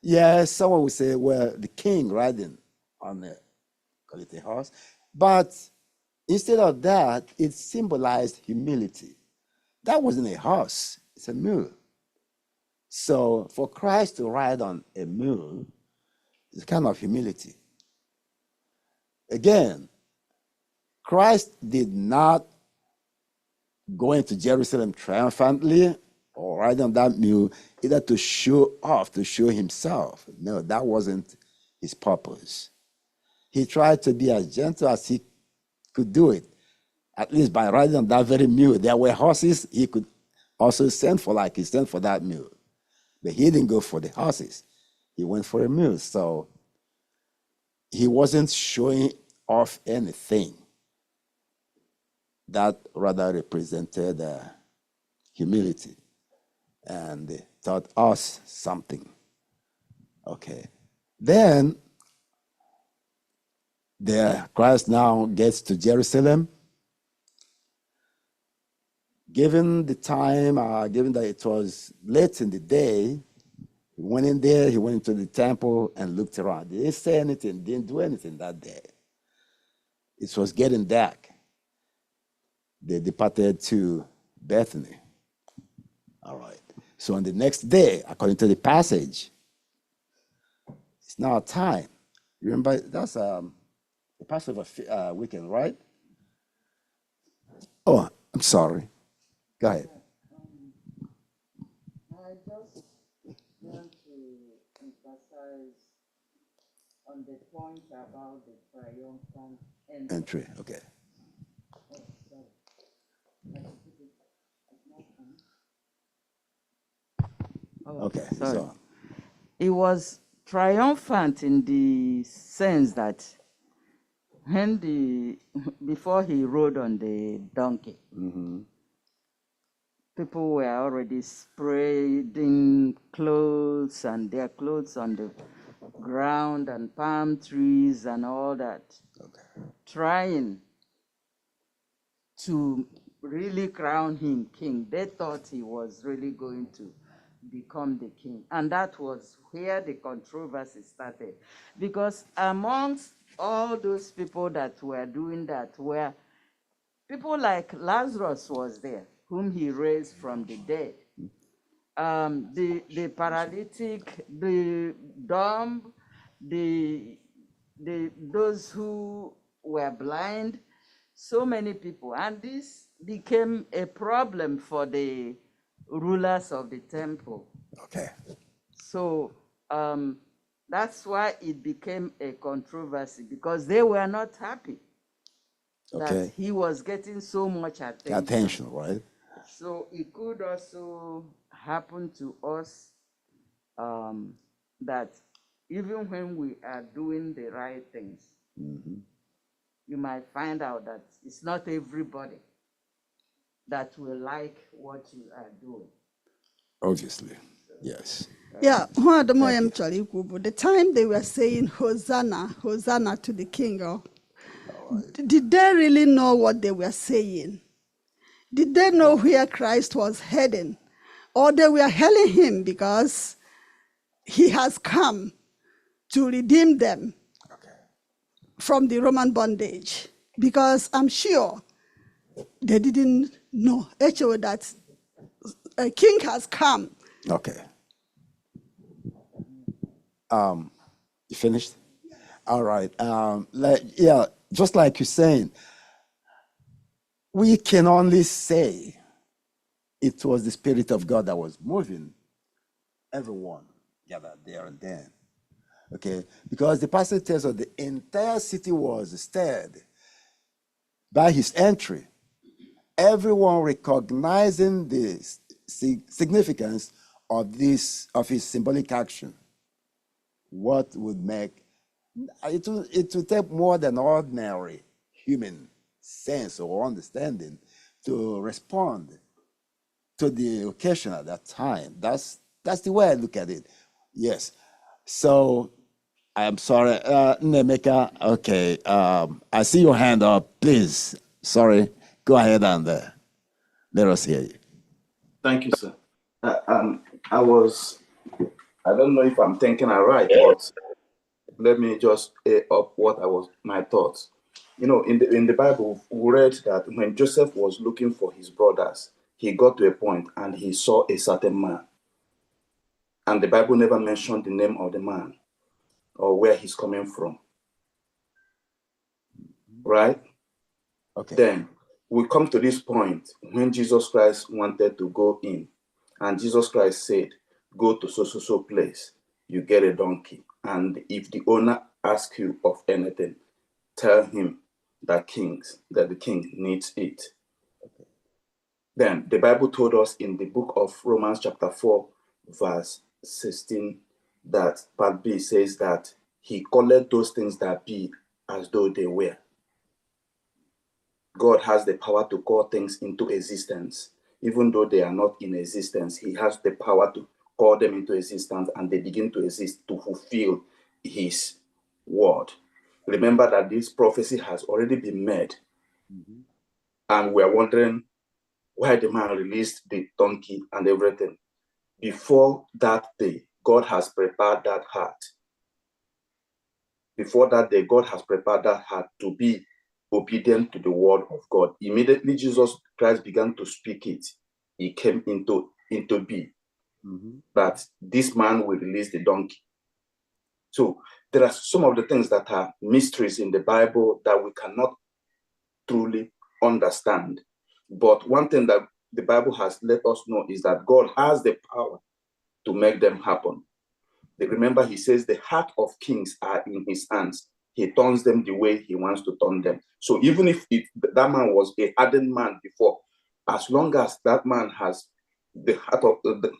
Yeah, someone would say, well, the king riding on a, call it a horse. But instead of that, it symbolized humility. That wasn't a horse, it's a mule. So for Christ to ride on a mule is a kind of humility. Again, Christ did not go into Jerusalem triumphantly or riding on that mule either to show off, to show himself. No, that wasn't his purpose. He tried to be as gentle as he could do it, at least by riding on that very mule. There were horses he could also send for, like he sent for that mule. But he didn't go for the horses. He went for a mule. So he wasn't showing off anything. That rather represented humility and taught us something. Okay. Then Christ now gets to Jerusalem. Given the time, given that it was late in the day, he went in there, he went into the temple and looked around. He didn't say anything, didn't do anything that day. It was getting dark. They departed to Bethany. All right. So on the next day, according to the passage, it's now time. You remember, that's the Passover weekend, right? Oh, I'm sorry. Go ahead. I just want to emphasize on the point about the triumphant Entry, okay. Oh, sorry. Oh, Okay, sorry. so, It was triumphant in the sense that before he rode on the donkey, people were already spreading clothes and their clothes on the ground and palm trees and all that, okay. trying to really crown him king. They thought he was really going to become the king. And that was where the controversy started. Because amongst all those people that were doing that were people like Lazarus was there, whom he raised from the dead. The paralytic, the dumb, those who were blind, so many people. And this became a problem for the rulers of the temple. Okay. So that's why it became a controversy, because they were not happy that Okay. he was getting so much attention. Attention, right? So it could also happen to us that even when we are doing the right things, you might find out that it's not everybody that will like what you are doing. Obviously, yes. Yeah, one of the more Thank the time they were saying Hosanna, Hosanna to the king, did they really know what they were saying? Did they know where Christ was heading? Or they were hailing him because he has come to redeem them from the Roman bondage? Because I'm sure they didn't know actually that a king has come. Okay. You finished? All right. Just like you're saying, we can only say it was the Spirit of God that was moving everyone gathered there and then. Okay? Because the passage tells us the entire city was stirred by his entry. Everyone recognizing the significance of his symbolic action. What would make it would take more than ordinary human sense or understanding to respond to the occasion at that time. That's the way I look at it. Yes. So I'm sorry, Nemeka. Okay, I see your hand up. Please, sorry, go ahead and let us hear you. Thank you, sir. I was I don't know if I'm thinking right, but let me just air up my thoughts. You know, in the Bible, we read that when Joseph was looking for his brothers, he got to a point and he saw a certain man. And the Bible never mentioned the name of the man or where he's coming from. Right? Okay. Then we come to this point when Jesus Christ wanted to go in, and Jesus Christ said, go to so place, you get a donkey, and if the owner asks you of anything, tell him that the king needs it. Okay. Then the Bible told us in the book of Romans chapter 4 verse 16 that part B says that he called those things that be as though they were. God has the power to call things into existence. Even though they are not in existence, he has the power to call them into existence and they begin to exist to fulfill his word. Remember that this prophecy has already been made. Mm-hmm. And we are wondering why the man released the donkey and everything. Before that day, God has prepared that heart. Before that day, God has prepared that heart to be obedient to the word of God. Immediately Jesus Christ began to speak it. He came into being. Mm-hmm. That this man will release the donkey. So there are some of the things that are mysteries in the Bible that we cannot truly understand. But one thing that the Bible has let us know is that God has the power to make them happen. Remember, he says the heart of kings are in his hands. He turns them the way he wants to turn them. So even if that man was a hardened man before, as long as that man has the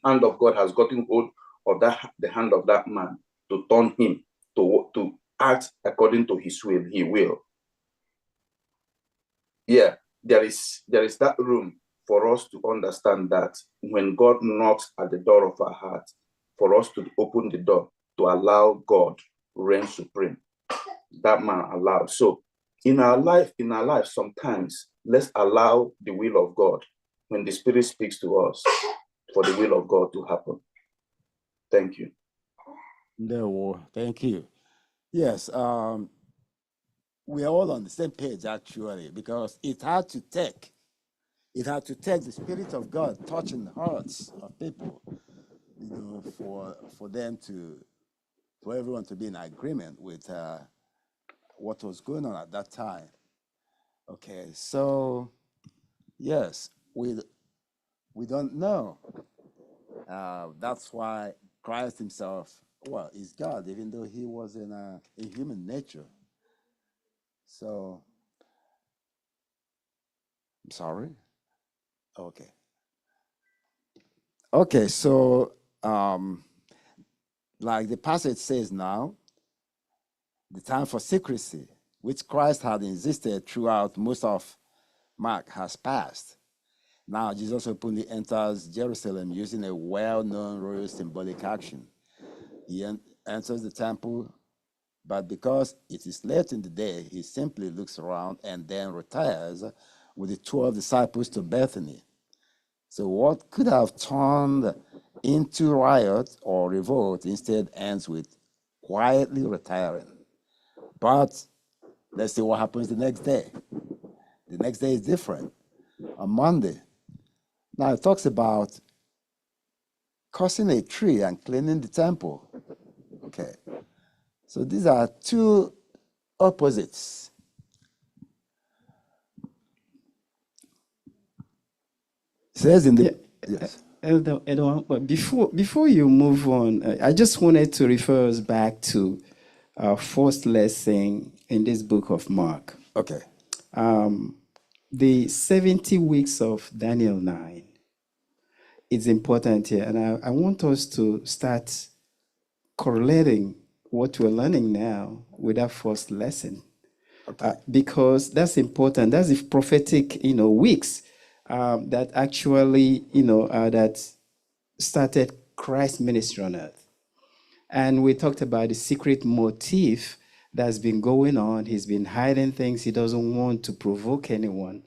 hand of God has gotten hold of the hand of that man to turn him to act according to his will, he will. Yeah, there is that room for us to understand that when God knocks at the door of our heart, for us to open the door to allow God reign supreme. That man allowed. So in our life, sometimes let's allow the will of God when the Spirit speaks to us for the will of God to happen. Thank you. No, thank you. Yes, we are all on the same page actually, because it had to take the Spirit of God touching the hearts of people, for them for everyone to be in agreement with what was going on at that time. Okay, so yes, we don't know. That's why Christ himself, is God, even though he was in human nature. So, I'm sorry. Okay. Okay, so like the passage says now, the time for secrecy, which Christ had insisted throughout most of Mark, has passed. Now Jesus openly enters Jerusalem using a well-known royal symbolic action. He enters the temple, but because it is late in the day, he simply looks around and then retires with the 12 disciples to Bethany. So what could have turned into riot or revolt instead ends with quietly retiring. But let's see what happens the next day. The next day is different. On Monday, now it talks about cursing a tree and cleaning the temple. Okay. So these are two opposites. It says in the yes. Edouard, but before you move on, I just wanted to refer us back to our first lesson in this book of Mark. Okay. The 70 weeks of Daniel 9 is important here, and I want us to start correlating what we're learning now with our first lesson. Okay. Because that's important. That's the prophetic, weeks that actually, that started Christ's ministry on earth. And we talked about the secret motive that's been going on. He's been hiding things. He doesn't want to provoke anyone.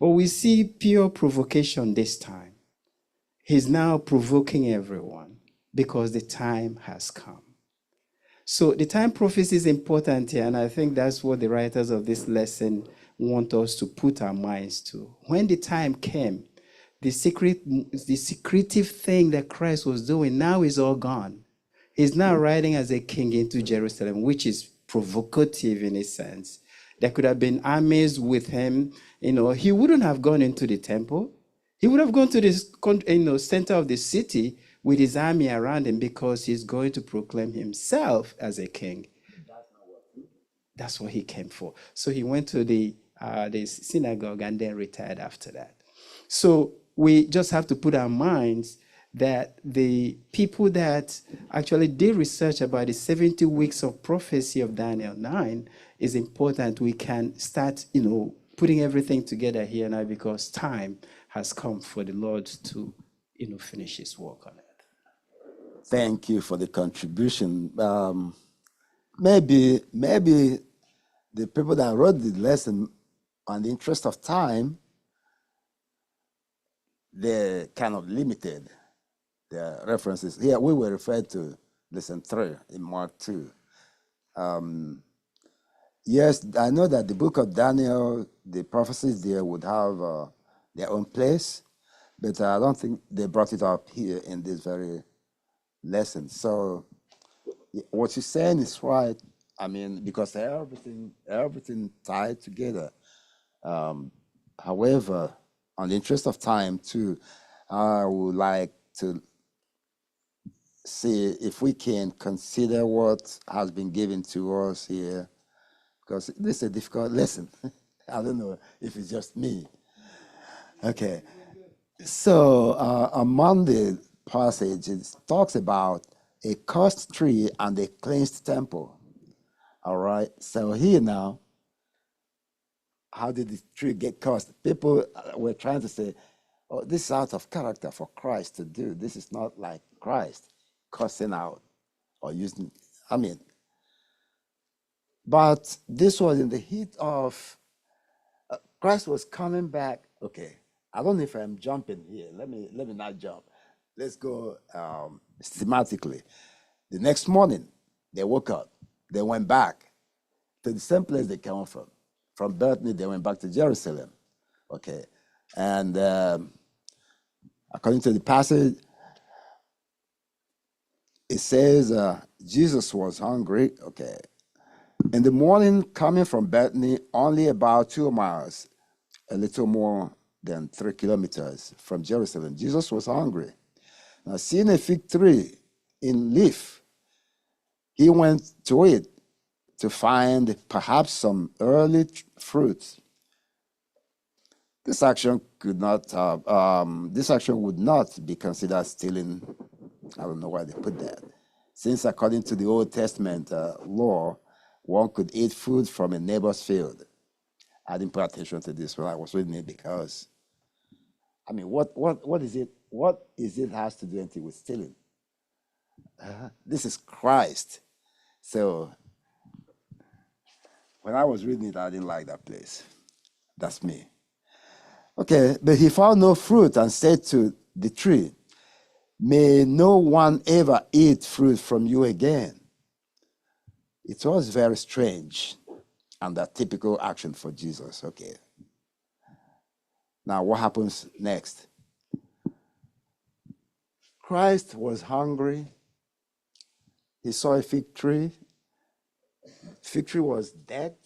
But we see pure provocation this time. He's now provoking everyone. because the time has come. So the time prophecy is important here, and I think that's what the writers of this lesson want us to put our minds to. When the time came, the secretive thing that Christ was doing now is all gone. He's now riding as a king into Jerusalem, which is provocative in a sense. There could have been armies with him. He wouldn't have gone into the temple. He would have gone to this, center of the city with his army around him because he's going to proclaim himself as a king. That's what he came for. So he went to the synagogue and then retired after that. So we just have to put our minds that the people that actually did research about the 70 weeks of prophecy of Daniel 9 is important. We can start, putting everything together here now because time has come for the Lord to, finish his work on it. Thank you for the contribution. Maybe the people that wrote the lesson, on the interest of time, they're kind of limited. The references here, we were referred to lesson 3 in Mark 2. Yes, I know that the book of Daniel, the prophecies there would have their own place, but I don't think they brought it up here in this very lesson. So what you're saying is right. I mean, because everything tied together. However, on the interest of time too, I would like to see if we can consider what has been given to us here, because this is a difficult lesson. I don't know if it's just me. Okay. So among the passage, it talks about a cursed tree and a cleansed temple. All right. So here now, how did the tree get cursed? People were trying to say, oh, this is out of character for Christ to do. This is not like Christ cursing out or using, but this was in the heat of, Christ was coming back. Okay, I don't know if I'm jumping here. Let me not jump. Let's go systematically. The next morning, they woke up. They went back to the same place they came from. From Bethany, they went back to Jerusalem. Okay, and according to the passage, it says Jesus was hungry. Okay. In the morning, coming from Bethany, only about 2 miles, a little more than 3 kilometers from Jerusalem, Jesus was hungry. Now, seeing a fig tree in leaf, he went to it to find perhaps some early fruits. This action would not be considered stealing. I don't know why they put that. Since according to the Old Testament law, one could eat food from a neighbor's field. I didn't pay attention to this when I was reading it because, what is it? What is it has to do anything with stealing? This is Christ. So when I was reading it, I didn't like that place. That's me. Okay, but he found no fruit and said to the tree, may no one ever eat fruit from you again. It was very strange and a typical action for Jesus. Okay. Now, what happens next? Christ was hungry. He saw a fig tree. Fig tree was dead,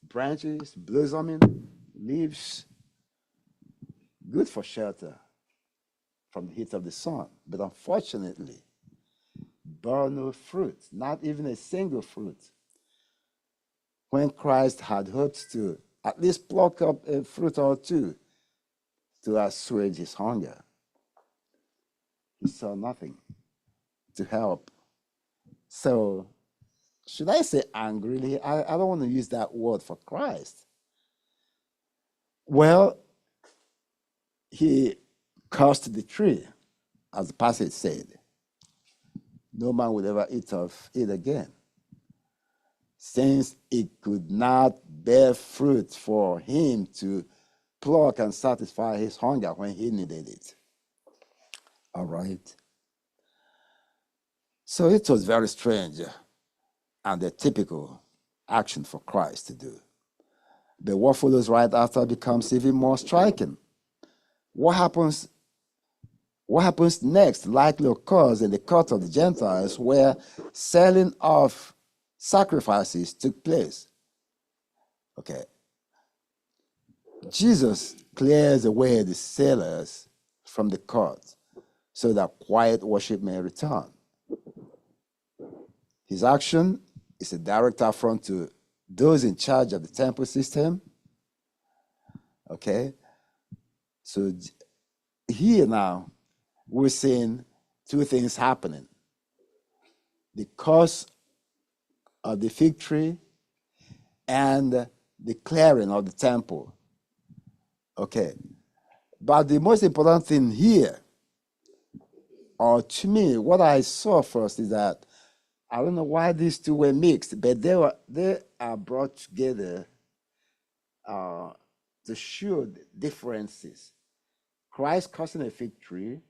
branches, blossoming, leaves, good for shelter from the heat of the sun. But unfortunately, bore no fruit, not even a single fruit. When Christ had hoped to at least pluck up a fruit or two to assuage his hunger, he saw nothing to help. So, should I say angrily? I don't want to use that word for Christ. Well, he cursed the tree, as the passage said. No man would ever eat of it again, since it could not bear fruit for him to pluck and satisfy his hunger when he needed it. All right. So it was very strange and a typical action for Christ to do. But what follows right after becomes even more striking. What happens next likely occurs in the court of the Gentiles where selling of sacrifices took place. Okay. Jesus clears away the sellers from the court so that quiet worship may return. His action is a direct affront to those in charge of the temple system. Okay? So here now, we're seeing two things happening. The curse of the fig tree and the clearing of the temple. Okay. But the most important thing here, or to me, what I saw first is that I don't know why these two were mixed, but they are brought together to show the differences. Christ cursing a fig tree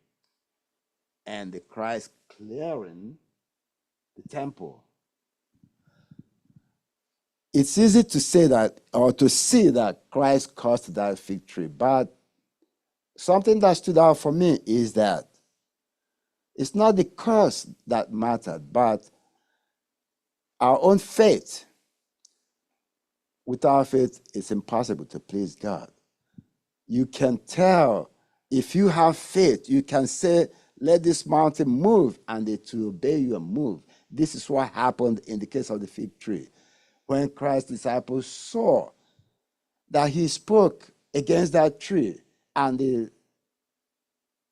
and the Christ clearing the temple. It's easy to say that or to see that Christ cursed that fig tree, but something that stood out for me is that it's not the curse that mattered, but our own faith. Without faith, it's impossible to please God. You can tell if you have faith, you can say, let this mountain move, and it will obey you and move. This is what happened in the case of the fig tree. When Christ's disciples saw that he spoke against that tree, and in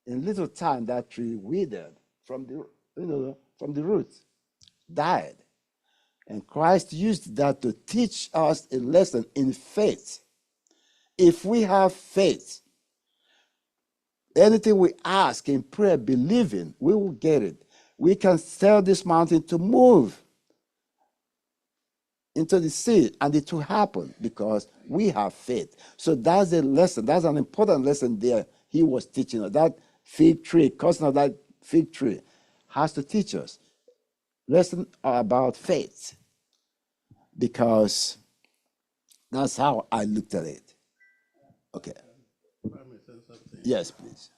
little time that tree withered from the roots, died. And Christ used that to teach us a lesson in faith. If we have faith, anything we ask in prayer, believing, we will get it. We can tell this mountain to move into the sea, and it will happen because we have faith. So that's a lesson. That's an important lesson there he was teaching us. That fig tree, cousin of that fig tree, has to teach us. Lesson about faith. Because that's how I looked at it. Okay. Yes, please.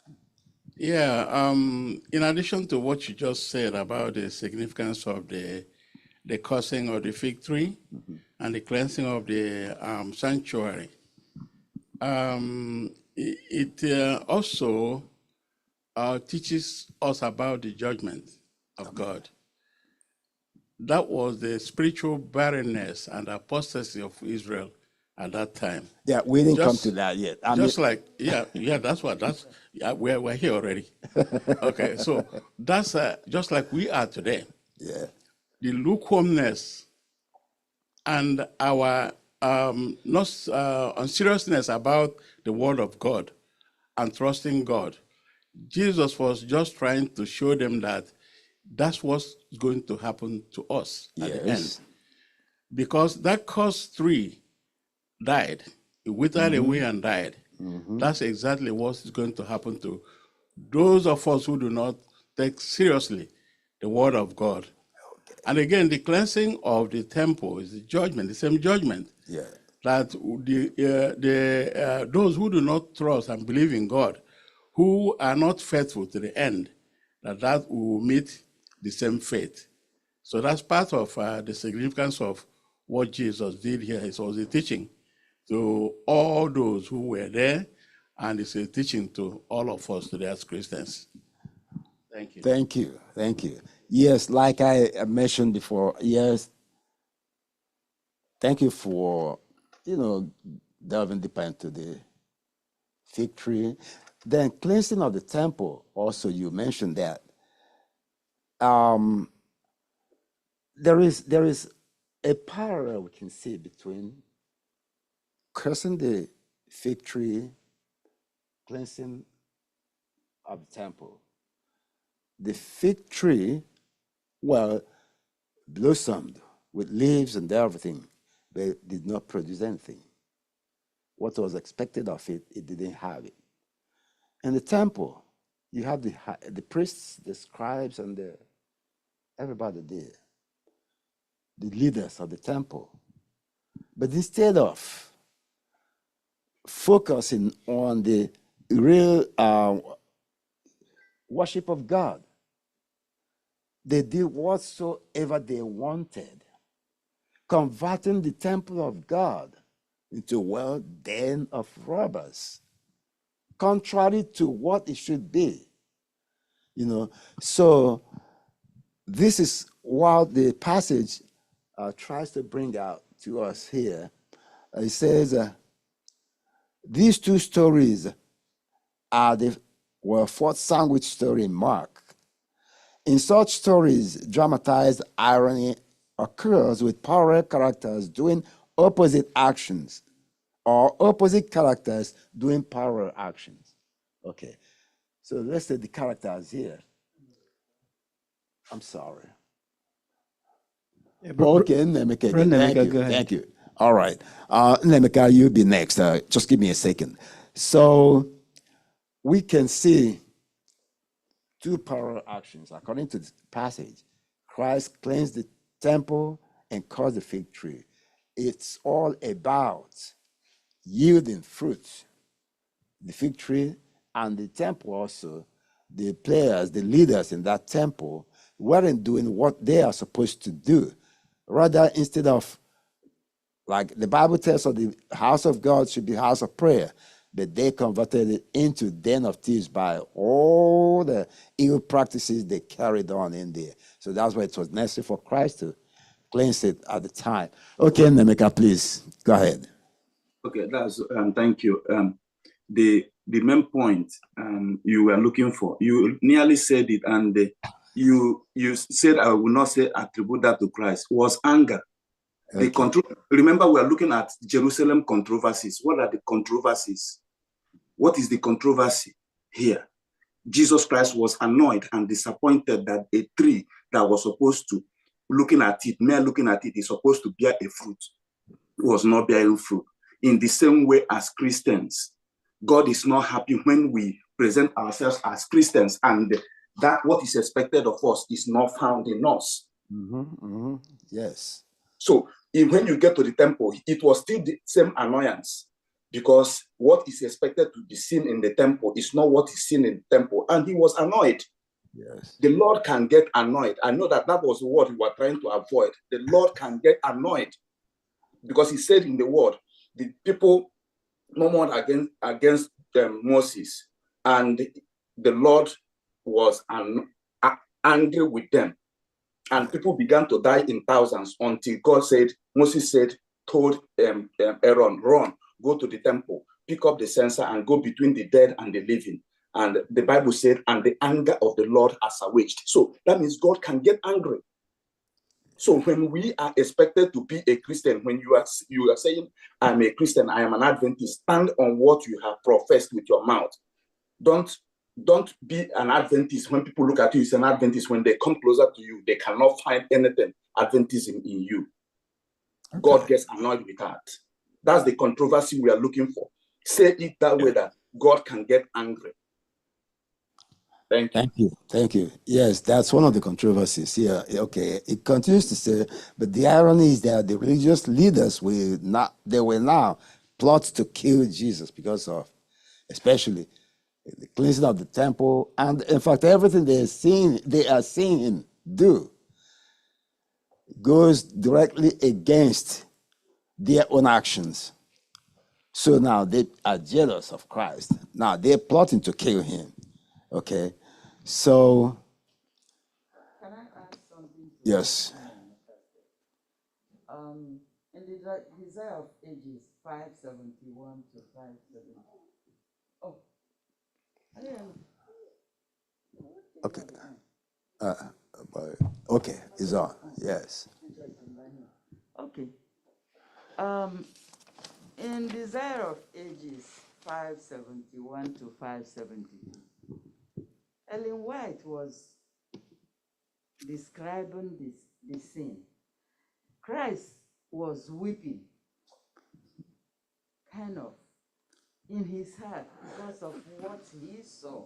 Yeah, in addition to what you just said about the significance of the cursing of the fig tree and the cleansing of the sanctuary, it also teaches us about the judgment of God. That was the spiritual barrenness and apostasy of Israel at that time. Yeah, we didn't come to that yet. We're here already. Okay, so that's just like we are today. Yeah. The lukewarmness and our unseriousness about the word of God and trusting God. Jesus was just trying to show them that that's what's going to happen to us at the end. Because that cursed tree died, it withered away and died. That's exactly what's going to happen to those of us who do not take seriously the word of God. And again, the cleansing of the temple is the judgment, the same judgment. Yeah. That those who do not trust and believe in God, who are not faithful to the end, that will meet the same fate. So that's part of the significance of what Jesus did here. It was a teaching to all those who were there, and it's a teaching to all of us today as Christians. Thank you. Thank you. Thank you. Yes, like I mentioned before, yes, thank you for, delving deeper into the fig tree. Then cleansing of the temple, also you mentioned that. There is a parallel we can see between cursing the fig tree, cleansing of the temple. The fig tree, blossomed with leaves and everything, but did not produce anything. What was expected of it, it didn't have it. In the temple, you have the priests, the scribes, and the Everybody did. The leaders of the temple. But instead of focusing on the real worship of God, they did whatsoever they wanted, converting the temple of God into a den of robbers, contrary to what it should be. So this is what the passage tries to bring out to us here. It says, these two stories were fourth sandwich story in Mark. In such stories, dramatized irony occurs with parallel characters doing opposite actions or opposite characters doing parallel actions. Okay, so let's say the characters here. I'm sorry. Yeah, Okay, Nemeka, Bro thank Nemeka, you, go ahead. thank you. All right, Nemeka, you be next. Just give me a second. So we can see two parallel actions. According to this passage, Christ cleansed the temple and caused the fig tree. It's all about yielding fruit. The fig tree and the temple also, the players, the leaders in that temple weren't doing what they are supposed to do. Rather, instead of, like the Bible tells us, the house of God should be house of prayer, but they converted it into den of thieves by all the evil practices they carried on in there. So that's why it was necessary for Christ to cleanse it at the time. Okay, Nemeka, please go ahead. Okay, that's thank you. The main point you were looking for, you nearly said it, and you said, I will not say attribute that to Christ, was anger. Okay. Remember, we are looking at Jerusalem controversies. What are the controversies? What is the controversy here? Jesus Christ was annoyed and disappointed that a tree that was supposed to, mere looking at it, is supposed to bear a fruit, was not bearing fruit. In the same way as Christians, God is not happy when we present ourselves as Christians and that what is expected of us is not found in us. Yes. So when you get to the temple, it was still the same annoyance, because what is expected to be seen in the temple is not what is seen in the temple. And he was annoyed. Yes. The Lord can get annoyed. I know that was what we were trying to avoid. The Lord can get annoyed, because he said in the word, the people murmured against Moses, and the Lord was angry with them. And people began to die in thousands until Moses told Aaron, run, go to the temple, pick up the censer and go between the dead and the living. And the Bible said, and the anger of the Lord has awaged. So that means God can get angry. So when we are expected to be a Christian, when you are saying, I'm a Christian, I am an Adventist, stand on what you have professed with your mouth. Don't be an Adventist. When people look at you as an Adventist, when they come closer to you, they cannot find anything Adventism in you. Okay. God gets annoyed with that. That's the controversy we are looking for. Say it that way, that God can get angry. Thank you. Yes, that's one of the controversies here. Okay, it continues to say, but the irony is that the religious leaders will now plot to kill Jesus because of, especially, the cleansing of the temple, and in fact, everything they are seeing him do goes directly against their own actions. So now they are jealous of Christ. Now they're plotting to kill him. Okay, so Can I add something? yes. In the Desire of Ages 571 to 570. Oh, I didn't. Okay. Okay, it's on. Yes. Okay. In Desire of Ages 571 to 572, Ellen White was describing the scene. Christ was weeping, kind of, in his heart because of what he saw.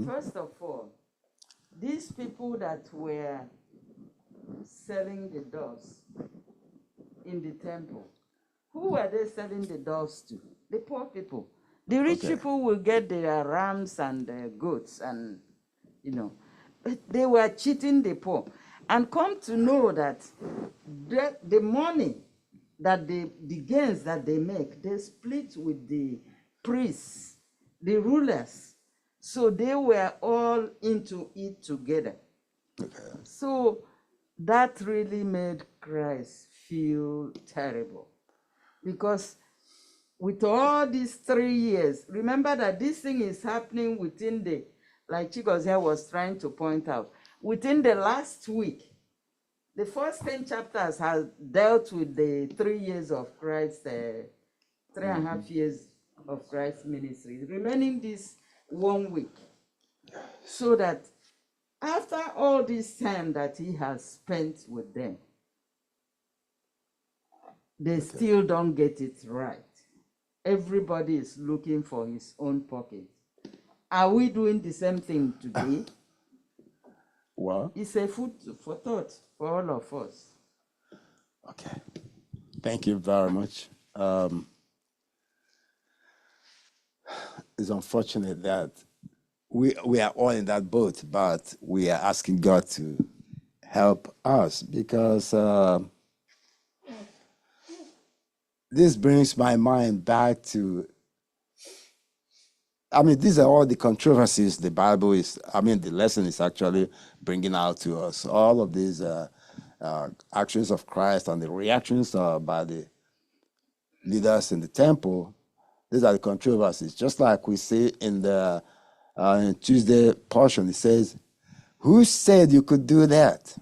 First of all, these people that were selling the doves in the temple, who were they selling the doves to? The poor people. The rich Okay. people will get their rams and goats and, but they were cheating the poor. And come to know that the money that the gains that they make, they split with the priests, the rulers. So they were all into it together. Okay. So that really made Christ feel terrible. Because with all these 3 years, remember that this thing is happening within like Chigozie was trying to point out, within the last week. The first 10 chapters have dealt with the 3 years of Christ, 3.5 years of Christ's ministry, remaining this 1 week. So that after all this time that he has spent with them, they still don't get it right. Everybody is looking for his own pocket. Are we doing the same thing today? Well, It's a food for thought for all of us. okay. Thank you very much. It's unfortunate that we are all in that boat, but we are asking God to help us because this brings my mind back to, these are all the controversies the Bible is, the lesson is actually bringing out to us. All of these actions of Christ and the reactions by the leaders in the temple, these are the controversies. Just like we see in the in Tuesday portion, it says, who said you could do that?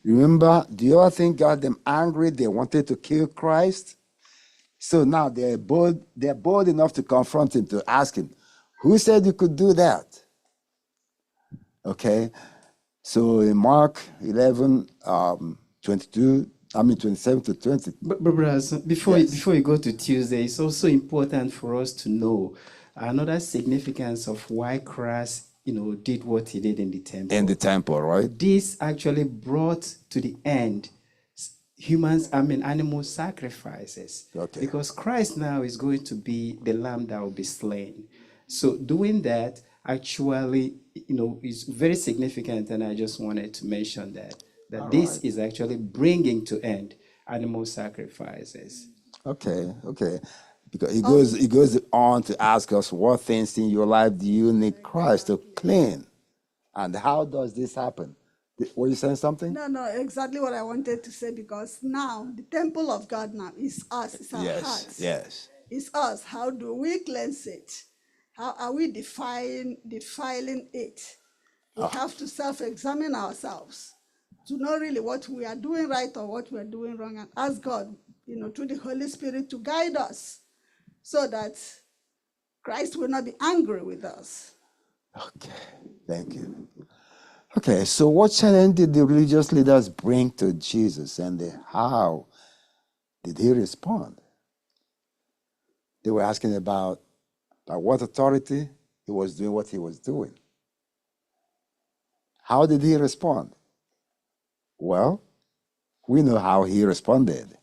Remember, do you ever think got them angry? They wanted to kill Christ. So now they're bold enough to confront him, to ask him, who said you could do that? Okay. So in Mark 11, 27 to 20. But brothers, before you go to Tuesday, it's also important for us to know another significance of why Christ, did what he did in the temple. In the temple, right? This actually brought to the end animal sacrifices. Okay. Because Christ now is going to be the lamb that will be slain. So doing that actually, is very significant, and I just wanted to mention that this is actually bringing to end animal sacrifices. Okay. Because he goes on to ask us, what things in your life do you need Christ to clean? And how does this happen? Were you saying something? No, exactly what I wanted to say, because now the temple of God now is us, it's our hearts. Yes. It's us. How do we cleanse it? How are we defiling it? We have to self-examine ourselves to know really what we are doing right or what we are doing wrong, and ask God, through the Holy Spirit to guide us so that Christ will not be angry with us. Okay, thank you. Okay, so what challenge did the religious leaders bring to Jesus, and how did he respond? They were asking about by what authority he was doing what he was doing. How did he respond? Well, we know how he responded.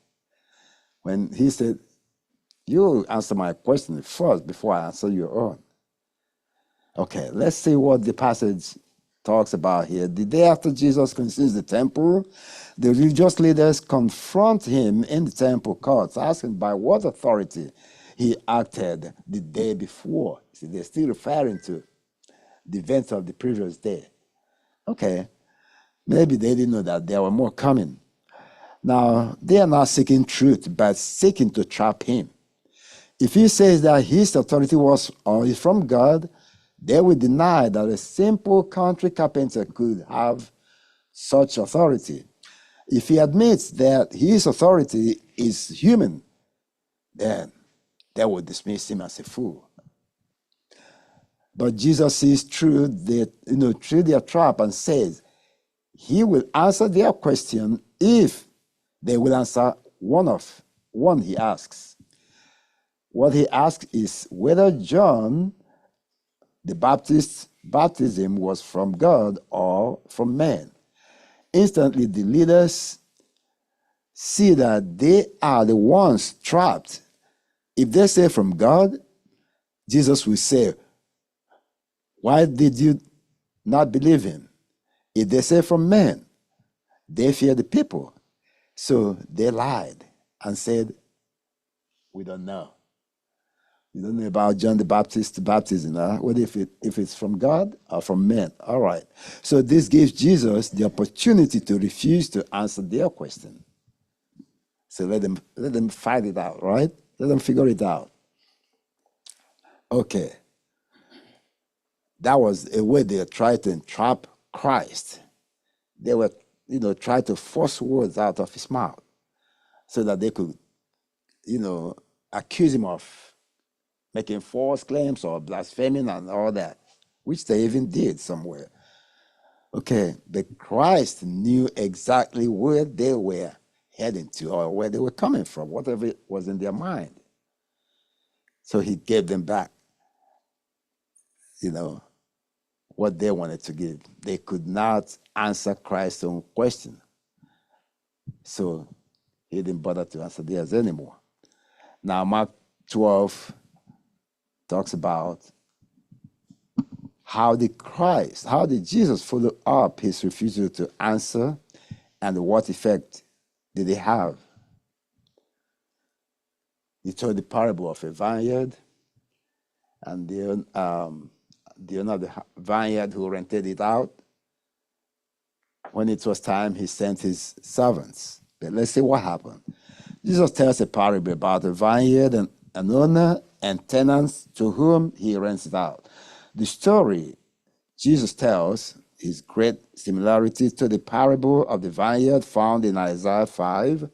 When he said, you answer my question first before I answer your own. Okay, let's see what the passage talks about here. The day after Jesus cleanses the temple, the religious leaders confront him in the temple courts, asking by what authority he acted the day before. See, they're still referring to the events of the previous day. Okay, maybe they didn't know that there were more coming. Now, they are not seeking truth, but seeking to trap him. If he says that his authority was is from God, they will deny that a simple country carpenter could have such authority. If he admits that his authority is human, then they will dismiss him as a fool. But Jesus sees through their trap and says he will answer their question if they will answer one he asks. What he asks is whether John the Baptist baptism was from God or from man. Instantly, the leaders see that they are the ones trapped. If they say from God, Jesus will say, why did you not believe him? If they say from men, they fear the people. So they lied and said, we don't know. You don't know about John the Baptist's baptism. Huh? What if it's from God or from men? All right. So this gives Jesus the opportunity to refuse to answer their question. So let them fight it out, right? Let them figure it out. Okay. That was a way they tried to entrap Christ. They were, trying to force words out of his mouth so that they could, accuse him of making false claims or blaspheming and all that, which they even did somewhere. Okay, but Christ knew exactly where they were heading to or where they were coming from, whatever was in their mind. So he gave them back, what they wanted to give. They could not answer Christ's own question. So he didn't bother to answer theirs anymore. Now, Mark 12 talks about how did Jesus follow up his refusal to answer and what effect did it have? He told the parable of a vineyard and the owner of the vineyard who rented it out. When it was time, he sent his servants. But let's see what happened. Jesus tells a parable about a vineyard and an owner and tenants to whom he rents it out. The story Jesus tells is great similarity to the parable of the vineyard found in Isaiah 5,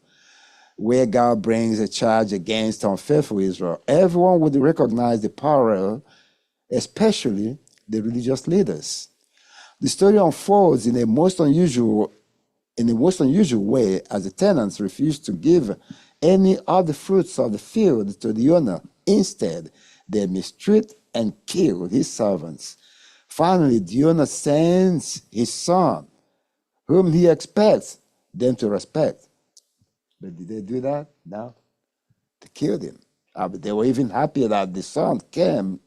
where God brings a charge against unfaithful Israel. Everyone would recognize the parallel, especially the religious leaders. The story unfolds in the most unusual way as the tenants refuse to give any of the fruits of the field to the owner. Instead, they mistreat and kill his servants. Finally, the owner sends his son, whom he expects them to respect. But did they do that? No. They killed him. But they were even happier that the son came.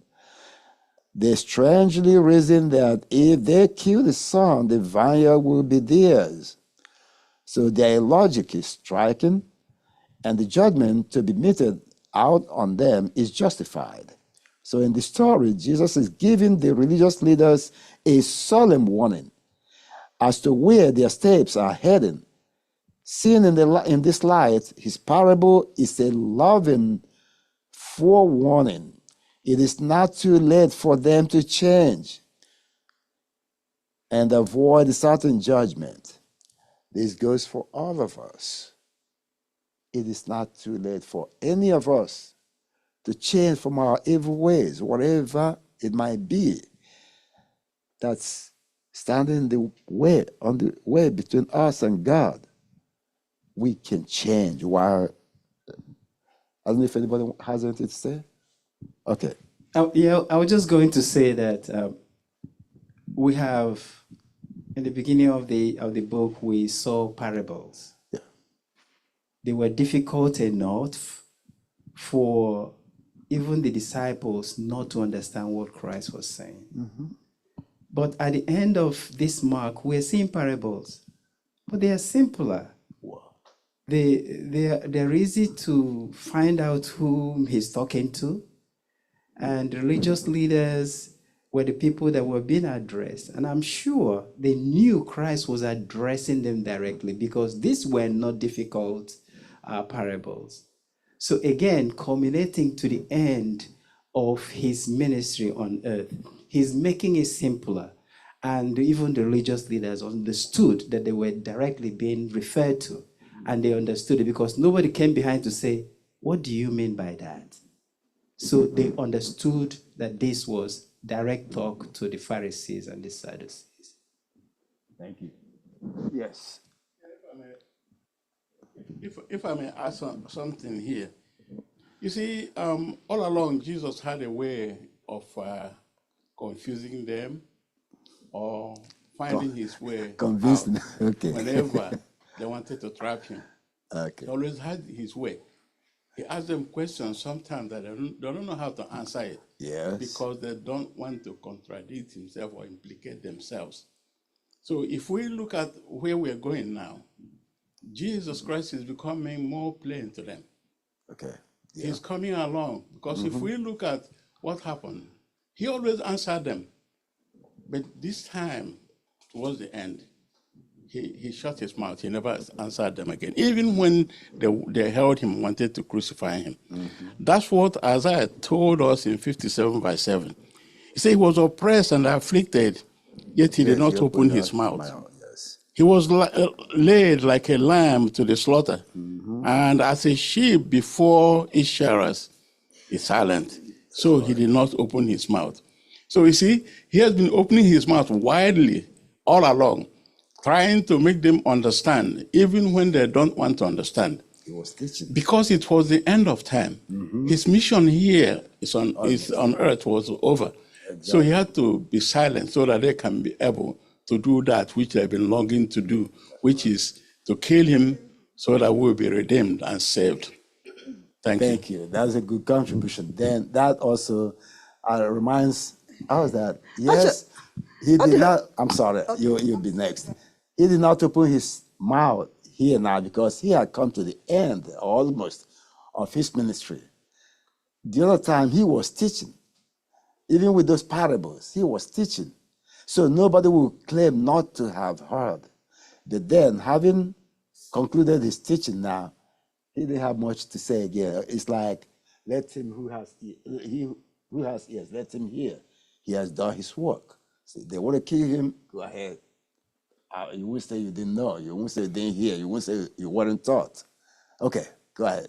They strangely reasoned that if they kill the son, the vineyard will be theirs. So their logic is striking, and the judgment to be meted out on them is justified. So in the story, Jesus is giving the religious leaders a solemn warning as to where their steps are heading. Seen in this light, his parable is a loving forewarning. It is not too late for them to change and avoid a certain judgment. This goes for all of us. It is not too late for any of us to change from our evil ways, whatever it might be that's standing in the way, on the way between us and God. We can change while, I don't know if anybody has anything to say. Okay. I was just going to say that we have, in the beginning of the book, we saw parables. Yeah. They were difficult enough for even the disciples not to understand what Christ was saying. Mm-hmm. But at the end of this Mark, we're seeing parables, but they are simpler. Wow. They're easy to find out whom he's talking to. And religious leaders were the people that were being addressed. And I'm sure they knew Christ was addressing them directly because these were not difficult parables. So again, culminating to the end of his ministry on earth, he's making it simpler. And even the religious leaders understood that they were directly being referred to. And they understood it because nobody came behind to say, what do you mean by that? So they understood that this was direct talk to the Pharisees and the Sadducees. Thank you. Yes. If I may add something here. You see, all along, Jesus had a way of confusing them or finding his way Convinced. out Okay. whenever they wanted to trap him. Okay. He always had his way. He asked them questions sometimes that they don't know how to answer it Yes. because they don't want to contradict himself or implicate themselves. So if we look at where we're going now, Jesus Christ is becoming more plain to them. Okay. He's coming along because if we look at what happened, he always answered them. But this time, towards the end, he shut his mouth. He never answered them again. Even when they held him, wanted to crucify him. That's what Isaiah told us in 57 verse 7. He said he was oppressed and afflicted, yet he did not open his mouth. Yes. He was laid like a lamb to the slaughter, and as a sheep before its shearers is silent. So he did not open his mouth. So you see, he has been opening his mouth widely all along, trying to make them understand, even when they don't want to understand. He was teaching. Because it was the end of time. His mission here is on earth was over. So he had to be silent so that they can be able to do that which they've been longing to do, which is to kill him so that we'll be redeemed and saved. Thank you. That's a good contribution. Then that also reminds us that, yes, he did not, I'm sorry, you'll be next. He did not open his mouth here now because he had come to the end almost of his ministry. The other time he was teaching, even with those parables, he was teaching. So nobody will claim not to have heard. But then, having concluded his teaching now, he didn't have much to say again. It's like, let him who has ears, let him hear. He has done his work. So they want to kill him, go ahead. You won't say you didn't know. You won't say you didn't hear. You won't say you weren't taught. Okay, go ahead.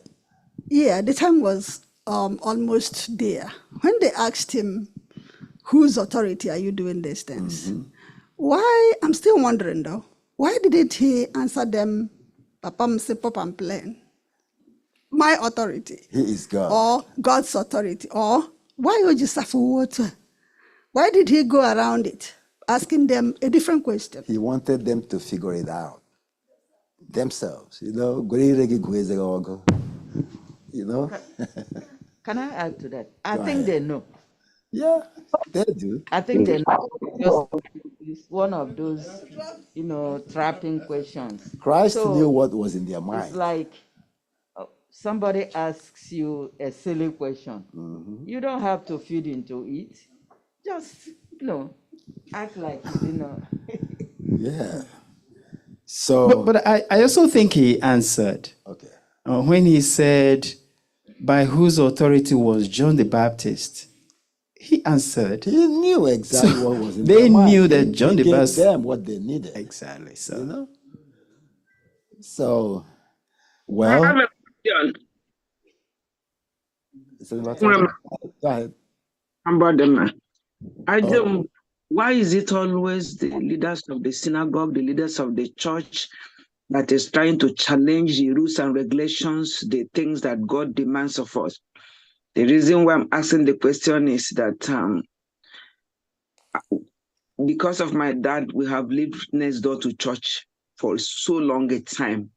Yeah, the time was almost there. When they asked him, whose authority are you doing these things? Why, I'm still wondering though, why didn't he answer them, Papam se papam plain? My authority. He is God. Or God's authority. Or why would you suffer water? Why did he go around it, asking them a different question? He wanted them to figure it out themselves. You know. Can I add to that? I think they know. Yeah, they do. I think they know. Just it's one of those, trapping questions. Christ So, knew what was in their mind. It's like somebody asks you a silly question. You don't have to feed into it. Just, act like you didn't know. Yeah. So. But I also think he answered. Okay. When he said, by whose authority was John the Baptist? He answered. He knew exactly what was in They their mind. knew that John the He gave Baptist. them what they needed. Exactly. So. You know? So, I well. have a question. Go ahead. Why is it always the leaders of the synagogue, the leaders of the church, that is trying to challenge the rules and regulations, the things that God demands of us? The reason why I'm asking the question is that because of my dad, we have lived next door to church for so long a time.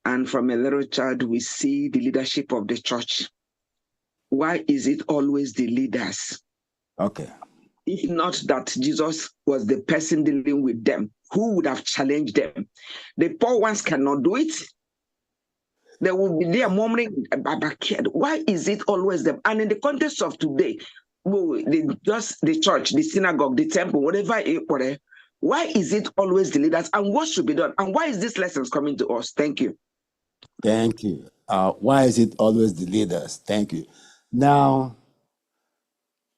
And from a little child, we see the leadership of the church. Why is it always the leaders? Okay. If not that Jesus was the person dealing with them, who would have challenged them? The poor ones cannot do it. They will be there murmuring, why is it always them? And in the context of today, just the church, the synagogue, the temple, whatever, why is it always the leaders? And what should be done? And why is this lessons coming to us? Thank you. Thank you. Why is it always the leaders? Thank you. Now,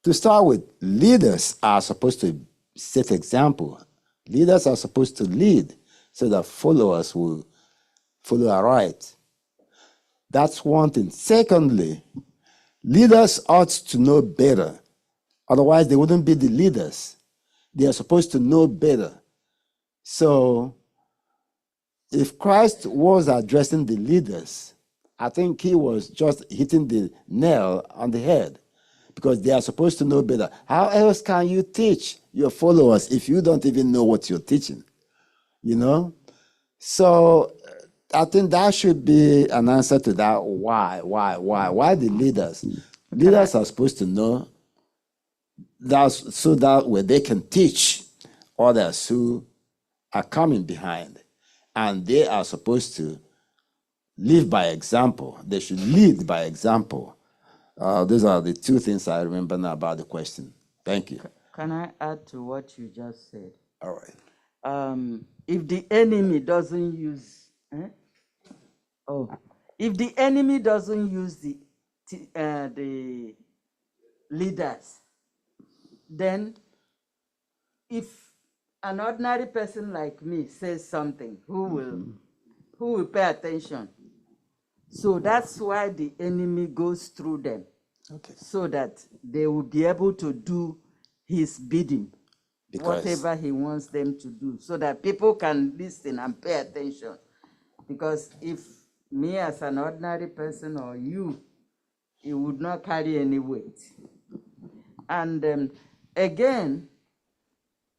to start with, leaders are supposed to set example. Leaders are supposed to lead so that followers will follow aright. That's one thing. Secondly, leaders ought to know better. Otherwise, they wouldn't be the leaders. They are supposed to know better. So, if Christ was addressing the leaders, I think he was just hitting the nail on the head. because they are supposed to know better. How else can you teach your followers if you don't even know what you're teaching? You know? So I think that should be an answer to that. Why the leaders? Leaders are supposed to know that, so that way they can teach others who are coming behind. And they are supposed to live by example. They should lead by example. Those are the two things I remember now about the question. Thank you. Can I add to what you just said? All right. If the enemy doesn't use, if the enemy doesn't use the leaders, then if an ordinary person like me says something, who will pay attention? So that's why the enemy goes through them, so that they will be able to do his bidding, whatever he wants them to do, so that people can listen and pay attention. Because if me as an ordinary person or you, it would not carry any weight. And again,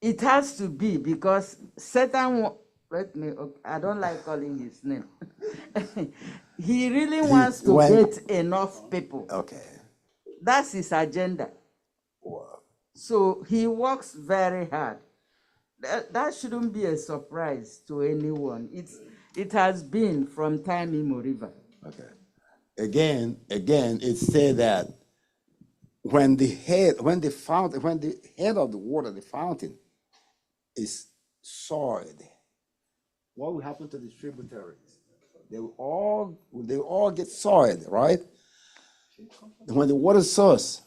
it has to be because Satan, I don't like calling his name. He really wants to get enough people. Okay. That's his agenda. Wow. So he works very hard. That shouldn't be a surprise to anyone. It has been from time immemorial. Okay. Again, it said that when the head of the water, the fountain, is soiled, what will happen to the tributaries? They will all get soiled, right? When the water source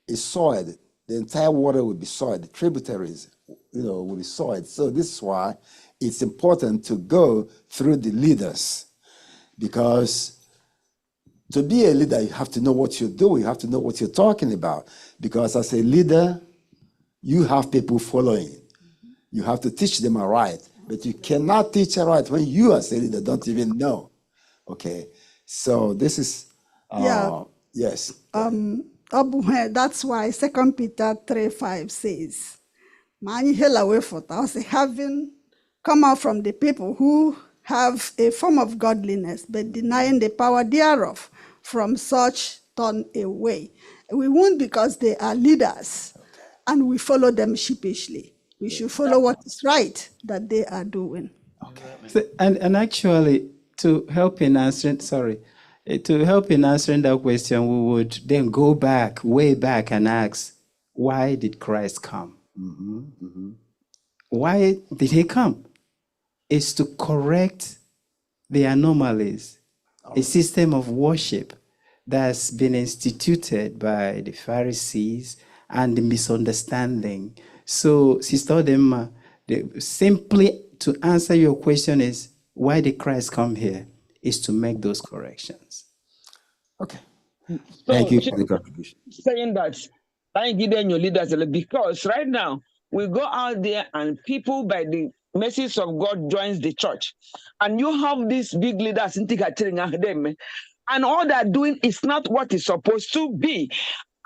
is soiled, the entire water will be soiled. The tributaries, will be soiled. So this is why it's important to go through the leaders, because to be a leader, you have to know what you're doing. You have to know what you're talking about. Because as a leader, you have people following. You have to teach them aright. But you cannot teach aright when you as a leader don't even know. Okay? So this is, yes. That's why 2 Peter 3:5 says, having come out from the people who have a form of godliness, but denying the power thereof, from such turn away. We won't, because they are leaders, and we follow them sheepishly. We should follow what is right that they are doing. Okay. So, and actually, to help in answering that question, we would then go back, way back, and ask, why did Christ come? Mm-hmm, mm-hmm. Why did he come? It's to correct the anomalies, a system of worship that's been instituted by the Pharisees and the misunderstanding. So, Sister Odemma, simply to answer your question is, why did Christ come here? Is to make those corrections. Okay. So Thank you for the contribution. saying that, I give them your leaders, because right now we go out there and people by the message of God joins the church, and you have these big leaders in them, and all they're doing is not what is supposed to be.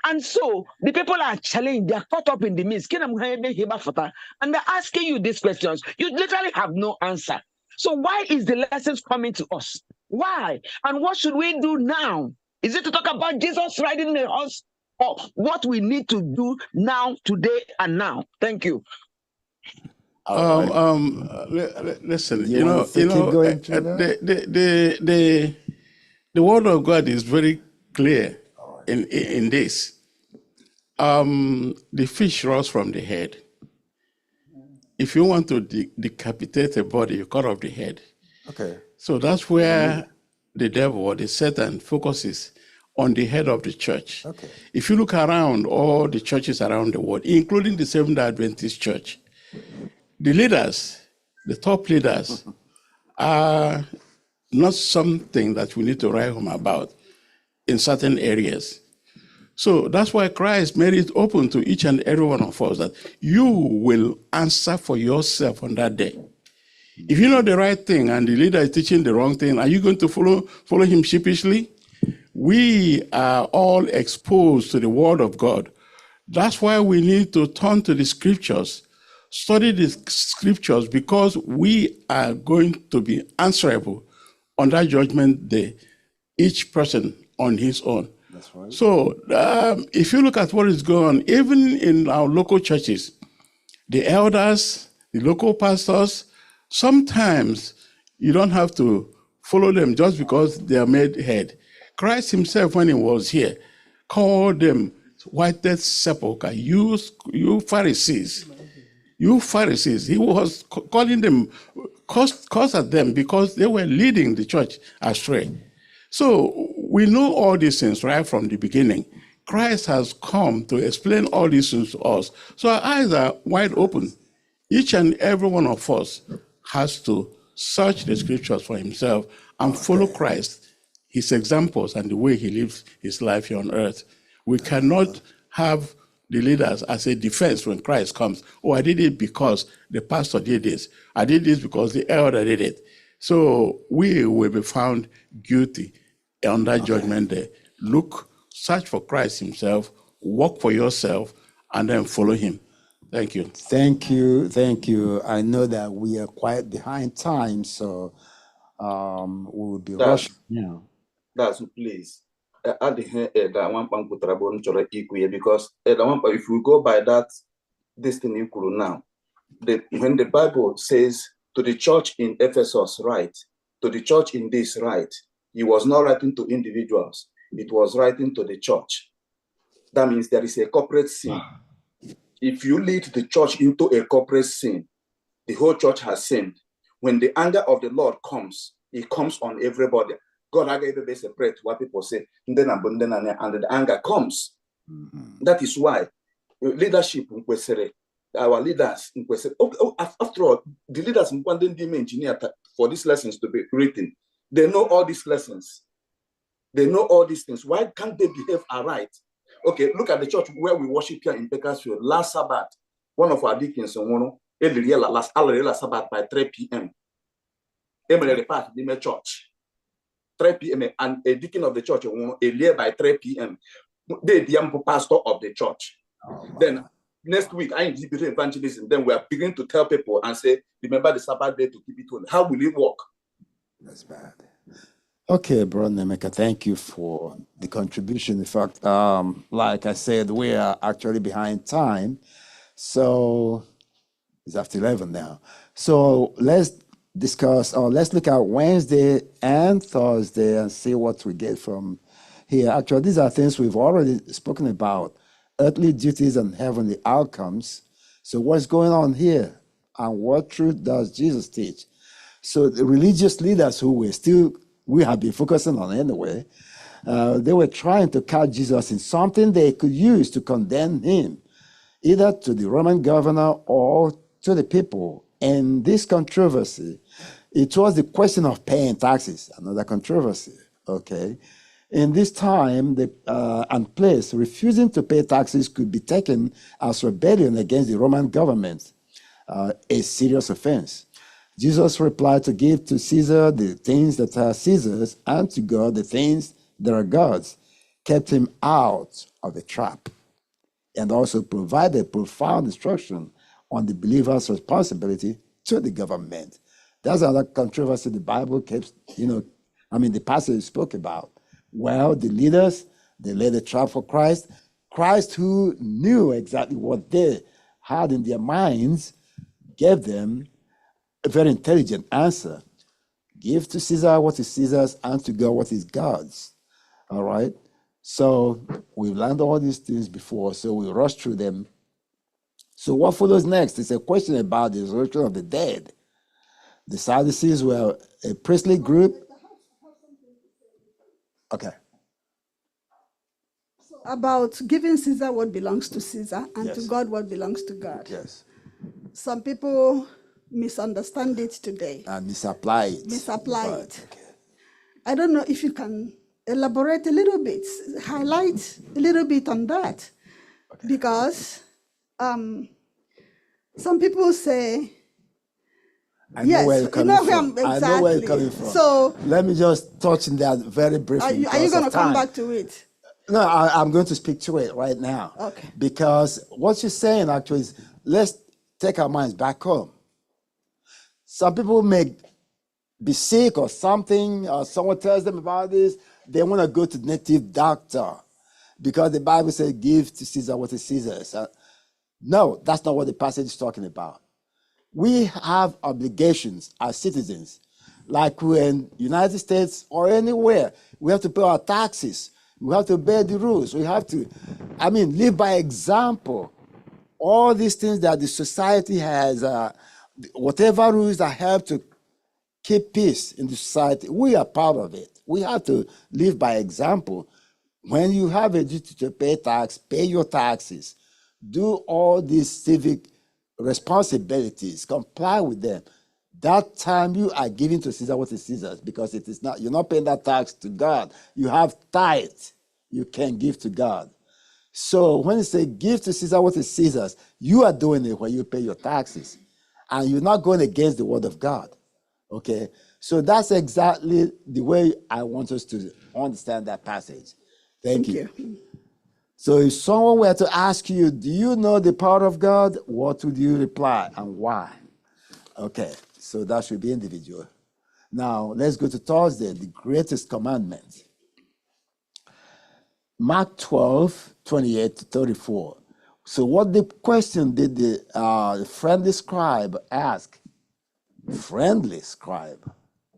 And so the people are challenged, they are caught up in the midst, and they're asking you these questions. You literally have no answer. So why is the lessons coming to us? Why? And what should we do now? Is it to talk about Jesus riding the horse, or what we need to do now, today, and now? Thank you. Listen, the word of God is very clear in this. The fish rose from the head. If you want to decapitate a body, you cut off the head. Okay. So that's where the devil or the Satan focuses on the head of the church. Okay. If you look around all the churches around the world, including the Seventh-day Adventist Church, the leaders, the top leaders, are not something that we need to write home about in certain areas. So that's why Christ made it open to each and every one of us that you will answer for yourself on that day. If you know the right thing and the leader is teaching the wrong thing, are you going to follow him sheepishly? we are all exposed to the Word of God. That's why we need to turn to the Scriptures, study the Scriptures, because we are going to be answerable on that judgment day, each person on his own. That's right. So if you look at what is going on, even in our local churches, the elders, the local pastors, sometimes you don't have to follow them just because they are made head. Christ himself, when he was here, called them whited sepulchre, you Pharisees. You Pharisees. He was calling them, curse at them because they were leading the church astray. So we know all these things right from the beginning. Christ has come to explain all these things to us. So our eyes are wide open. Each and every one of us has to search the Scriptures for himself and follow Christ, his examples, and the way he lives his life here on earth. We cannot have the leaders as a defense when Christ comes. Oh, I did it because the pastor did this. I did this because the elder did it. So we will be found guilty on that judgment day. Look, search for Christ himself, work for yourself, and then follow him. Thank you. Thank you. Thank you. I know that we are quite behind time, so we will be rushing now. That's a place. At the end, that one point put trouble chore equal because that one if we go by that destiny now, when the Bible says to the church in Ephesus, right, to the church in this, right, he was not writing to individuals, it was writing to the church. That means there is a corporate sin. If you lead the church into a corporate sin, the whole church has sinned. When the anger of the Lord comes, it comes on everybody. God has given a separate what people say, and the anger comes. Mm-hmm. That is why leadership, our leaders, after all, the leaders engineer for these lessons to be written. They know all these lessons. They know all these things. Why can't they behave aright? Okay, look at the church where we worship here in Bakersfield. Last Sabbath, one of our deacons, last Sabbath by 3 p.m. Emily Park, the church. 3 p.m. and a deacon of the church by 3 p.m. They the pastor of the church. Then next week, I exhibit evangelism. Then we are beginning to tell people and say, remember the Sabbath day to keep it holy. How will it work? That's bad. Okay, Brother Nemeka, thank you for the contribution. In fact, like I said, we are actually behind time. So it's after 11 now. So let's discuss, or let's look at Wednesday and Thursday and see what we get from here. Actually, these are things we've already spoken about: earthly duties and heavenly outcomes. So what's going on here, and what truth does Jesus teach? So the religious leaders who we have been focusing on anyway, they were trying to catch Jesus in something they could use to condemn him, either to the Roman governor or to the people. And this controversy, it was the question of paying taxes, another controversy, okay? In this time and place, refusing to pay taxes could be taken as rebellion against the Roman government, a serious offense. Jesus replied to give to Caesar the things that are Caesar's and to God the things that are God's, kept him out of the trap, and also provided profound instruction on the believer's responsibility to the government. That's another controversy the Bible keeps, the passage spoke about. Well, the leaders, they laid a trap for Christ. Christ, who knew exactly what they had in their minds, gave them a very intelligent answer. Give to Caesar what is Caesar's and to God what is God's. All right? So we've learned all these things before, so we rush through them. So what follows next is a question about the resurrection of the dead. The Sadducees were a priestly group. Okay. About giving Caesar what belongs to Caesar and Yes. to God what belongs to God. Yes. Some people misunderstand it today. And misapply it. Misapply Right, it. okay. I don't know if you can elaborate a little bit, highlight a little bit on that. Okay. Because some people say I know where you're you coming know where from. I'm I know where you're exactly. coming from. So, let me just touch on that very briefly. are you because going to of come time. back to it? No, I'm going to speak to it right now. Okay. Because what you're saying actually is, let's take our minds back home. Some people may be sick or something, or someone tells them about this, they want to go to the native doctor because the Bible says, give to Caesar what is Caesar's. No, that's not what the passage is talking about. We have obligations as citizens, like we're in the United States or anywhere. We have to pay our taxes. We have to obey the rules. We have to, live by example. All these things that the society has, whatever rules that help to keep peace in the society, we are part of it. We have to live by example. When you have a duty to pay tax, pay your taxes. Do all these civic responsibilities, comply with them. That time you are giving to Caesar what is Caesar's, because it is not, you're not paying that tax to God. You have tithe you can give to God. So when you say give to Caesar what is Caesar's, you are doing it when you pay your taxes. And you're not going against the word of God. Okay? So that's exactly the way I want us to understand that passage. Thank you. So if someone were to ask you, do you know the power of God? What would you reply and why? Okay, so that should be individual. Now, let's go to Thursday, the greatest commandment. Mark 12, 28 to 34. So what the question did the friendly scribe ask? Friendly scribe.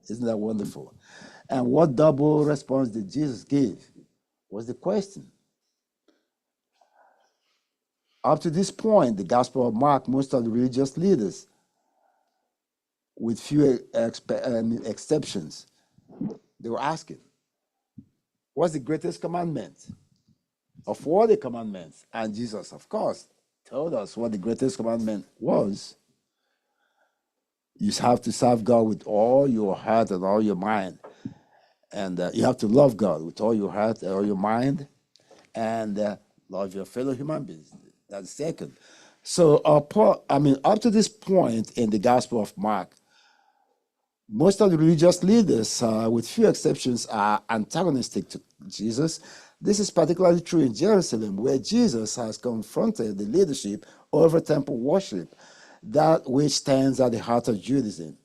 Isn't that wonderful? And what double response did Jesus give? Was the question. Up to this point, the Gospel of Mark, most of the religious leaders, with few exceptions, they were asking, what's the greatest commandment of all the commandments? And Jesus, of course, told us what the greatest commandment was. You have to serve God with all your heart and all your mind. And you have to love God with all your heart and all your mind. And love your fellow human beings. That's second. So, up to this point in the Gospel of Mark, most of the religious leaders, with few exceptions, are antagonistic to Jesus. This is particularly true in Jerusalem, where Jesus has confronted the leadership over temple worship, that which stands at the heart of Judaism.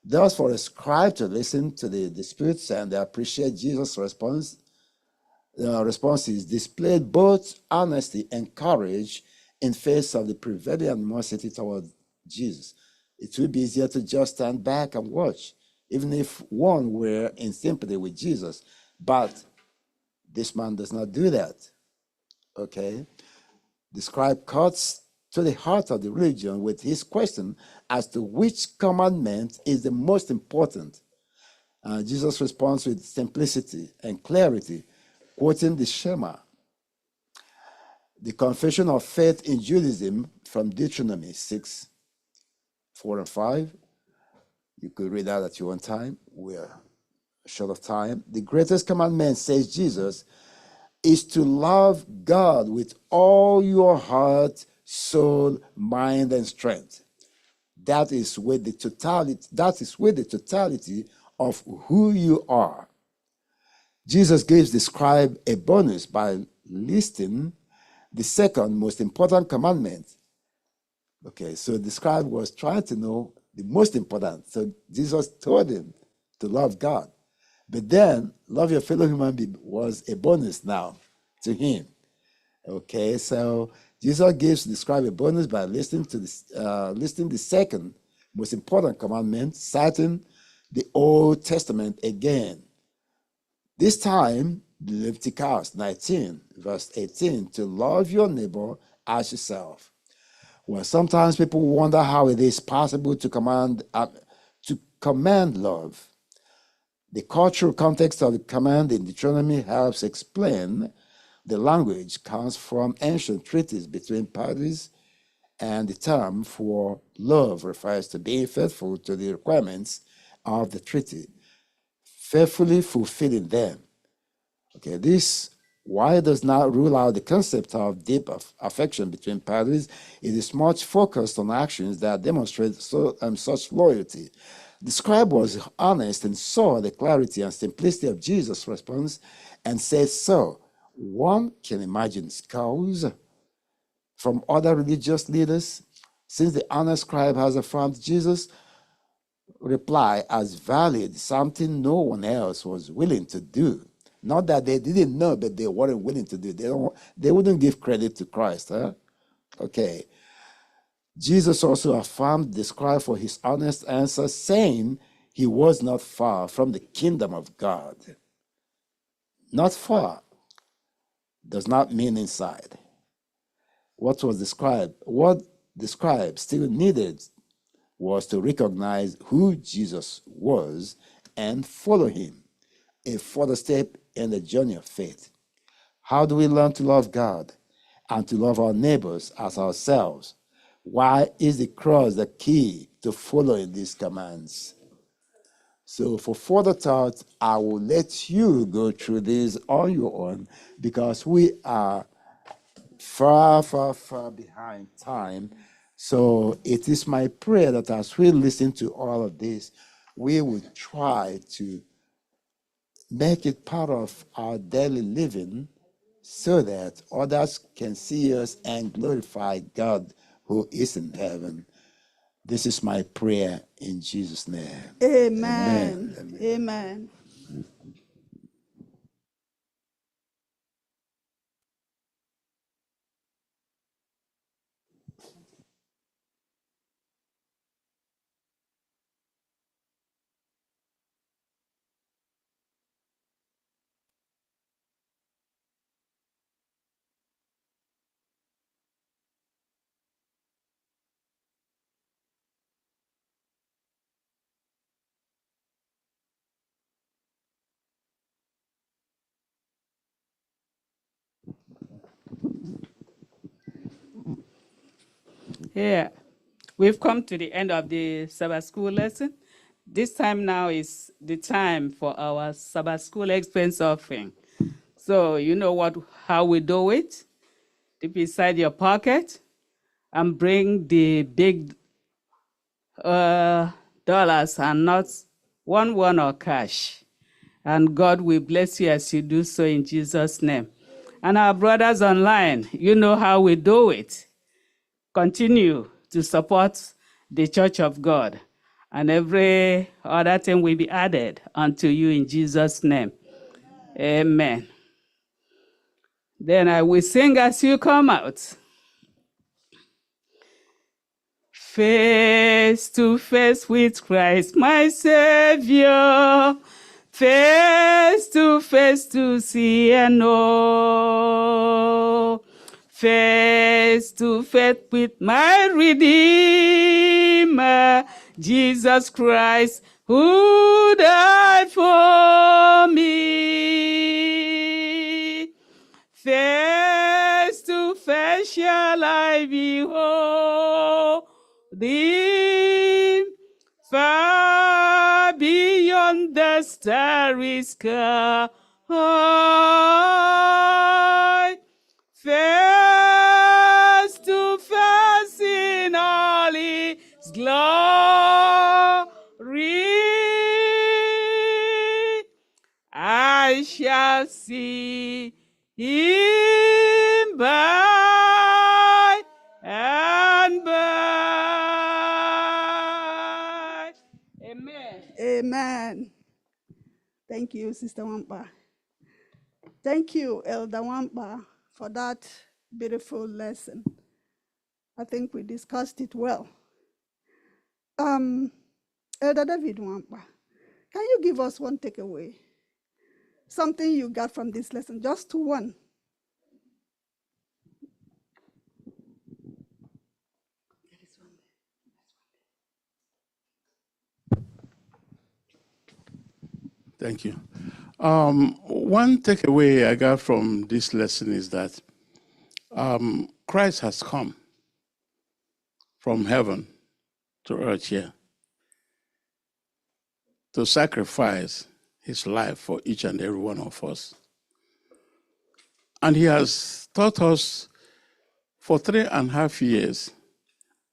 Thus, for a scribe to listen to the disputes and appreciate Jesus' responses displayed both honesty and courage in face of the prevailing animosity toward Jesus. It would be easier to just stand back and watch, even if one were in sympathy with Jesus. But this man does not do that. Okay? The scribe cuts to the heart of the religion with his question as to which commandment is the most important. Jesus responds with simplicity and clarity, quoting the Shema, the confession of faith in Judaism from Deuteronomy 6, 4 and 5. You could read that at your own time. We're short of time. The greatest commandment, says Jesus, is to love God with all your heart, soul, mind, and strength. That is with the totality of who you are. Jesus gives the scribe a bonus by listing the second most important commandment. Okay, so the scribe was trying to know the most important. So Jesus told him to love God. But then, love your fellow human being was a bonus now to him. Okay, so Jesus gives the scribe a bonus by listing the second most important commandment, citing the Old Testament again. This time, Leviticus 19, verse 18, to love your neighbor as yourself. Well, sometimes people wonder how it is possible to command love. The cultural context of the command in Deuteronomy helps explain the language comes from ancient treaties between parties, and the term for love refers to being faithful to the requirements of the treaty, faithfully fulfilling them. Okay, this While it does not rule out the concept of deep affection between parties, it is much focused on actions that demonstrate such loyalty. The scribe was honest and saw the clarity and simplicity of Jesus' response and said so. One can imagine scows from other religious leaders, since the honest scribe has affirmed Jesus' reply as valid, something no one else was willing to do. Not that they didn't know, but they weren't willing to do. They wouldn't give credit to Christ. Huh? Okay. Jesus also affirmed the scribe for his honest answer, saying he was not far from the kingdom of God. Not far does not mean inside. What the scribe still needed was to recognize who Jesus was and follow him, a further step in the journey of faith. How do we learn to love God and to love our neighbors as ourselves? Why is the cross the key to following these commands? So for further thought, I will let you go through this on your own, because we are far, far, far behind time. So it is my prayer that as we listen to all of this, we will try to make it part of our daily living so that others can see us and glorify God who is in heaven. This is my prayer in Jesus' name. Amen. Amen. Amen. Yeah, we've come to the end of the Sabbath school lesson. This time now is the time for our Sabbath school expense offering. So you know how we do it. Dip inside your pocket and bring the big dollars and not one or cash. And God will bless you as you do so in Jesus' name. And our brothers online, you know how we do it. Continue to support the Church of God, and every other thing will be added unto you in Jesus' name. Amen. Then I will sing as you come out. Face to face with Christ, my Savior. Face to see and know. Face to face with my Redeemer, Jesus Christ, who died for me. Face to face shall I behold thee, far beyond the starry sky. Face to face in all his glory, I shall see him by and by. Amen. Amen. Thank you, Sister Wampa. Thank you, Elder Wampa, for that beautiful lesson. I think we discussed it well. Elder David Wampa, can you give us one takeaway? Something you got from this lesson, just one. Thank you. One takeaway I got from this lesson is that Christ has come from heaven to earth here to sacrifice his life for each and every one of us. And he has taught us for 3.5 years,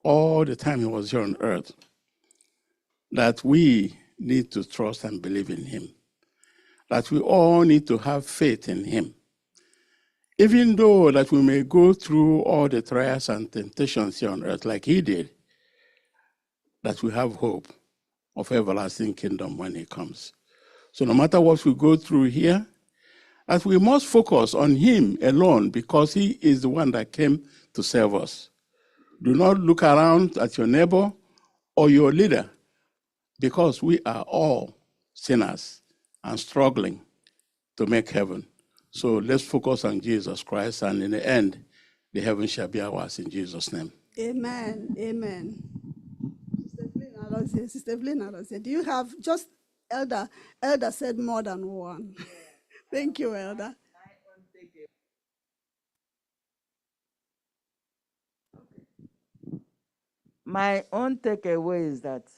all the time he was here on earth, that we need to trust and believe in him, that we all need to have faith in him. Even though that we may go through all the trials and temptations here on earth like he did, that we have hope of everlasting kingdom when he comes. So no matter what we go through here, that we must focus on him alone because he is the one that came to save us. Do not look around at your neighbor or your leader because we are all sinners and struggling to make heaven. So let's focus on Jesus Christ, and in the end, the heaven shall be ours in Jesus' name. Amen. Amen. Sister Evelyn, do you have just Elder? Elder said more than one. Thank you, Elder. My own takeaway is that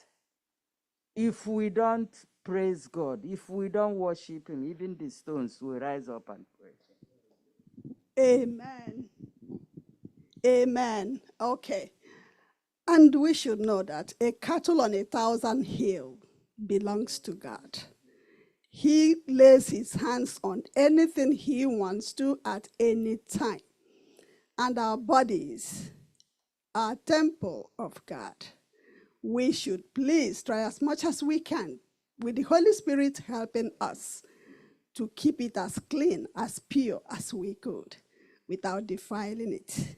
if we don't praise God, if we don't worship him, even the stones will rise up and praise him. Amen. Amen. Okay. And we should know that a cattle on 1,000 hill belongs to God. He lays his hands on anything he wants to at any time. And our bodies are temple of God. We should please try as much as we can, with the Holy Spirit helping us, to keep it as clean, as pure as we could, without defiling it.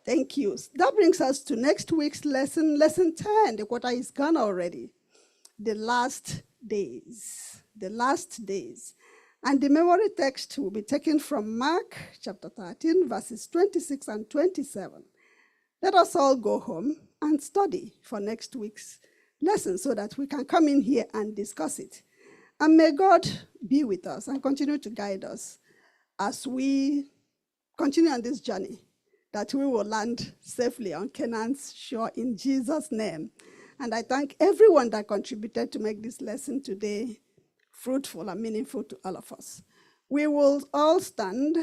Thank you. That brings us to next week's lesson, lesson 10. The quarter is gone already. The last days. The last days. And the memory text will be taken from Mark chapter 13, verses 26 and 27. Let us all go home and study for next week's lesson so that we can come in here and discuss it. And may God be with us and continue to guide us as we continue on this journey, that we will land safely on Canaan's shore in Jesus' name. And I thank everyone that contributed to make this lesson today fruitful and meaningful to all of us. We will all stand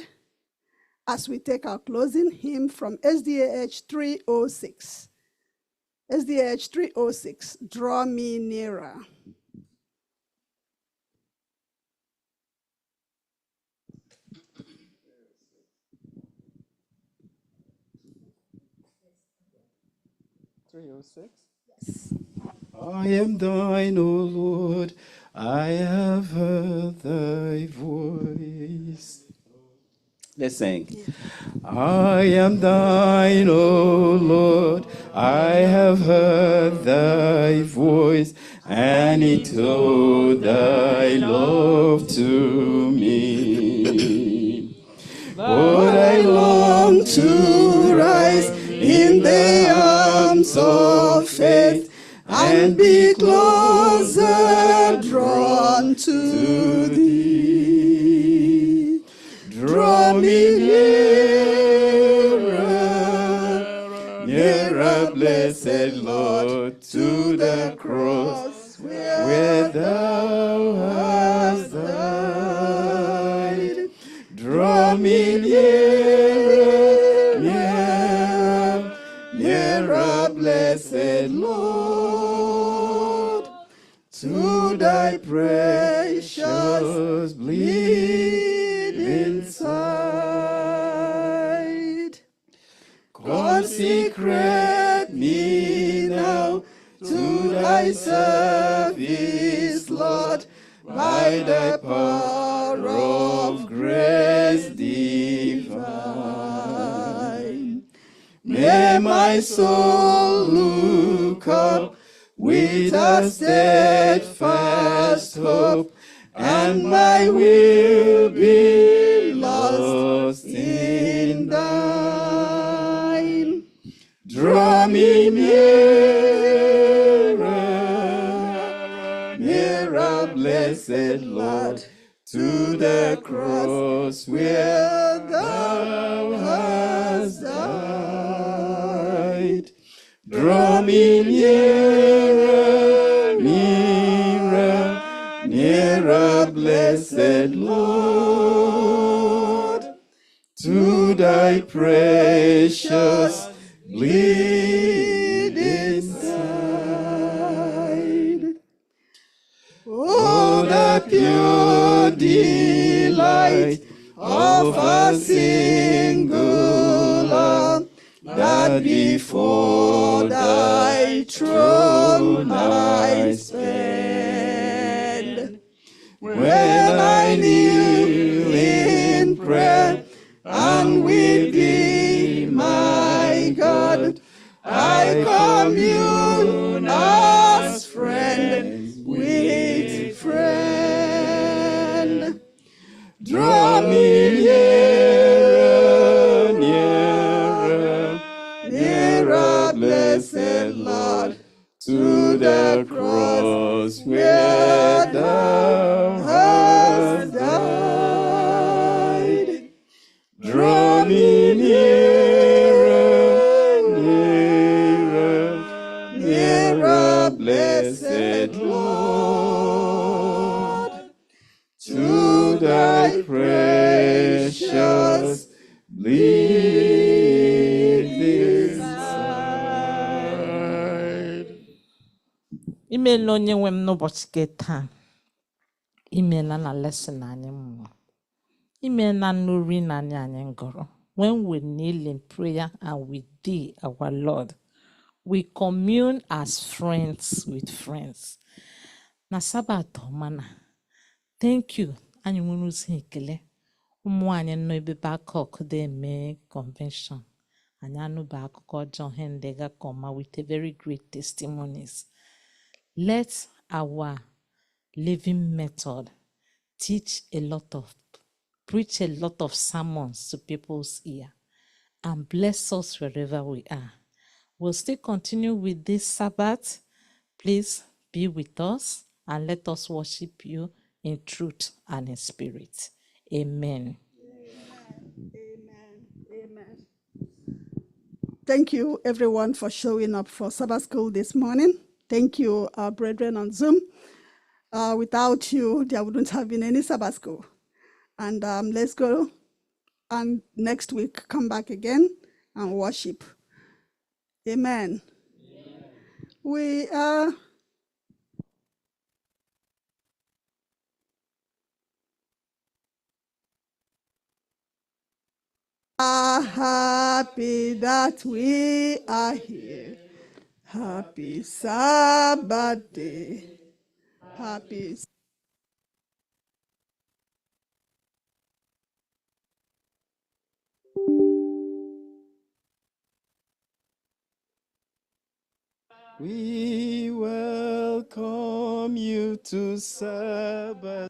as we take our closing hymn from SDAH 306. SDAH 306, Draw Me Nearer. Yes. I am thine, O Lord, I have heard thy voice. Let's sing. I am thine, O Lord, I have heard thy voice, and it told thy love to me. But I long to rise in the arms of faith and be closer drawn to thee. Draw me nearer, nearer, blessed Lord, to the cross where thou hast died. Draw me nearer, nearer, nearer, blessed Lord, to thy precious bleeding side. Consecrate me now to thy service, Lord, by thy power of grace divine. May my soul look up with a steadfast hope, and my will be lost in thine. Draw me nearer, nearer, blessed Lord, to the cross where thou hast died. Draw me nearer, nearer, nearer, blessed Lord, to thy precious bleeding side. Oh, the pure delight of a single lamb that before thy throne I spend. When I kneel in prayer and with thee, my God, I commune as friend with friend. Draw me nearer, nearer, nearer, blessed Lord, to the cross where thou hast died. Draw me nearer, nearer, nearer, blessed Lord, to thy precious bleeding side. Imeela onye nwe m n'ụbọchị nke taa. Imeela na lesson anyị mmụọ. Imeela n'ori na anyị ngọrọ. When we kneel in prayer and with thee, our Lord, we commune as friends with friends. Na Sabbath ọma. Thank you. Anyị nwere ozi ekele. Ụmụ anyị nọ ebe Babcock dị eme convention. Anyị anụba akụkọ ọjọọ ihe ndị ga-akọma with a very great testimonies. Let our living method preach a lot of sermons to people's ear and bless us wherever we are. We'll still continue with this Sabbath. Please be with us and let us worship you in truth and in spirit. Amen. Amen. Thank you, everyone, for showing up for Sabbath School this morning. Thank you, our brethren on Zoom. Without you, there wouldn't have been any Sabbath School. And let's go and next week come back again and worship. Amen. We are happy that we are here. Happy Sabbath day. Happy We welcome you to Sabbath.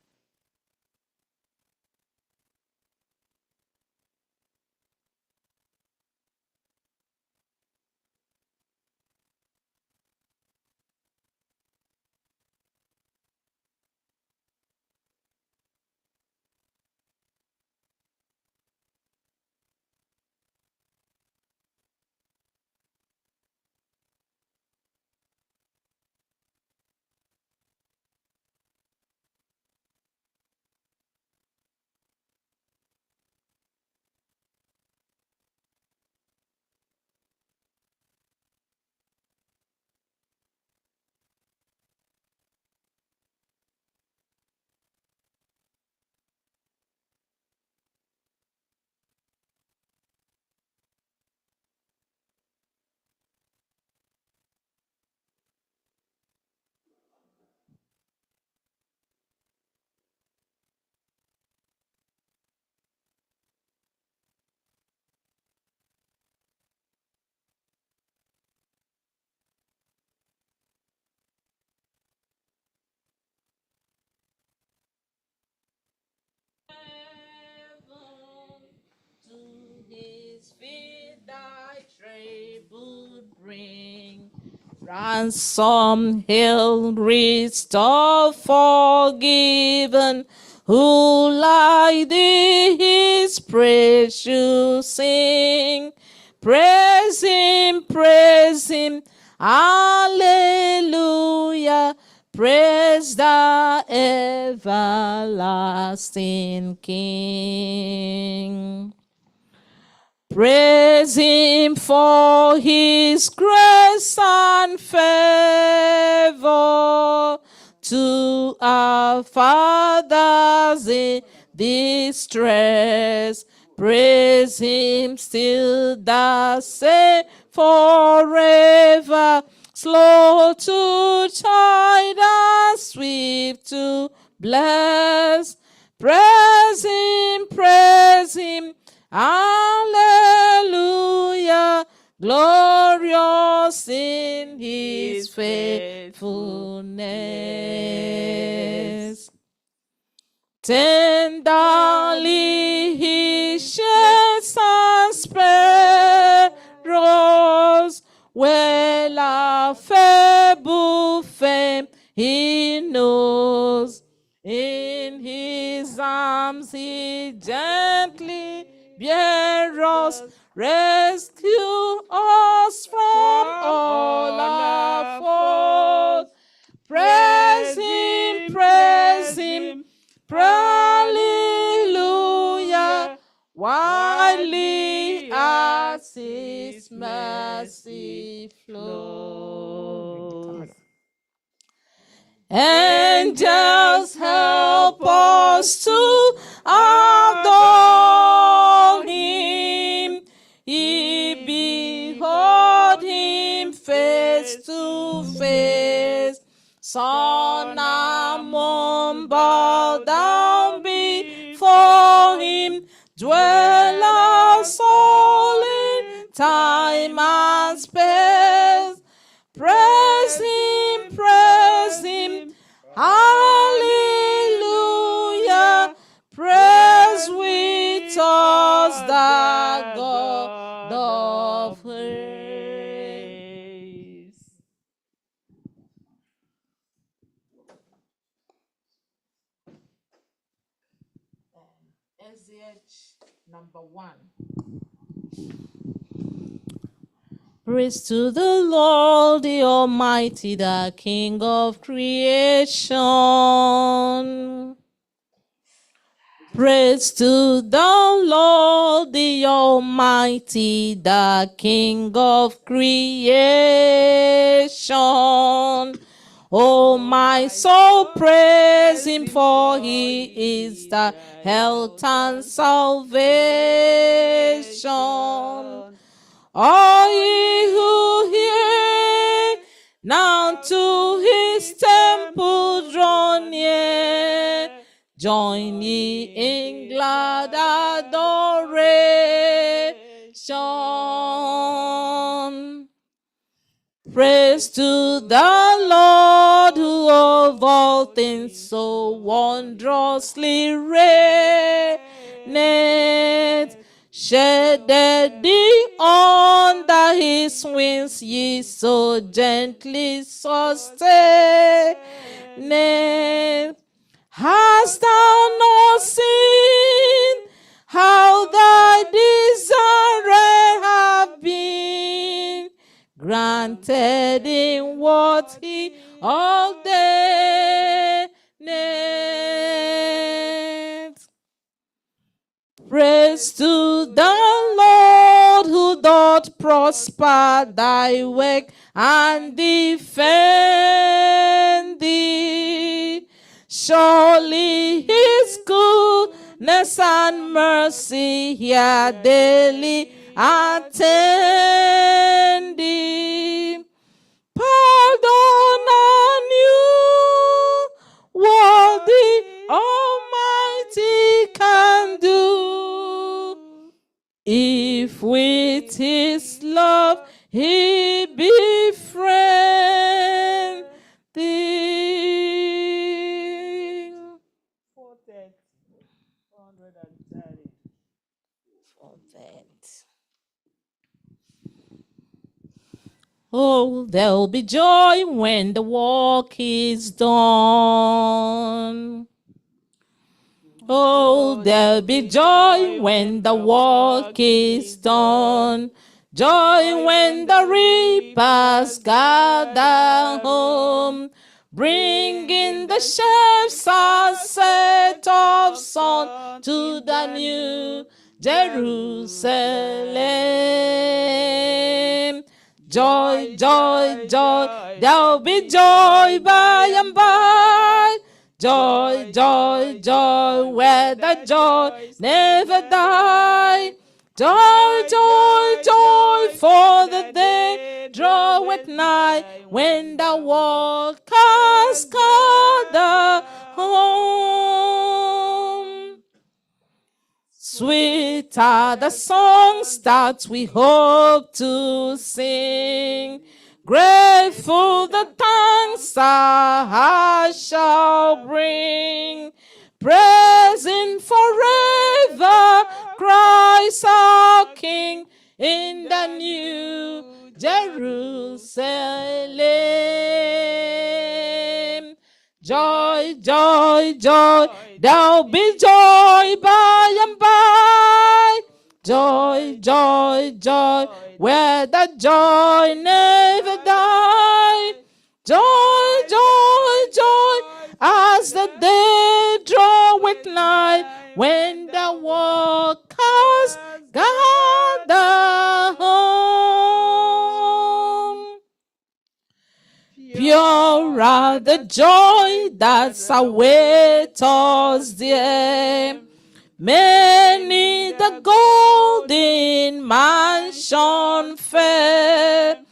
Bring ransom, hail, restore, forgiven, who like thee his praise you sing. Praise him, hallelujah, praise the everlasting King. Praise him for his grace and favor to our fathers in distress. Praise him still the same forever. Slow to chide and swift to bless. Praise him, hallelujah. Glorious in his faithfulness. Tenderly he sheds and sparrows, well our feeble fame he knows. In his arms he gently bears us, rescue us from all our foes. Praise him, hallelujah, widely as his mercy flows. Angels help us to adore him. Ye behold him face to face. Son and moon bow down before him. Dwell our soul in time and space. Praise him, hallelujah. Praise with us the God of praise. SH number 1. Praise to the Lord, the Almighty, the King of creation. Praise to the Lord, the Almighty, the King of creation. Oh, my soul, praise him, for he is the health and salvation. All ye who hear, now to his temple draw near. Join ye in glad adoration. Praise to the Lord, who of all things so wondrously reigneth. Shedded thee under his wings, ye so gently sustained. Hast thou not seen how thy desire have been granted in what he ordained? Praise to the Lord, who doth prosper thy work and defend thee. Surely his goodness and mercy here daily attend thee. Pardon anew what the Almighty can do, if with his love he befriend thee. 430. Oh, there'll be joy when the work is done. Oh, there'll be joy when the work is done. Joy when the reapers gather home, bringing the sheaves and set of sun to the new Jerusalem. Joy, joy, joy, there'll be joy by and by. Joy, joy, joy, where the joy never die. Joy, joy, joy, for the day draweth nigh, when the workers gather home. Sweet are the songs that we hope to sing. Grateful the thanks our hearts shall bring. Praising forever Christ our King in the new Jerusalem. Joy, joy, joy, there'll be joy by and by. Joy, joy, joy, where the joy never die. Joy, joy, joy, as the day draweth nigh, when the workers gather home. Pure are the joy that's await us there. Many the golden mansion fair.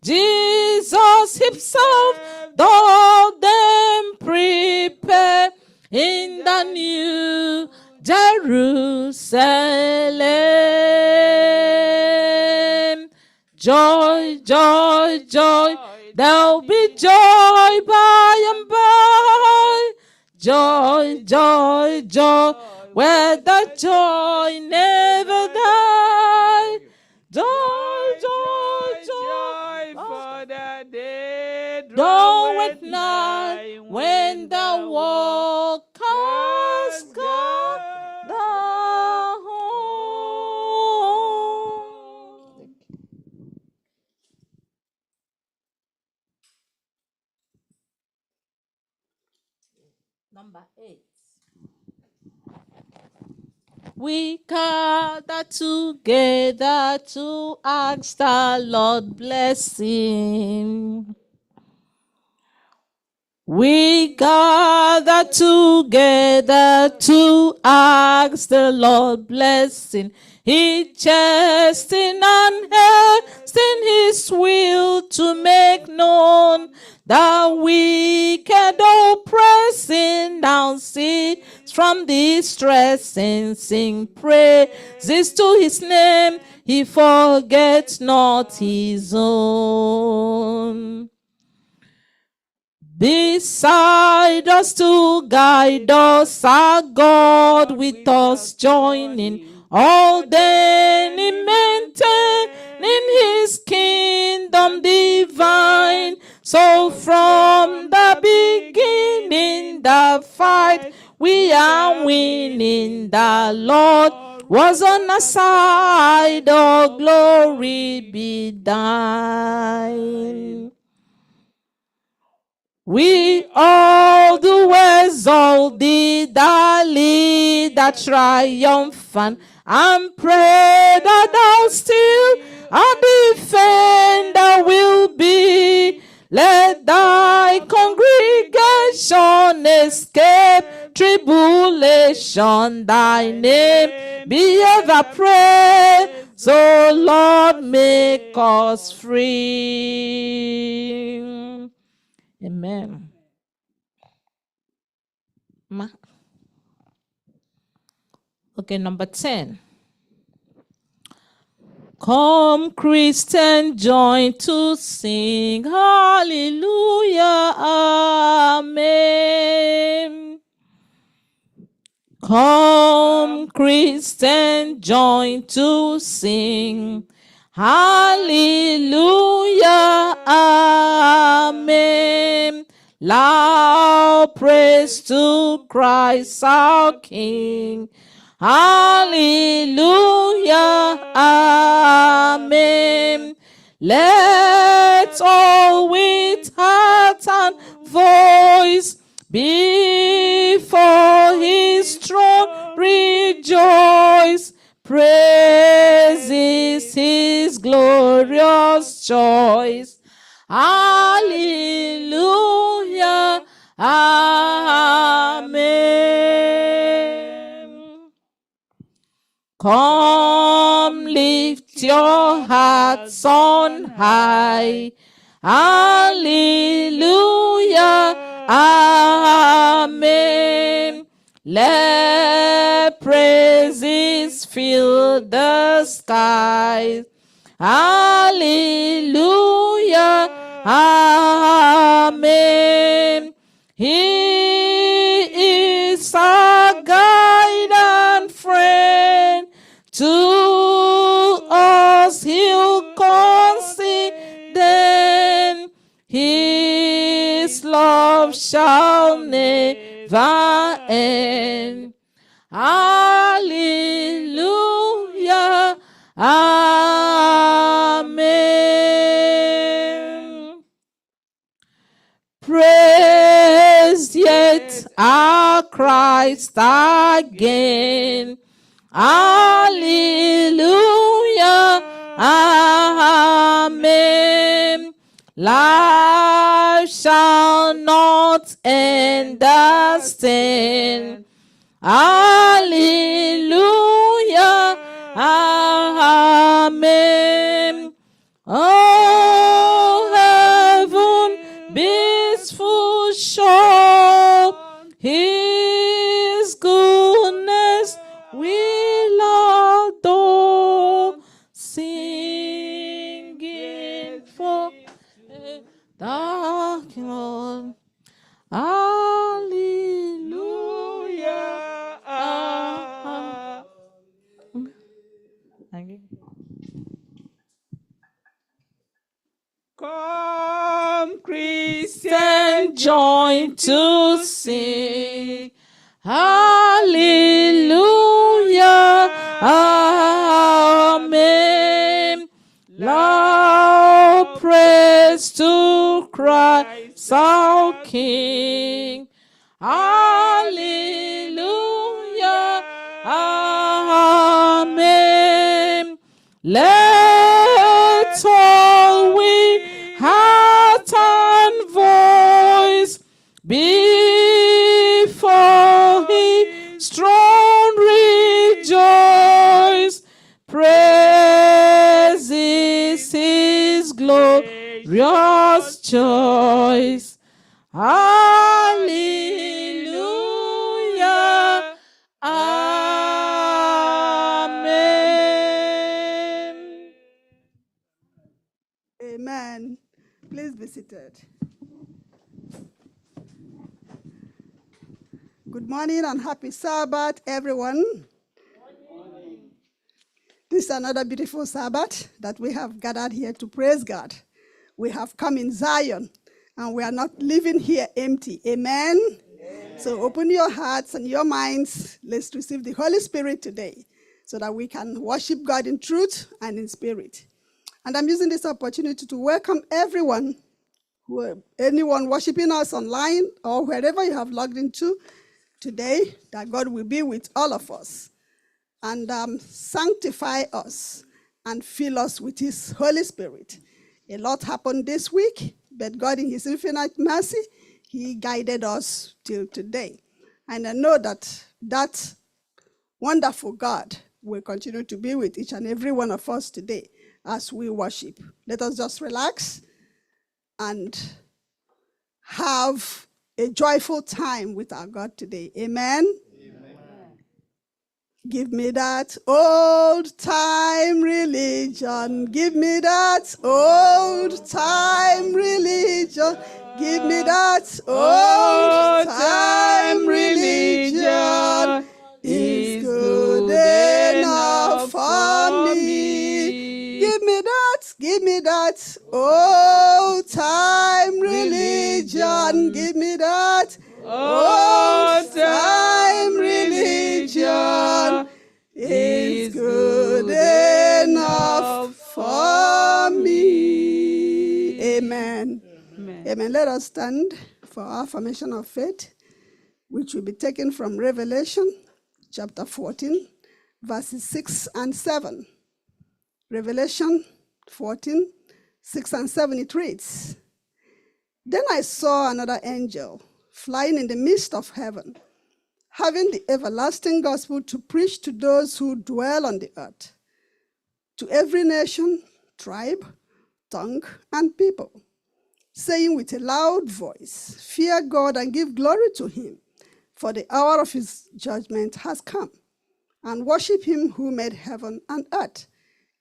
Jesus himself doth them prepare in the new Jerusalem. Joy, joy, joy, there'll be joy by and by. Joy, joy, joy, where the joy never die. Joy, joy, joy, for the day draweth nigh, when the workers gather home. Number 8. We gather together to ask the Lord blessing. We gather together to ask the Lord blessing. He chasten and hasten his will to make known the wicked oppressing down seas from distressing. Sing praises to his name, he forgets not his own. Beside us to guide us, our God with us joining, all then in maintaining his kingdom divine. So from the beginning the fight we are winning. The Lord was on our side, all glory be thine. We all do exalt thee, the leader triumphant, and pray that thou still our defender will be. Let thy congregation escape tribulation, thy name be ever praised. So Lord, make us free. Amen. Okay, number 10. Come, Christian, join to sing hallelujah, amen. Come, Christian, join to sing hallelujah, amen. Loud praise to Christ our King. Hallelujah, amen. Let all with heart and voice before his throne rejoice. praises his glorious choice. Hallelujah. Amen. Come, lift your hearts on high. Hallelujah. Amen. Let praises fill the skies. Hallelujah. Amen. He is our guide and friend. To us he'll consider. His love shall never end. Hallelujah. Amen. Praise yet our Christ again. Hallelujah. Amen. Life shall not end the same. Hallelujah. Amen. Oh, heaven beats full show. His goodness will adore. Singing for the Lord. Hallelujah. Come, Christian, join to sing. Hallelujah. Amen. Loud praise to Christ our King. Hallelujah. Amen. Let all with heart and voice before his throne rejoice. Praises his glorious choice. Hallelujah. Amen. Amen. Please be seated. Good morning and happy Sabbath, everyone. This is another beautiful Sabbath that we have gathered here to praise God. We have come in Zion, and we are not living here empty. Amen? Amen. So open your hearts and your minds. Let's receive the Holy Spirit today so that we can worship God in truth and in spirit. And I'm using this opportunity to welcome everyone, anyone worshiping us online or wherever you have logged into today, that God will be with all of us and sanctify us and fill us with his Holy Spirit. A lot happened this week, but God in his infinite mercy, he guided us till today. And I know that that wonderful God will continue to be with each and every one of us today as we worship. Let us just relax and have a joyful time with our God today. Amen? Amen. Give me that old time religion. Give me that old time religion. Give me that old time religion. It's good enough for me. Give me that old time religion. Give me that old time religion. It's good enough for me. Amen. Amen. Amen. Let us stand for our affirmation of faith, which will be taken from Revelation chapter 14, verses 6 and 7. Revelation 14, 6 and 7, it reads, "Then I saw another angel flying in the midst of heaven, having the everlasting gospel to preach to those who dwell on the earth, to every nation, tribe, tongue, and people, saying with a loud voice, 'Fear God and give glory to him, for the hour of his judgment has come, and worship him who made heaven and earth,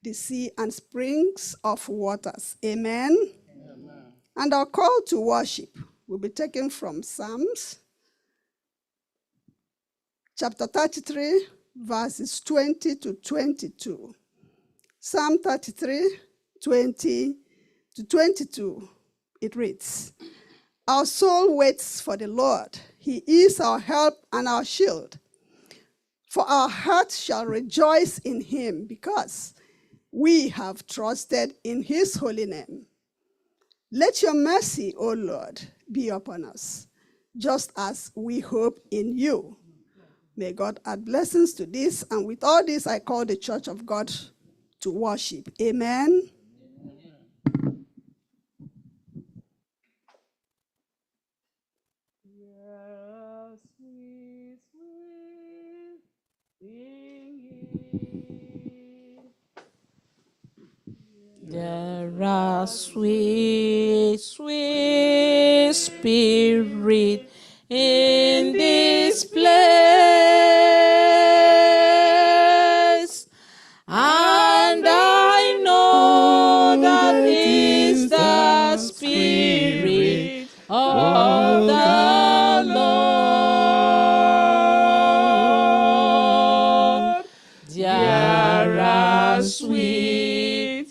the sea and springs of waters.'" Amen. Amen. And our call to worship will be taken from Psalms chapter 33, verses 20 to 22. Psalm 33, 20 to 22. It reads, "Our soul waits for the Lord. He is our help and our shield. For our heart shall rejoice in him, because we have trusted in his holy name. Let your mercy, O Lord, be upon us, just as we hope in you." May God add blessings to this. And with all this, I call the church of God to worship. Amen. Yes, sweet, sweet singing. There are sweet, sweet spirit in this place, and I know that is the spirit of the Lord. There are sweet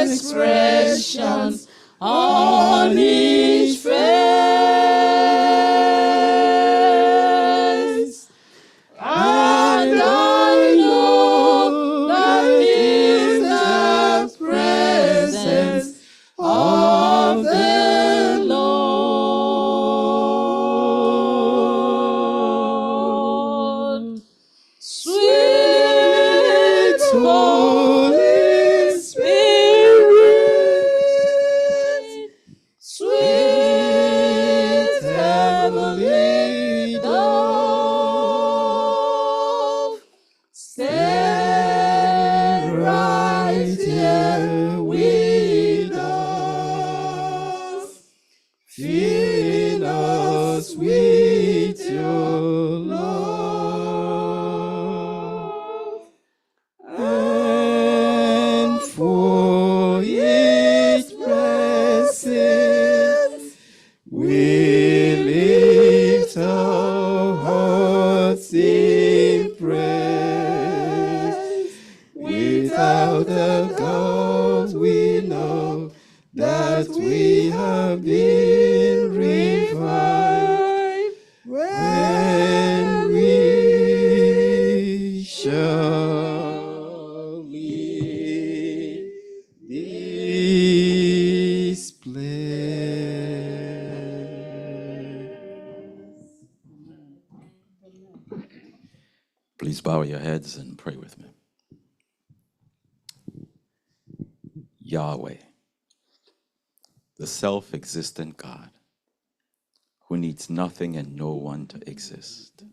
expressions on his face, and I know that is the presence of the Lord. Sweet Holy Spirit, sweet heavenly dove, stay right here with us, fill us with your love, and for its presence we lift our hearts in praise. Without the God we know that we have been revived when we shall leave this place. Please bow your heads and pray with me. Yahweh, the self-existent God, who needs nothing and no one to exist,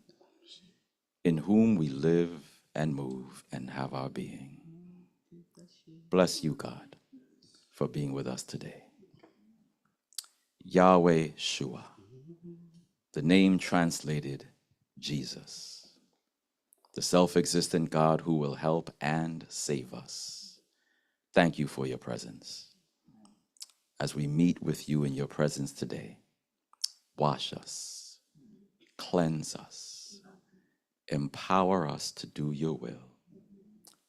in whom we live and move and have our being. Bless you, God, for being with us today. Yahweh Shua, the name translated Jesus, the self-existent God who will help and save us. Thank you for your presence. As we meet with you in your presence today, wash us, cleanse us, empower us to do your will.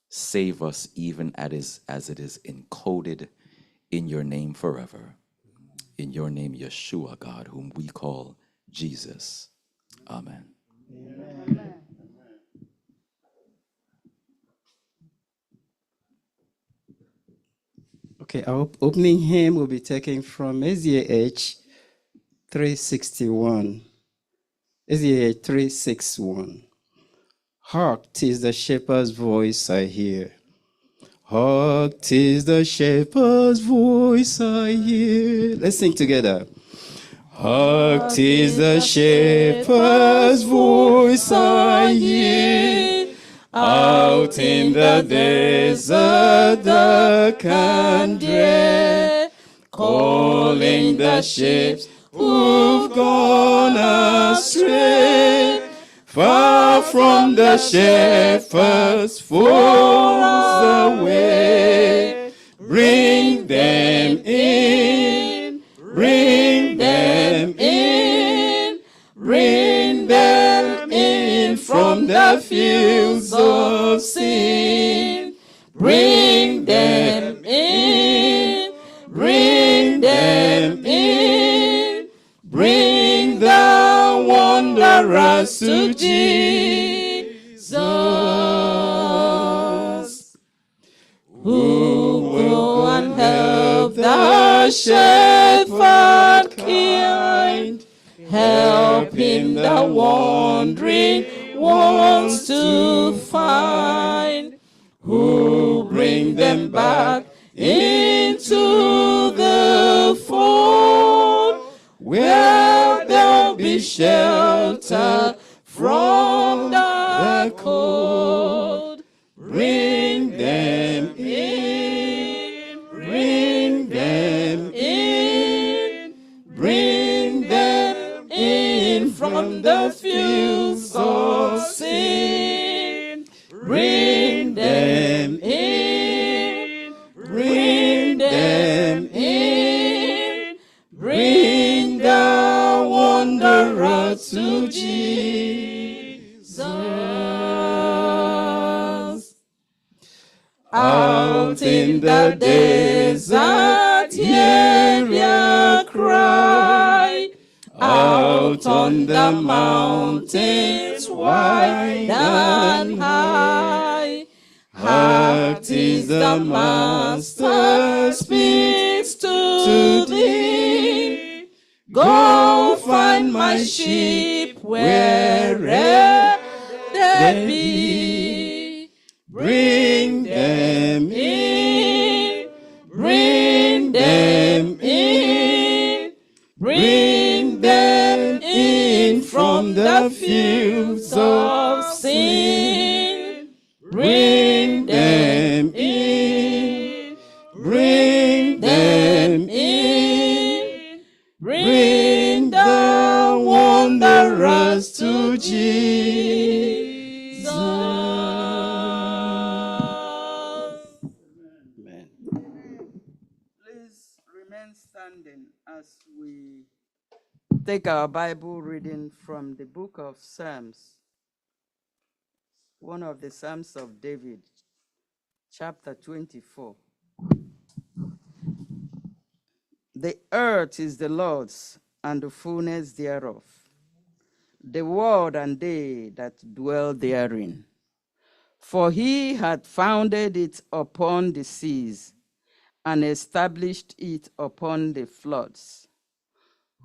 Save us even as it is encoded in your name forever. In your name, Yeshua, God, whom we call Jesus. Amen. Amen. Okay, our opening hymn will be taken from SDAH 361. SDAH 361. Hark, 'tis the shepherd's voice I hear. Hark, 'tis the shepherd's voice I hear. Let's sing together. Hark, 'tis the shepherd's voice I hear. Out in the desert dark and drear, calling the sheep who've gone astray. Far from the shepherd's fold away. Bring them in, bring them in, bring them in from the fields of sin. Bring them in, bring them in, bring the wanderers to Jesus, who go and help the shepherd kind, helping the wandering ones to find, who bring them back into the fold, where they'll be sheltered from the cold. Bring them in, bring them in, bring them in from the fields of sin. Bring them in, bring them in, bring the wanderer to Jesus. Out in the desert, hear their cry. Out on the mountains, wide and high. Hark, 'tis the Master speaks to thee. Go find my sheep wherever they be. Bring them in, bring them in, bring them in from the fields of sin. Bring them in, bring them in, bring the wanderers to Jesus. Amen. Please remain standing as we take our Bible reading from the book of Psalms, one of the Psalms of David, chapter 24. The earth is the Lord's and the fullness thereof, the world and they that dwell therein. For he had founded it upon the seas and established it upon the floods.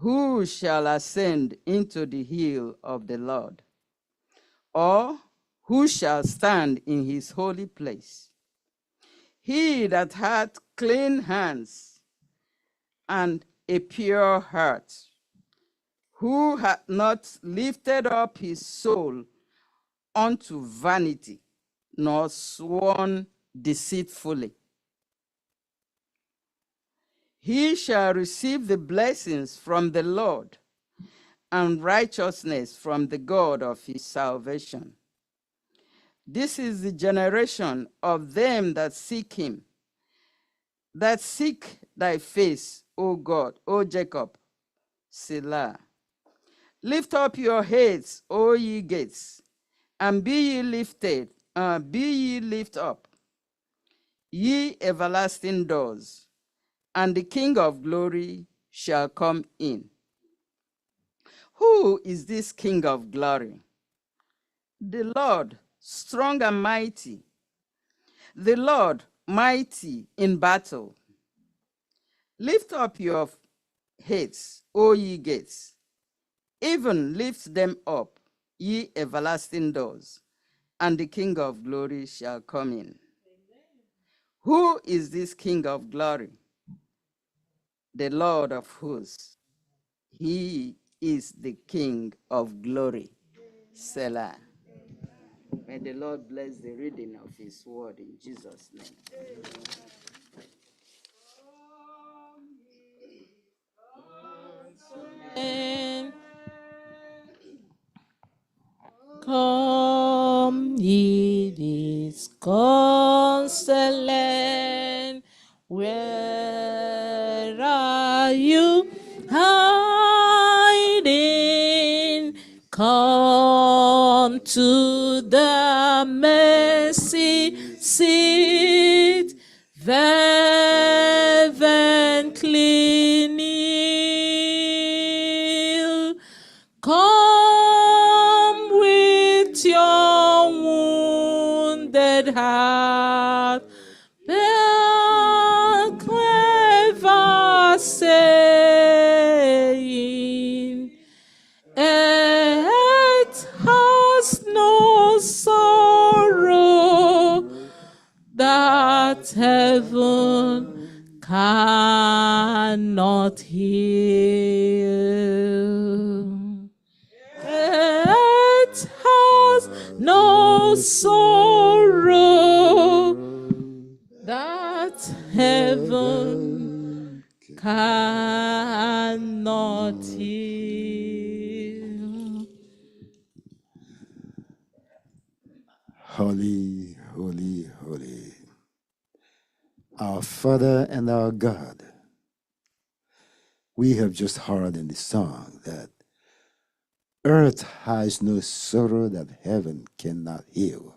Who shall ascend into the hill of the Lord? Or who shall stand in his holy place? He that hath clean hands and a pure heart, who hath not lifted up his soul unto vanity, nor sworn deceitfully. He shall receive the blessings from the Lord, and righteousness from the God of his salvation. This is the generation of them that seek him, that seek thy face, O God, O Jacob. Selah. Lift up your heads, O ye gates, and be ye lifted, lift up, ye everlasting doors, and the King of glory shall come in. Who is this King of glory? The Lord, strong and mighty, the Lord, mighty in battle. Lift up your heads, O ye gates, even lift them up, ye everlasting doors, and the King of glory shall come in. Who is this King of glory? The Lord of hosts. He is the King of glory. Selah. May the Lord bless the reading of his word in Jesus' name. Come, ye disconsolate, where are you hiding? Come to the mercy seat, fervently kneel. Come with your wounded heart, the clever saying, earth has no sorrow that heaven cannot heal. Earth has no sorrow that heaven cannot heal. Holy, holy, holy. Our Father and our God. We have just heard in the song that earth has no sorrow that heaven cannot heal.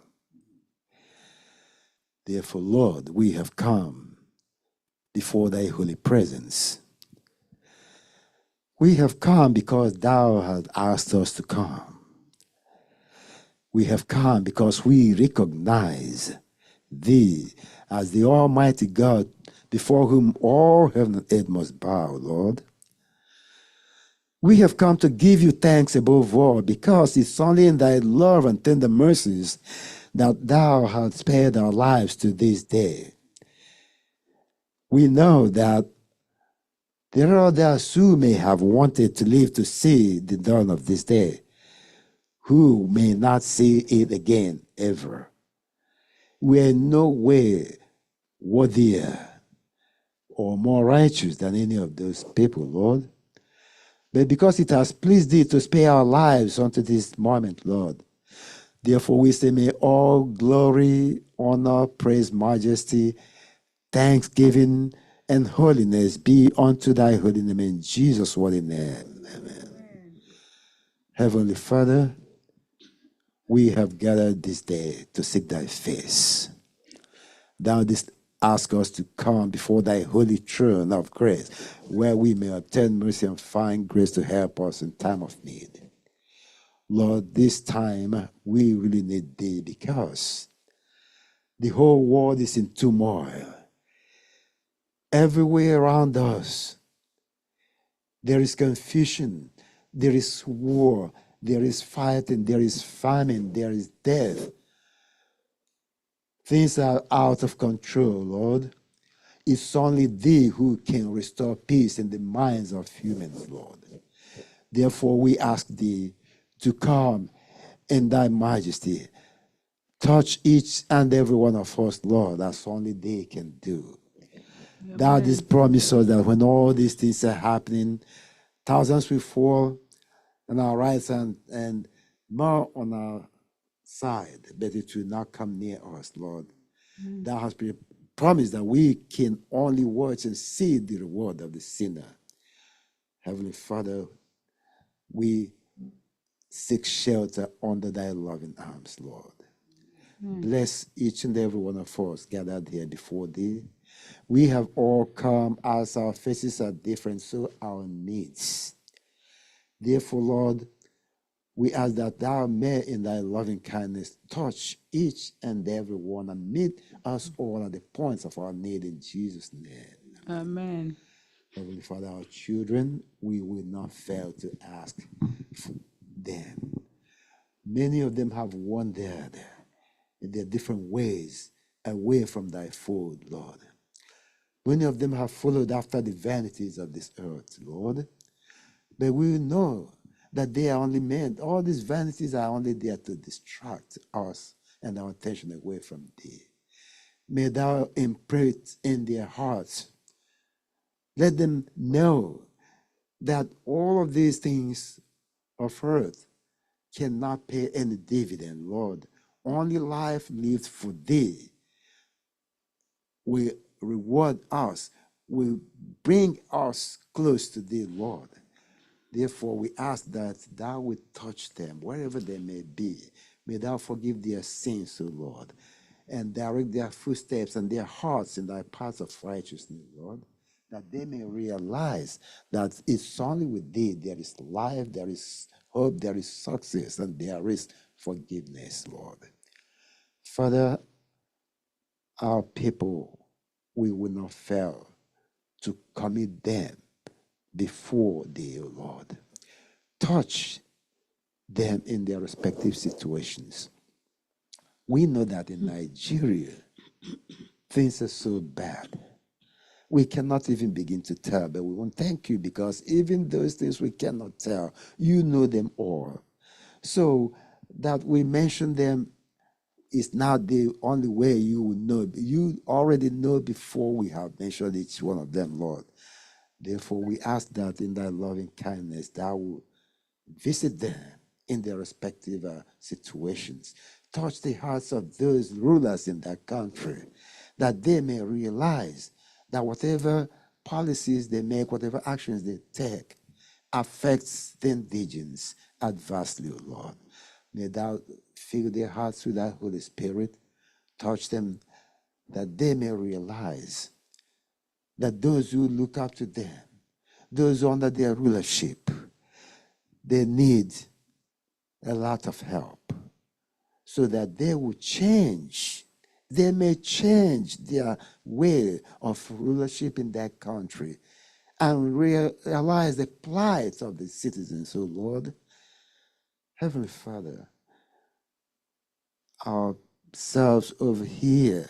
Therefore, Lord, we have come before thy holy presence. We have come because thou hast asked us to come. We have come because we recognize thee as the Almighty God before whom all heaven and earth must bow, Lord. We have come to give you thanks above all because it's only in thy love and tender mercies that thou hast spared our lives to this day. We know that there are others who may have wanted to live to see the dawn of this day, who may not see it again ever. We are in no way worthier or more righteous than any of those people, Lord. But because it has pleased thee to spare our lives unto this moment, Lord, therefore we say, may all glory, honor, praise, majesty, thanksgiving, and holiness be unto thy holy name in Jesus' holy name. Amen. Heavenly Father, we have gathered this day to seek thy face. Thou didst ask us to come before thy holy throne of grace, where we may obtain mercy and find grace to help us in time of need. Lord, this time we really need thee because the whole world is in turmoil. Everywhere around us, there is confusion, there is war, there is fighting, there is famine, there is death. Things are out of control, Lord. It's only thee who can restore peace in the minds of humans, Lord. Therefore, we ask thee to come in thy majesty. Touch each and every one of us, Lord, as only they can do. Amen. Thou didst promise us that when all these things are happening, thousands will fall on our right hand and more on our side, but it will not come near us, Lord. Thou hast promised that we can only watch and see the reward of the sinner. Heavenly Father, we seek shelter under thy loving arms, Lord. Bless each and every one of us gathered here before thee. We have all come as our faces are different, so our needs. Therefore, Lord, we ask that thou may in thy loving kindness touch each and every one and meet us all at the points of our need in Jesus' name. Amen. Heavenly Father, our children, we will not fail to ask for them. Many of them have wandered. their different ways away from thy fold, Lord. Many of them have followed after the vanities of this earth, Lord. But we know that they are only meant, all these vanities are only there to distract us and our attention away from thee. May thou imprint in their hearts. Let them know that all of these things of earth cannot pay any dividend, Lord. Only life lived for thee will reward us, will bring us close to thee, Lord. Therefore, we ask that thou wilt touch them wherever they may be. May thou forgive their sins, O Lord, and direct their footsteps and their hearts in thy paths of righteousness, Lord, that they may realize that it's only with thee there is life, there is hope, there is success, and there is forgiveness, Lord. Father, our people, we will not fail to commit them before thee, O Lord. Touch them in their respective situations. We know that in Nigeria, things are so bad. We cannot even begin to tell, but we want to thank you because even those things we cannot tell, you know them all. So that we mention them is not the only way you will know. You already know before we have mentioned each one of them, Lord. Therefore, we ask that in thy loving kindness, thou will visit them in their respective situations. Touch the hearts of those rulers in that country, that they may realize that whatever policies they make, whatever actions they take, affects the indigents adversely, O Lord. May thou fill their hearts with thy Holy Spirit, touch them, that they may realize that those who look up to them, those under their rulership, they need a lot of help so that they will change. They may change their way of rulership in that country and realize the plight of the citizens, O Lord. Heavenly Father, ourselves over here,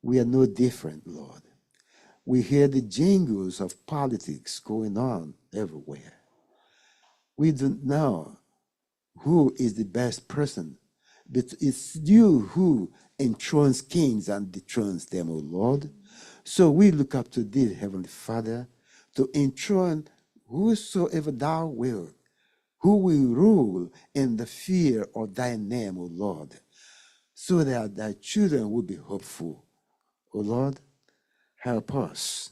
we are no different, Lord. We hear the jingles of politics going on everywhere. We don't know who is the best person, but it's you who enthrones kings and dethrones them, O Lord. So we look up to thee, Heavenly Father, to enthrone whosoever thou wilt, who will rule in the fear of thy name, O Lord, so that thy children will be hopeful. O Lord, help us.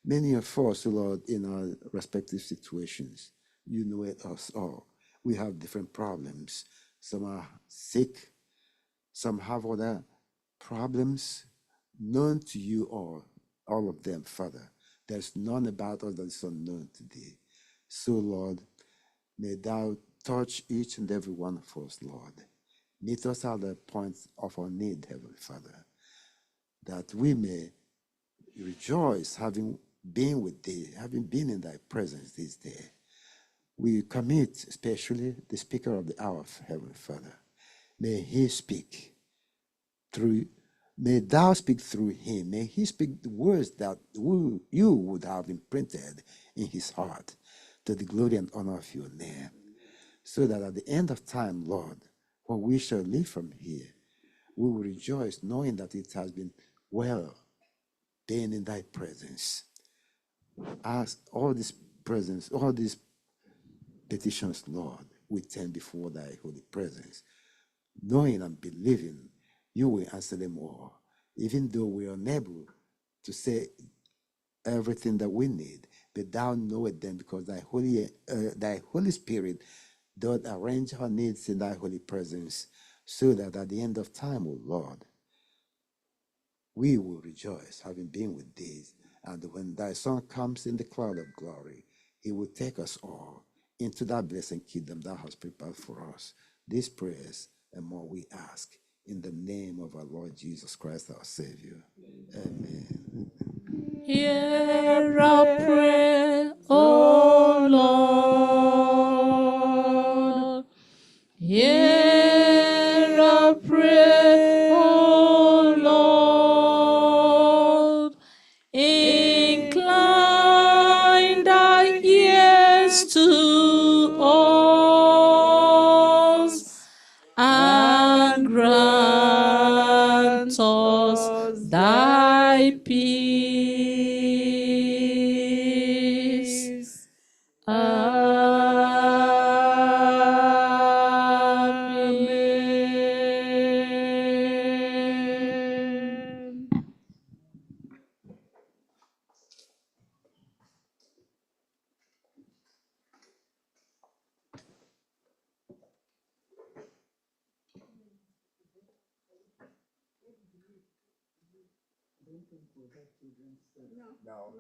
Many of us, O Lord, in our respective situations, you know it us all. We have different problems. Some are sick, some have other problems known to you all of them, Father. There's none about us that is unknown to thee. So, Lord, may thou touch each and every one of us, Lord. Meet us at the point of our need, Heavenly Father, that we may rejoice having been with thee, having been in thy presence this day. We commit especially the speaker of the hour, Heavenly Father. May he speak through, may thou speak through him. May he speak the words that you would have imprinted in his heart to the glory and honor of your name. So that at the end of time, Lord, when we shall leave from here, we will rejoice knowing that it has been well being in thy presence. Ask all this presence, all these petitions, Lord, we tend before thy holy presence, knowing and believing you will answer them all, even though we are unable to say everything that we need, but thou knowest them because thy Holy Spirit doth arrange our needs in thy holy presence, so that at the end of time, O Lord, we will rejoice having been with thee. And when thy Son comes in the cloud of glory, he will take us all into that blessed kingdom thou hast prepared for us. These prayers and more we ask in the name of our Lord Jesus Christ, our Savior. Amen. Hear our prayer, O Lord. Hear our prayer, No.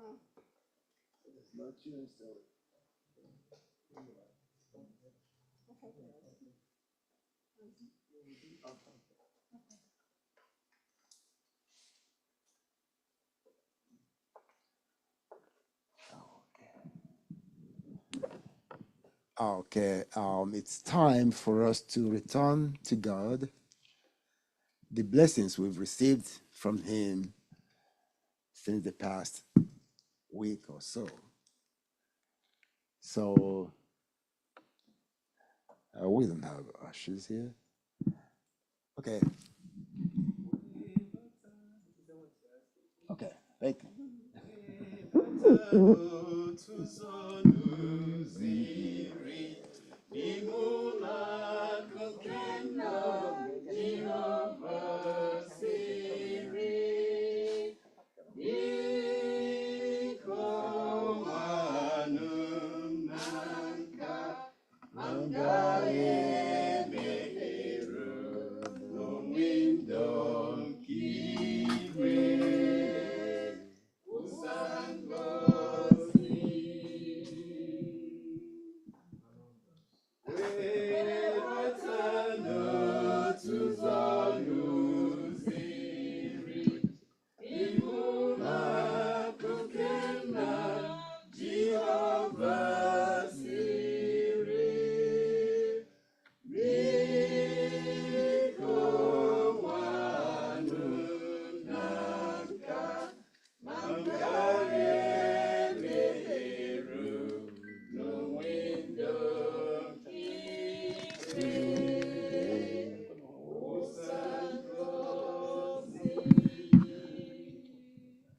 It's not children's story. Okay, it's time for us to return to God, the blessings we've received from Him since the past week or so. So, we don't have ushers here. Okay. Okay, thank you.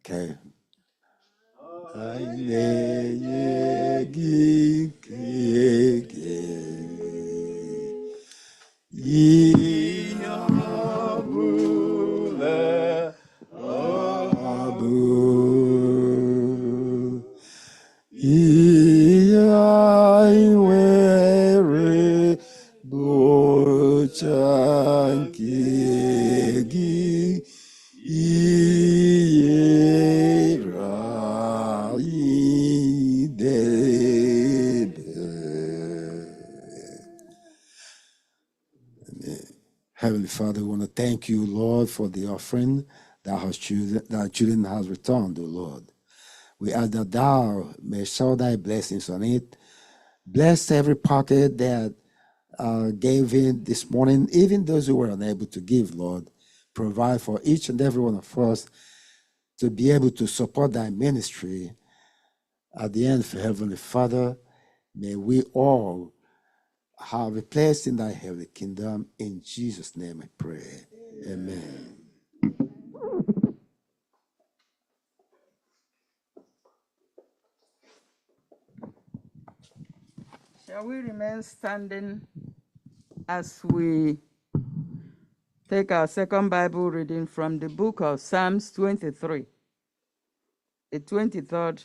Okay. Heavenly Father, we want to thank you, Lord, for the offering that our children has returned, O Lord. We ask that thou may show thy blessings on it. Bless every pocket that gave in this morning, even those who were unable to give, Lord. Provide for each and every one of us to be able to support thy ministry. At the end, for Heavenly Father, may we all have a place in thy heavenly kingdom. In Jesus' name I pray. Amen. Shall we remain standing as we take our second Bible reading from the book of Psalms 23, the 23rd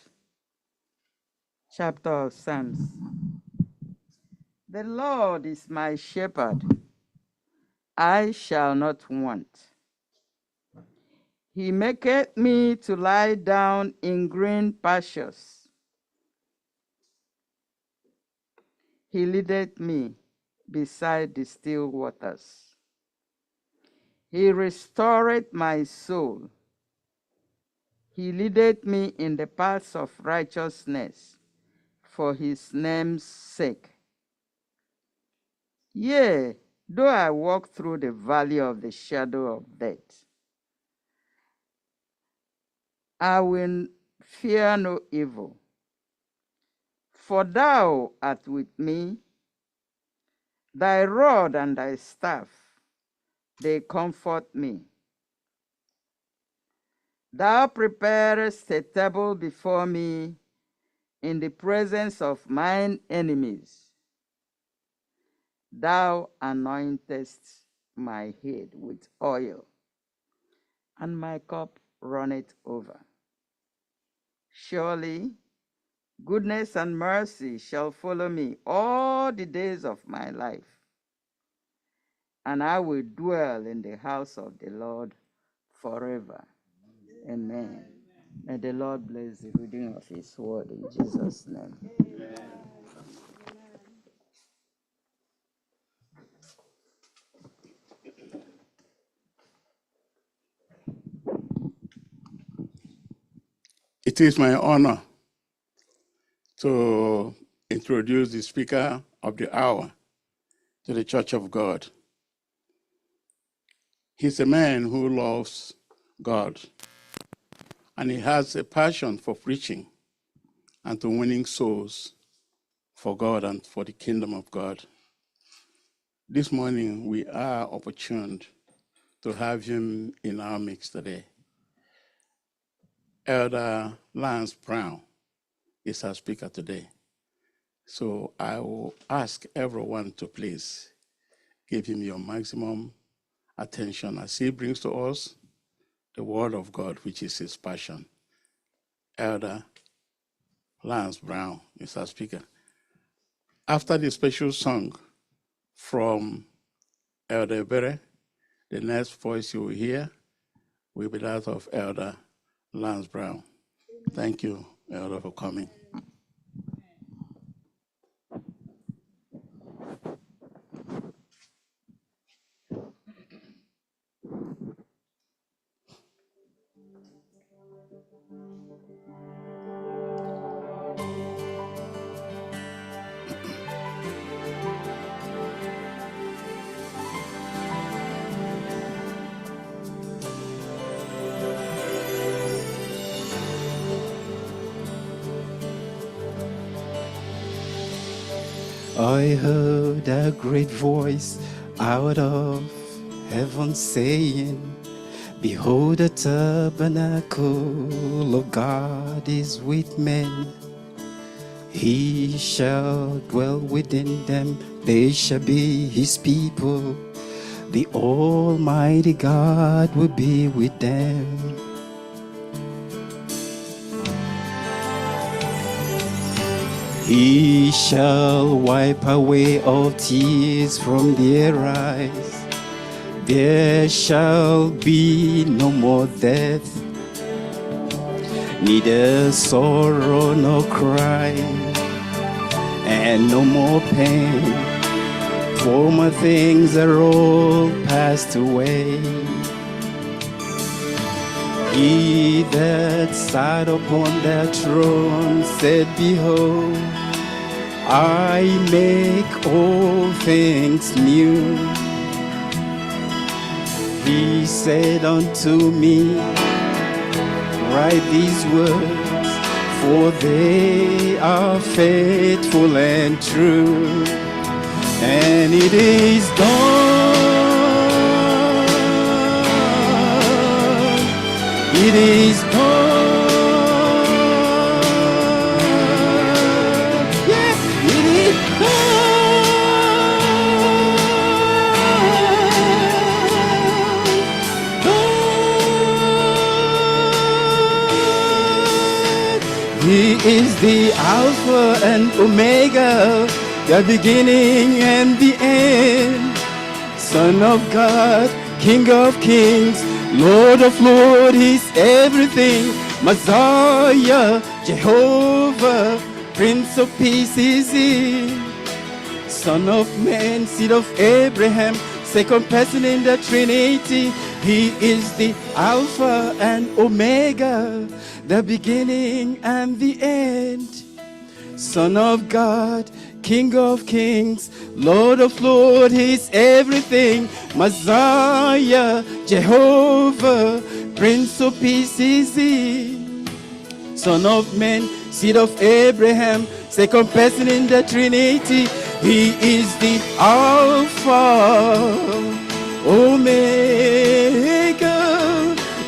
chapter of Psalms. The Lord is my shepherd, I shall not want. He maketh me to lie down in green pastures. He leadeth me beside the still waters. He restoreth my soul. He leadeth me in the paths of righteousness for his name's sake. Yea, though I walk through the valley of the shadow of death, I will fear no evil. For thou art with me, thy rod and thy staff, they comfort me. Thou preparest a table before me in the presence of mine enemies. Thou anointest my head with oil, and my cup runneth over. Surely goodness and mercy shall follow me all the days of my life, and I will dwell in the house of the Lord forever. Amen. May the Lord bless the reading of his word in Jesus' name. It is my honor to introduce the speaker of the hour to the Church of God. He's a man who loves God, and he has a passion for preaching and to winning souls for God and for the kingdom of God. This morning, we are opportuned to have him in our midst today. Elder Lance Brown is our speaker today. So I will ask everyone to please give him your maximum attention as he brings to us the word of God, which is his passion. Elder Lance Brown is our speaker. After the special song from Elder Bere, the next voice you will hear will be that of Elder Lance Brown. Thank you, Elder, for coming. I heard a great voice out of heaven saying, behold, the tabernacle of God is with men. He shall dwell within them, they shall be his people. The Almighty God will be with them. He shall wipe away all tears from their eyes. There shall be no more death, neither sorrow nor crying, and no more pain. Former things are all passed away. He that sat upon that throne said, behold, I make all things new. He said unto me, write these words, for they are faithful and true. And it is done. It is done. Yeah, it is done. He is the Alpha and Omega, the beginning and the end. Son of God, King of kings, Lord of lords, he's everything. Messiah, Jehovah, Prince of Peace is he. Son of man, seed of Abraham, second person in the Trinity. He is the Alpha and Omega, the beginning and the end. Son of God, King of kings, Lord of lords, he's everything. Messiah, Jehovah, Prince of Peace is he. Son of man, seed of Abraham, second person in the Trinity. He is the Alpha, Omega,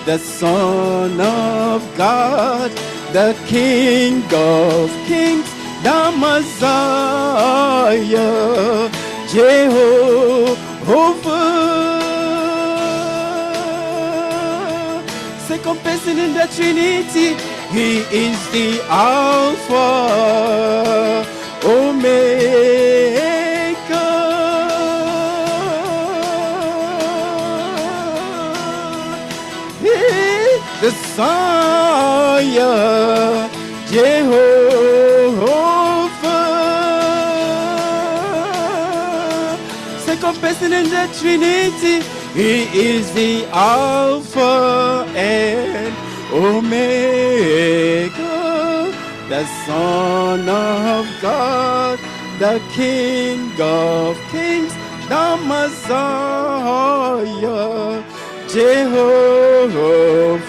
the Son of God, the King of kings, the Messiah, Jehovah, second person in the Trinity. He is the Alpha, Omega, the Son Jehovah. Second person in the Trinity, he is the Alpha and Omega, the Son of God, the King of Kings, the Messiah, Jehovah,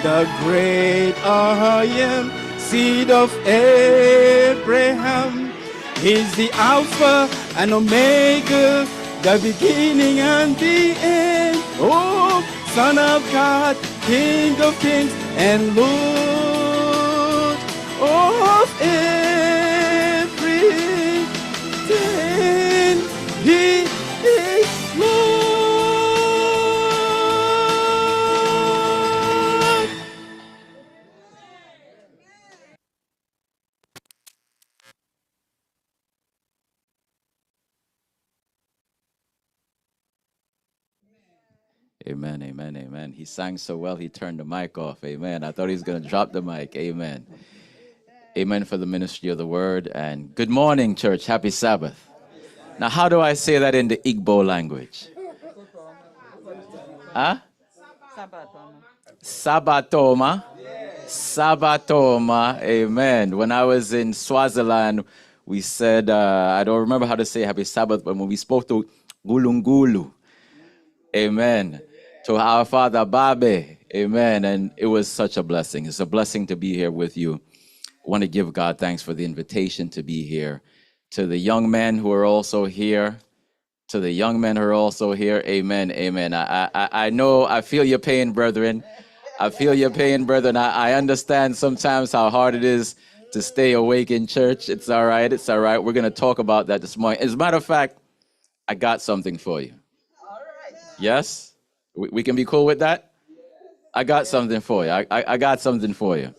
the great I am, seed of Abraham. He's the Alpha and Omega, the beginning and the end. Oh, Son of God, King of Kings and Lord of everything. He is Lord. Amen, amen, amen. He sang so well, he turned the mic off. Amen. I thought he was going to drop the mic. Amen. Amen for the ministry of the word. And good morning, church. Happy Sabbath. Now, how do I say that in the Igbo language? Huh? Sabatoma. Sabatoma. Amen. When I was in Swaziland, we said, I don't remember how to say Happy Sabbath, but when we spoke to Gulungulu, amen, to our father Babe, amen, and it was such a blessing. It's a blessing to be here with you. I want to give God thanks for the invitation to be here. To the young men who are also here, to the young men who are also here, amen, amen. I know, I feel your pain, brethren. I feel your pain, brethren. I understand sometimes how hard it is to stay awake in church. It's all right, it's all right. We're going to talk about that this morning. As a matter of fact, I got something for you. Yes? We can be cool with that? I got something for you. I got something for you.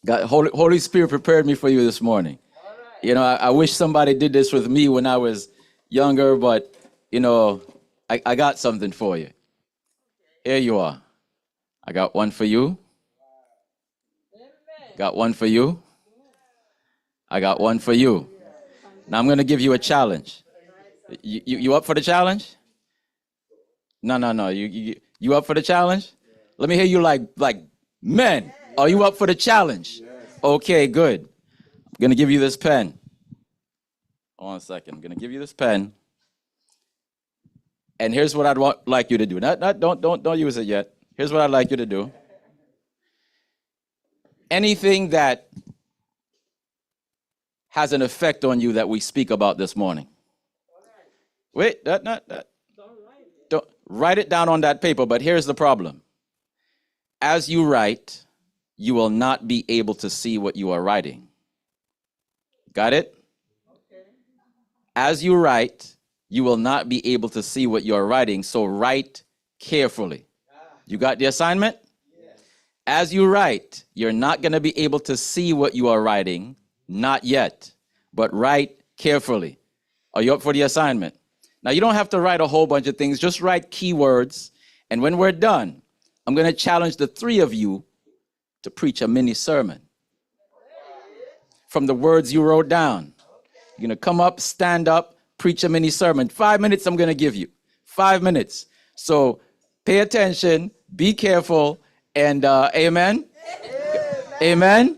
Holy Spirit prepared me for you this morning. You know, I wish somebody did this with me when I was younger, but, you know, I got something for you. Here you are. I got one for you. Got one for you. I got one for you. Now I'm going to give you a challenge. You up for the challenge? No. You up for the challenge? Let me hear you like men. Are you up for the challenge? Okay, good. I'm gonna give you this pen. Hold on a second. I'm gonna give you this pen. And here's what I'd like you to do. Don't use it yet. Here's what I'd like you to do. Anything that has an effect on you that we speak about this morning. Wait, don't write it down on that paper, but here's the problem. As you write, you will not be able to see what you are writing. Got it? As you write, you will not be able to see what you are writing, so write carefully. You got the assignment? As you write, you're not going to be able to see what you are writing, not yet, but write carefully. Are you up for the assignment? Now, you don't have to write a whole bunch of things. Just write keywords. And when we're done, I'm going to challenge the three of you to preach a mini sermon from the words you wrote down. You're going to come up, stand up, preach a mini sermon. 5 minutes I'm going to give you. 5 minutes. So pay attention, be careful, and amen? Amen?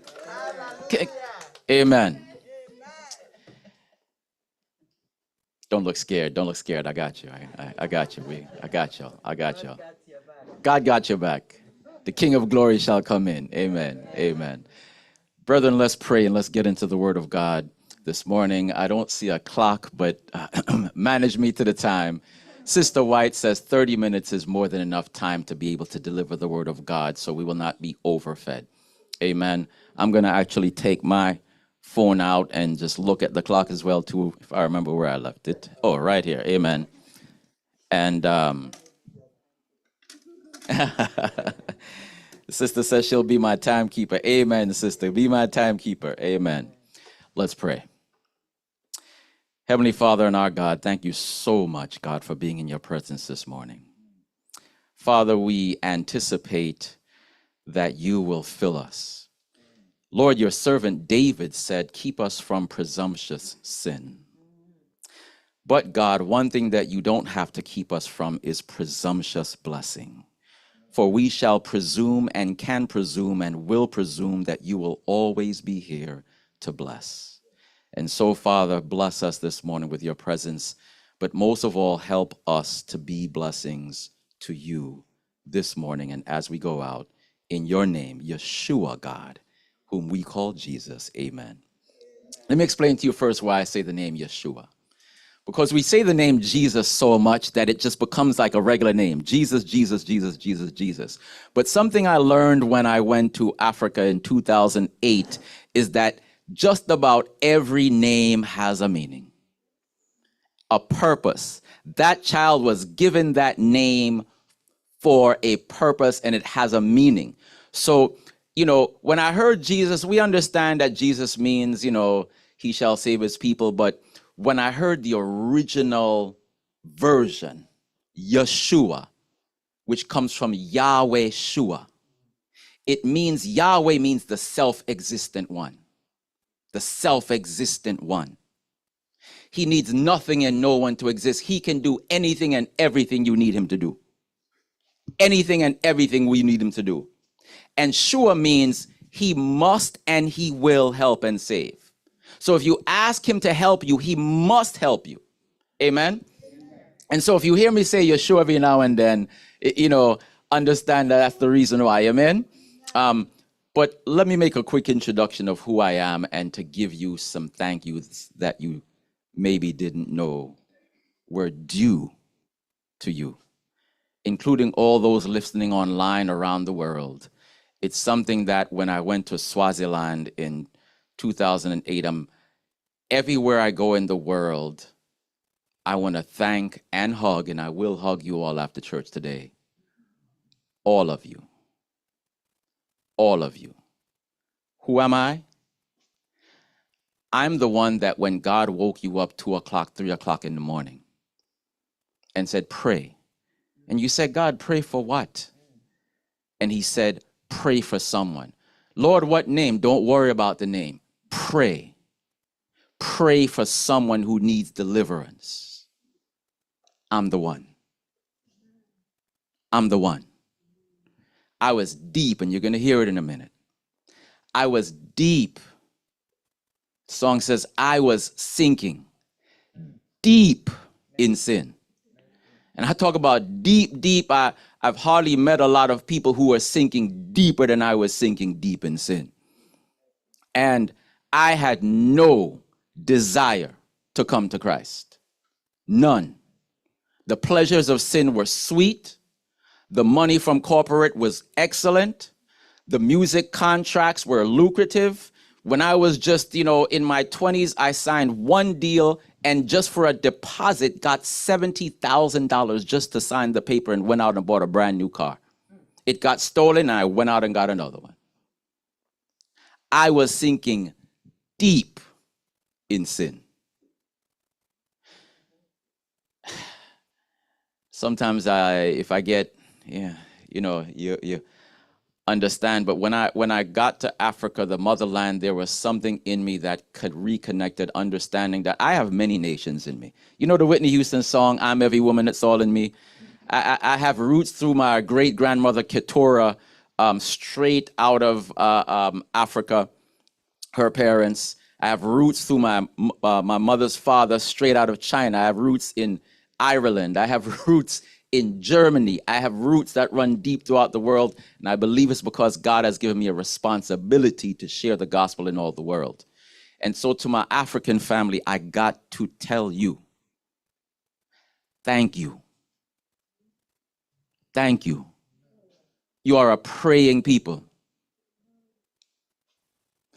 Amen. Don't look scared. Don't look scared. I got you. I got you. I got y'all. I got y'all. God got your back. The King of glory shall come in. Amen. Amen. Brethren, let's pray and let's get into the word of God this morning. I don't see a clock, but manage me to the time. Sister White says 30 minutes is more than enough time to be able to deliver the word of God, so we will not be overfed. Amen. I'm going to actually take my phone out and just look at the clock as well, too, if I remember where I left it. Oh, right here. Amen. And the sister says she'll be my timekeeper. Amen, sister. Be my timekeeper. Amen. Let's pray. Heavenly Father and our God, thank you so much, God, for being in your presence this morning. Father, we anticipate that you will fill us. Lord, your servant David said, keep us from presumptuous sin. But God, one thing that you don't have to keep us from is presumptuous blessing. For we shall presume and can presume and will presume that you will always be here to bless. And so, Father, bless us this morning with your presence, but most of all, help us to be blessings to you this morning and as we go out. In your name, Yeshua, God, whom we call Jesus. Amen. Let me explain to you first why I say the name Yeshua. Because we say the name Jesus so much that it just becomes like a regular name. Jesus, Jesus, Jesus, Jesus, Jesus. But something I learned when I went to Africa in 2008 is that just about every name has a meaning, a purpose. That child was given that name for a purpose and it has a meaning. So, when I heard Jesus, we understand that Jesus means, he shall save his people. But when I heard the original version, Yeshua, which comes from Yahweh Shua, Yahweh means the self-existent one. The self-existent one. He needs nothing and no one to exist. He can do anything and everything you need him to do. Anything and everything we need him to do. And Shua means he must and he will help and save. So if you ask him to help you, he must help you. Amen? And so if you hear me say Yeshua every now and then, understand that that's the reason why. Amen? But let me make a quick introduction of who I am and to give you some thank yous that you maybe didn't know were due to you, including all those listening online around the world. It's something that when I went to Swaziland in 2008, everywhere I go in the world, I want to thank and hug, and I will hug you all after church today. All of you. All of you. Who am I? I'm the one that when God woke you up 2 o'clock, 3 o'clock in the morning and said, pray. And you said, God, pray for what? And he said, pray for someone. Lord, what name? Don't worry about the name. Pray. Pray for someone who needs deliverance. I'm the one. I'm the one. I was deep, and you're going to hear it in a minute. I was deep. The song says, I was sinking deep in sin. And I talk about deep, deep. I've hardly met a lot of people who are sinking deeper than I was sinking deep in sin. And I had no desire to come to Christ. None. The pleasures of sin were sweet. The money from corporate was excellent. The music contracts were lucrative. When I was just, in my 20s, I signed one deal and just for a deposit got $70,000 just to sign the paper and went out and bought a brand new car. It got stolen and I went out and got another one. I was sinking deep in sin. Sometimes if I get, you understand, but when I got to Africa, the motherland, there was something in me that could reconnected understanding that I have many nations in me. You know the Whitney Houston song, I'm Every Woman That's All in Me? I have roots through my great-grandmother Keturah, straight out of Africa, her parents. I have roots through my mother's father, straight out of China. I have roots in Ireland. I have roots in Germany. I have roots that run deep throughout the world, and I believe it's because God has given me a responsibility to share the gospel in all the world. And so to my African family, I got to tell you, thank you. Thank you. You are a praying people.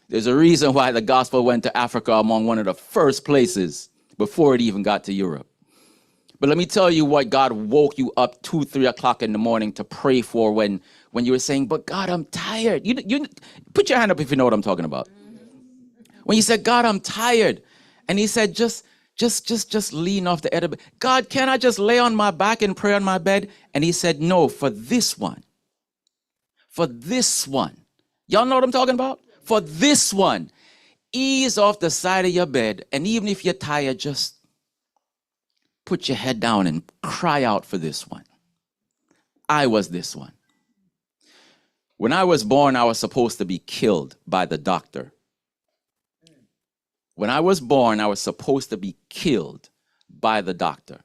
There's a reason why the gospel went to Africa among one of the first places before it even got to Europe. But let me tell you what God woke you up 2, 3 o'clock in the morning to pray for when you were saying, but God, I'm tired. You put your hand up if you know what I'm talking about. When you said, God, I'm tired. And he said, just lean off the edge of it. God, can I just lay on my back and pray on my bed? And he said, no, for this one, For this one, y'all know what I'm talking about? For this one, ease off the side of your bed, and even if you're tired, just put your head down and cry out for this one. I was this one. When I was born, I was supposed to be killed by the doctor. When I was born, I was supposed to be killed by the doctor.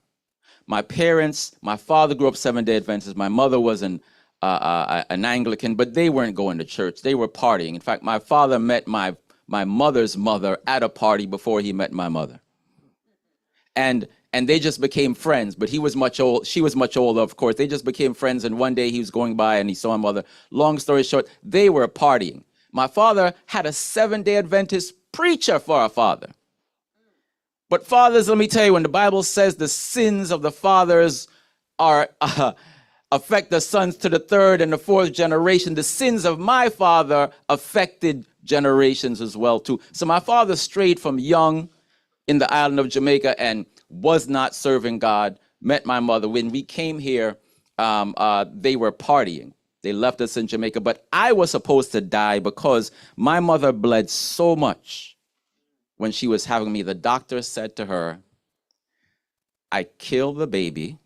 My parents, my father grew up Seventh-day Adventist. My mother was an Anglican, but they weren't going to church. They were partying. In fact, my father met my mother's mother at a party before he met my mother. And they just became friends, but she was much older, of course. They just became friends, and one day he was going by and he saw my mother. Long story short, they were partying. My father had a Seventh-day Adventist preacher for a father. But fathers, let me tell you, when the Bible says the sins of the fathers are affect the sons to the third and the fourth generation, the sins of my father affected generations as well too. So my father strayed from young in the island of Jamaica and was not serving God. Met my mother. When we came here, they were partying. They left us in Jamaica, but I was supposed to die because my mother bled so much when she was having me. The doctor said to her, I kill the baby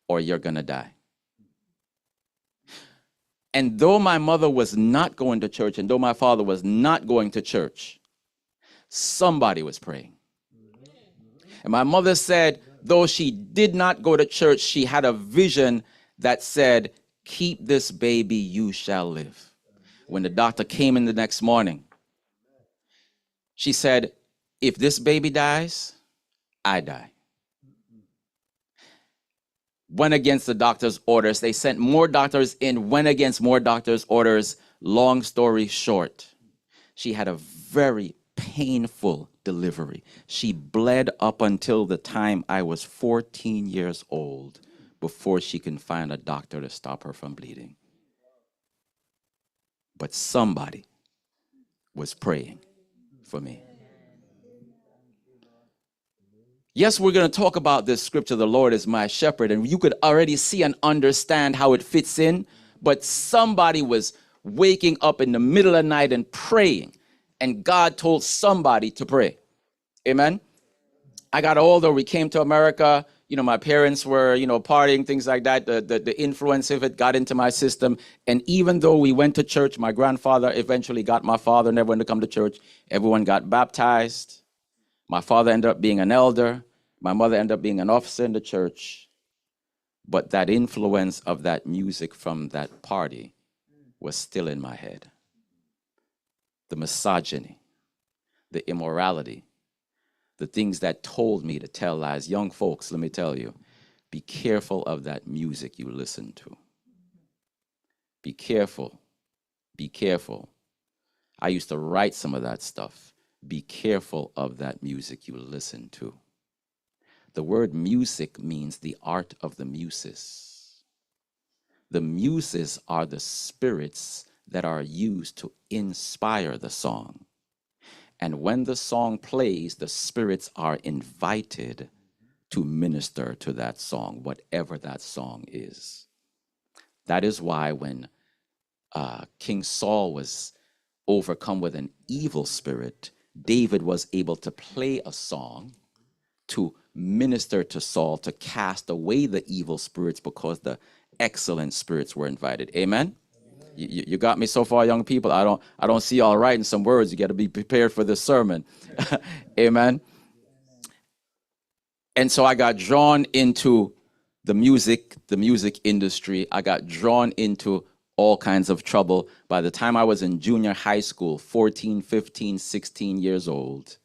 or you're gonna die. And though my mother was not going to church, and though my father was not going to church, somebody was praying. And my mother said, though she did not go to church, she had a vision that said, keep this baby, you shall live. When the doctor came in the next morning, she said, if this baby dies, I die. Went against the doctor's orders. They sent more doctors in, went against more doctors' orders. Long story short, she had a very painful delivery. She bled up until the time I was 14 years old before she can find a doctor to stop her from bleeding. But somebody was praying for me. Yes, we're going to talk about this scripture, the Lord is my shepherd, and you could already see and understand how it fits in, but somebody was waking up in the middle of the night and praying, and God told somebody to pray. Amen? I got older, we came to America, my parents were, partying, things like that. The influence of it got into my system, and even though we went to church, my grandfather eventually got my father and everyone to come to church. Everyone got baptized. My father ended up being an elder. My mother ended up being an officer in the church. But that influence of that music from that party was still in my head. The misogyny, the immorality, the things that told me to tell lies. Young folks, let me tell you, be careful of that music you listen to. Be careful. Be careful. I used to write some of that stuff. Be careful of that music you listen to. The word music means the art of the muses. The muses are the spirits that are used to inspire the song. And when the song plays, the spirits are invited to minister to that song, whatever that song is. That is why when King Saul was overcome with an evil spirit, David was able to play a song to minister to Saul, to cast away the evil spirits because the excellent spirits were invited. Amen? You got me so far, young people? I don't see y'all writing some words. You got to be prepared for this sermon. Amen? And so I got drawn into the music industry. I got drawn into all kinds of trouble. By the time I was in junior high school, 14, 15, 16 years old,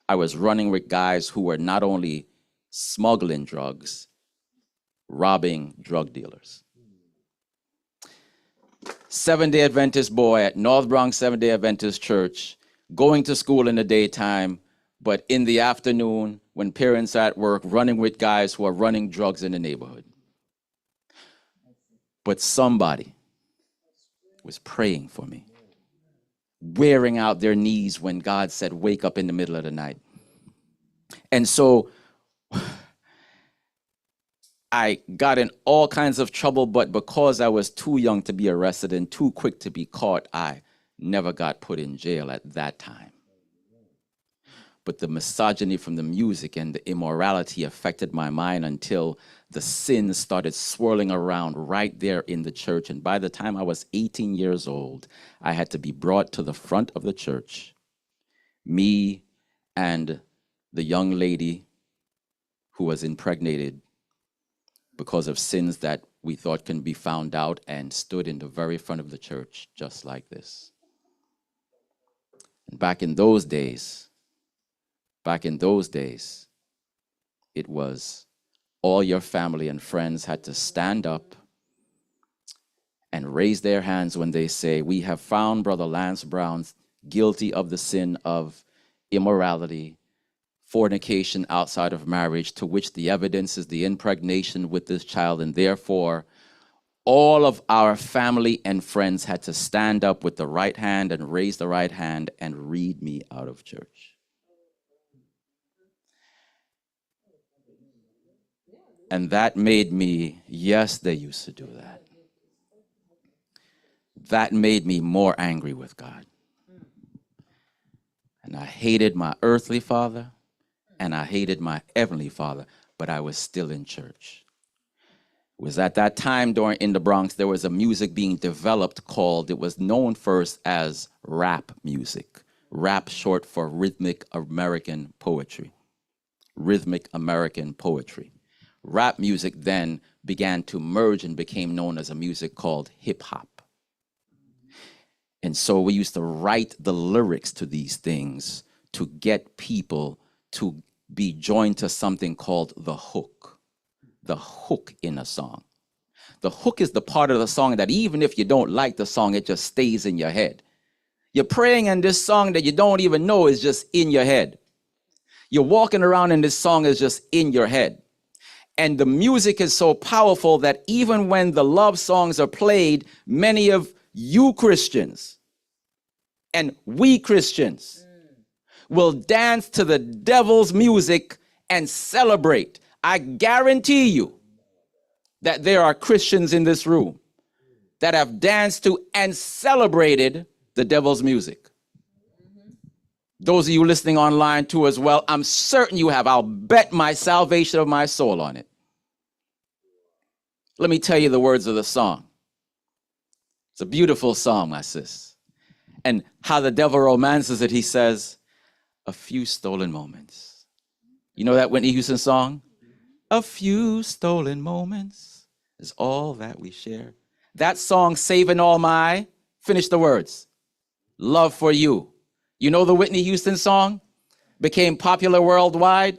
I was running with guys who were not only smuggling drugs, robbing drug dealers. Seventh-day Adventist boy at North Bronx Seventh-day Adventist Church, going to school in the daytime, but in the afternoon, when parents are at work, running with guys who are running drugs in the neighborhood. But somebody was praying for me, wearing out their knees when God said, wake up in the middle of the night. And so I got in all kinds of trouble, but because I was too young to be arrested and too quick to be caught, I never got put in jail at that time. But the misogyny from the music and the immorality affected my mind until the sins started swirling around right there in the church. And by the time I was 18 years old, I had to be brought to the front of the church. Me and the young lady who was impregnated because of sins that we thought can be found out, and stood in the very front of the church just like this. And back in those days, it was all your family and friends had to stand up and raise their hands when they say, we have found Brother Lance Brown guilty of the sin of immorality, fornication outside of marriage, to which the evidence is the impregnation with this child, and therefore all of our family and friends had to stand up with the right hand and raise the right hand and read me out of church. And that made me, yes, they used to do that. That made me more angry with God. And I hated my earthly father, and I hated my heavenly father, but I was still in church. It was at that time in the Bronx, there was a music being developed called, it was known first as rap music. Rap short for rhythmic American poetry. Rhythmic American poetry. Rap music then began to merge and became known as a music called hip hop. And so we used to write the lyrics to these things to get people to be joined to something called the hook in a song. The hook is the part of the song that even if you don't like the song, it just stays in your head. You're praying and this song that you don't even know is just in your head. You're walking around and this song is just in your head. And the music is so powerful that even when the love songs are played, many of you Christians and we Christians will dance to the devil's music and celebrate. I guarantee you that there are Christians in this room that have danced to and celebrated the devil's music. Those of you listening online too as well, I'm certain you have. I'll bet my salvation of my soul on it. Let me tell you the words of the song. It's a beautiful song, my sis. And how the devil romances it, he says, a few stolen moments. You know that Whitney Houston song? A few stolen moments is all that we share. That song, Saving All My, finish the words, love for you. You know the Whitney Houston song? Became popular worldwide.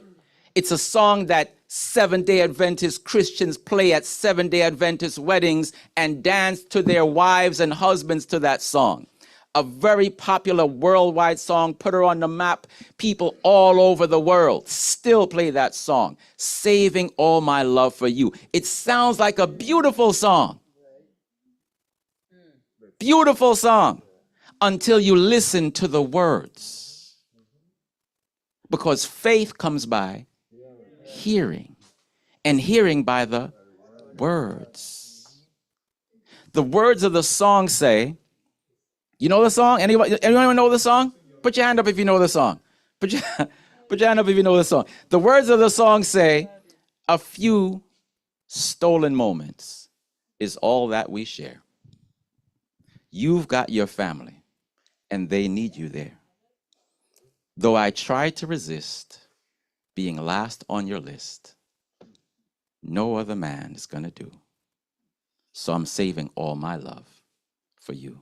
It's a song that Seventh-day Adventist Christians play at Seventh-day Adventist weddings and dance to their wives and husbands to that song. A very popular worldwide song, put her on the map. People all over the world still play that song, Saving All My Love for You. It sounds like a beautiful song. Beautiful song. Until you listen to the words. Because faith comes by hearing, and hearing by the words. The words of the song say, you know the song? Anyone know the song? Put your hand up if you know the song. Put your hand up if you know the song. The words of the song say, a few stolen moments is all that we share. You've got your family, and they need you there. Though I try to resist being last on your list, no other man is going to do. So I'm saving all my love for you.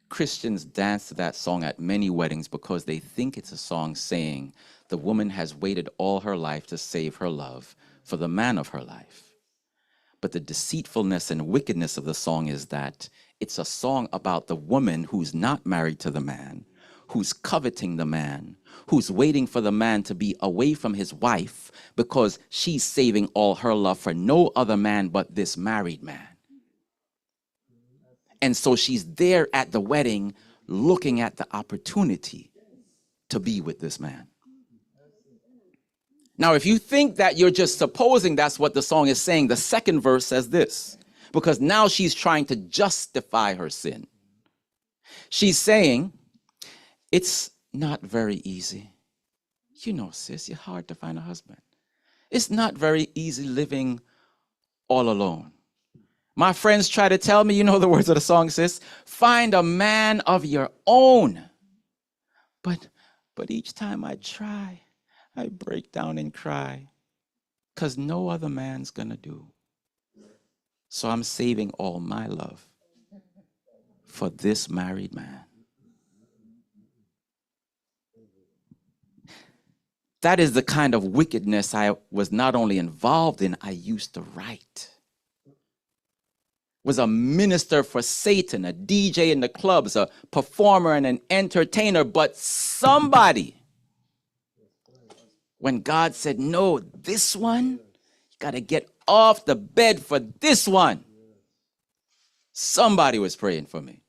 Christians dance to that song at many weddings because they think it's a song saying the woman has waited all her life to save her love for the man of her life. But the deceitfulness and wickedness of the song is that it's a song about the woman who's not married to the man, who's coveting the man, who's waiting for the man to be away from his wife because she's saving all her love for no other man but this married man. And so she's there at the wedding looking at the opportunity to be with this man. Now, if you think that you're just supposing that's what the song is saying, the second verse says this, because now she's trying to justify her sin. She's saying, it's not very easy. You know, sis, it's hard to find a husband. It's not very easy living all alone. My friends try to tell me, you know the words of the song, sis, find a man of your own. But each time I try, I break down and cry, because no other man's gonna do. So I'm saving all my love for this married man. That is the kind of wickedness I was not only involved in, I used to write. Was a minister for Satan, a DJ in the clubs, a performer and an entertainer, but somebody, when God said, no, this one, you got to get off the bed for this one. Somebody was praying for me.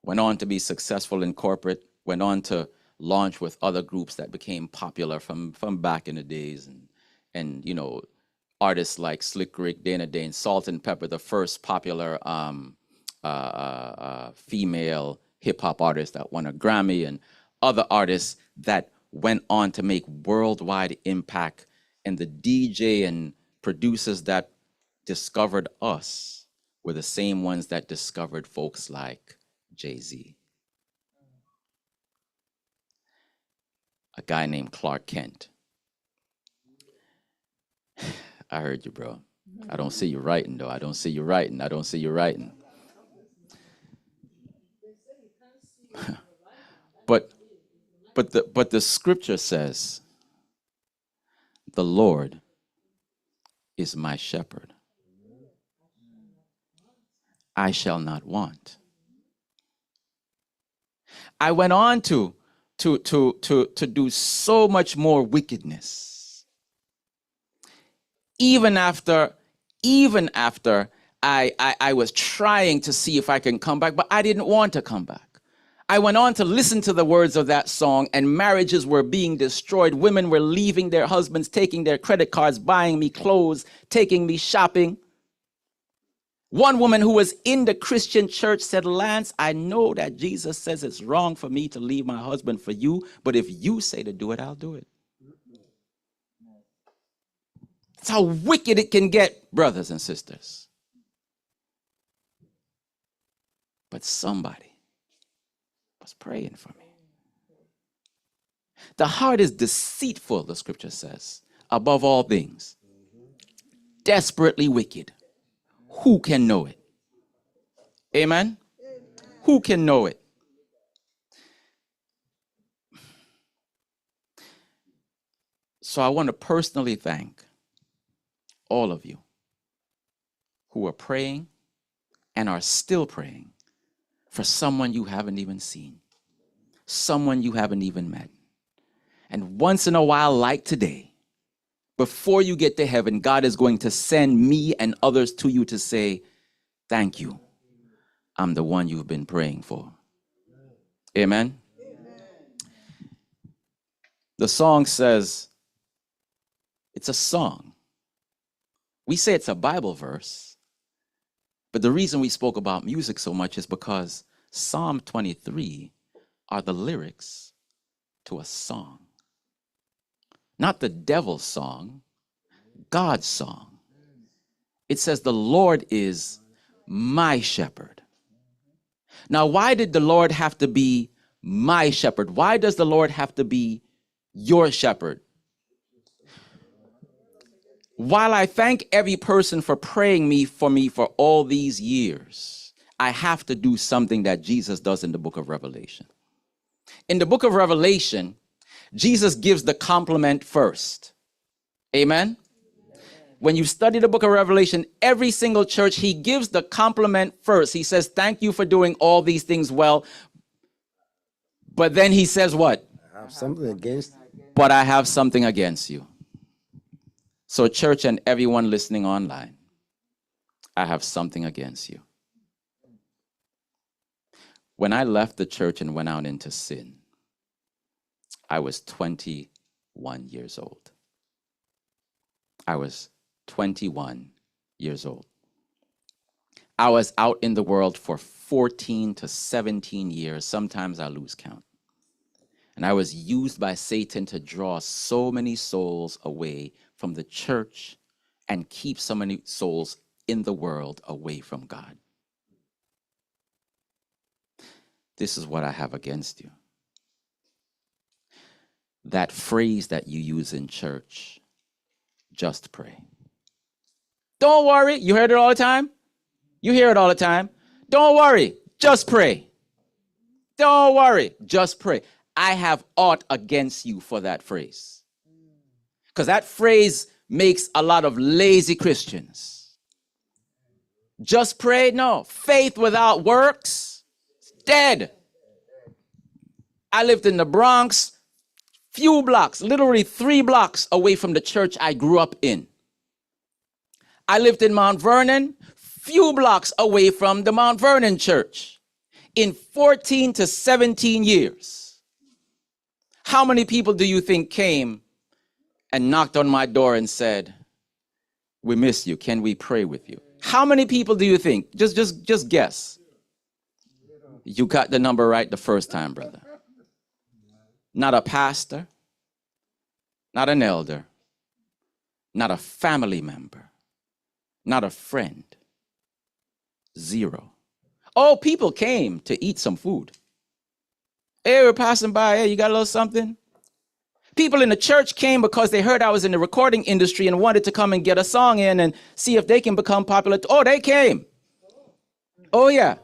Went on to be successful in corporate, went on to launch with other groups that became popular from back in the days. And you know, artists like Slick Rick, Dana Dane, Salt and Pepper, the first popular female hip-hop artist that won a Grammy, and other artists that went on to make worldwide impact. And the DJ and producers that discovered us were the same ones that discovered folks like Jay-Z. A guy named Clark Kent. I heard you, bro. I don't see you writing, though. I don't see you writing. I don't see you writing. But the scripture says, the Lord is my shepherd. I shall not want. I went on to do so much more wickedness. Even after I was trying to see if I can come back, but I didn't want to come back. I went on to listen to the words of that song, and marriages were being destroyed. Women were leaving their husbands, taking their credit cards, buying me clothes, taking me shopping. One woman who was in the Christian church said, Lance, I know that Jesus says it's wrong for me to leave my husband for you, but if you say to do it, I'll do it. That's how wicked it can get, brothers and sisters. But somebody was praying for me. The heart is deceitful, the scripture says, above all things, desperately wicked. Who can know it? Amen? Who can know it? So I want to personally thank all of you who are praying and are still praying for someone you haven't even seen, someone you haven't even met. And once in a while, like today, before you get to heaven, God is going to send me and others to you to say, thank you. I'm the one you've been praying for. Amen? The song says, it's a song. We say it's a Bible verse, but the reason we spoke about music so much is because Psalm 23 are the lyrics to a song. Not the devil's song, God's song. It says, the Lord is my shepherd. Now, why did the Lord have to be my shepherd? Why does the Lord have to be your shepherd? While I thank every person for praying for me for all these years, I have to do something that Jesus does in the book of Revelation. In the book of Revelation, Jesus gives the compliment first. Amen? When you study the book of Revelation, every single church, he gives the compliment first. He says, thank you for doing all these things well. But then he says what? I have something against. But I have something against you. So church and everyone listening online, I have something against you. When I left the church and went out into sin, I was 21 years old. I was 21 years old. I was out in the world for 14 to 17 years. Sometimes I lose count. And I was used by Satan to draw so many souls away from the church and keep so many souls in the world away from God. This is what I have against you. That phrase that you use in church, just pray. Don't worry. You heard it all the time? You hear it all the time. Don't worry. Just pray. Don't worry. Just pray. I have aught against you for that phrase. Because that phrase makes a lot of lazy Christians. Just pray? No. Faith without works, dead. I lived in the Bronx, few blocks, literally 3 blocks away from the church I grew up in. I lived in Mount Vernon, few blocks away from the Mount Vernon church. In 14 to 17 years, how many people do you think came and knocked on my door and said, "We miss you. Can we pray with you?" How many people do you think? Just guess. You got the number right the first time, brother. Not a pastor, not an elder, not a family member, not a friend. 0. Oh, people came to eat some food. Hey, we're passing by. Hey, you got a little something? People in the church came because they heard I was in the recording industry and wanted to come and get a song in and see if they can become popular. Oh, they came. Oh, yeah.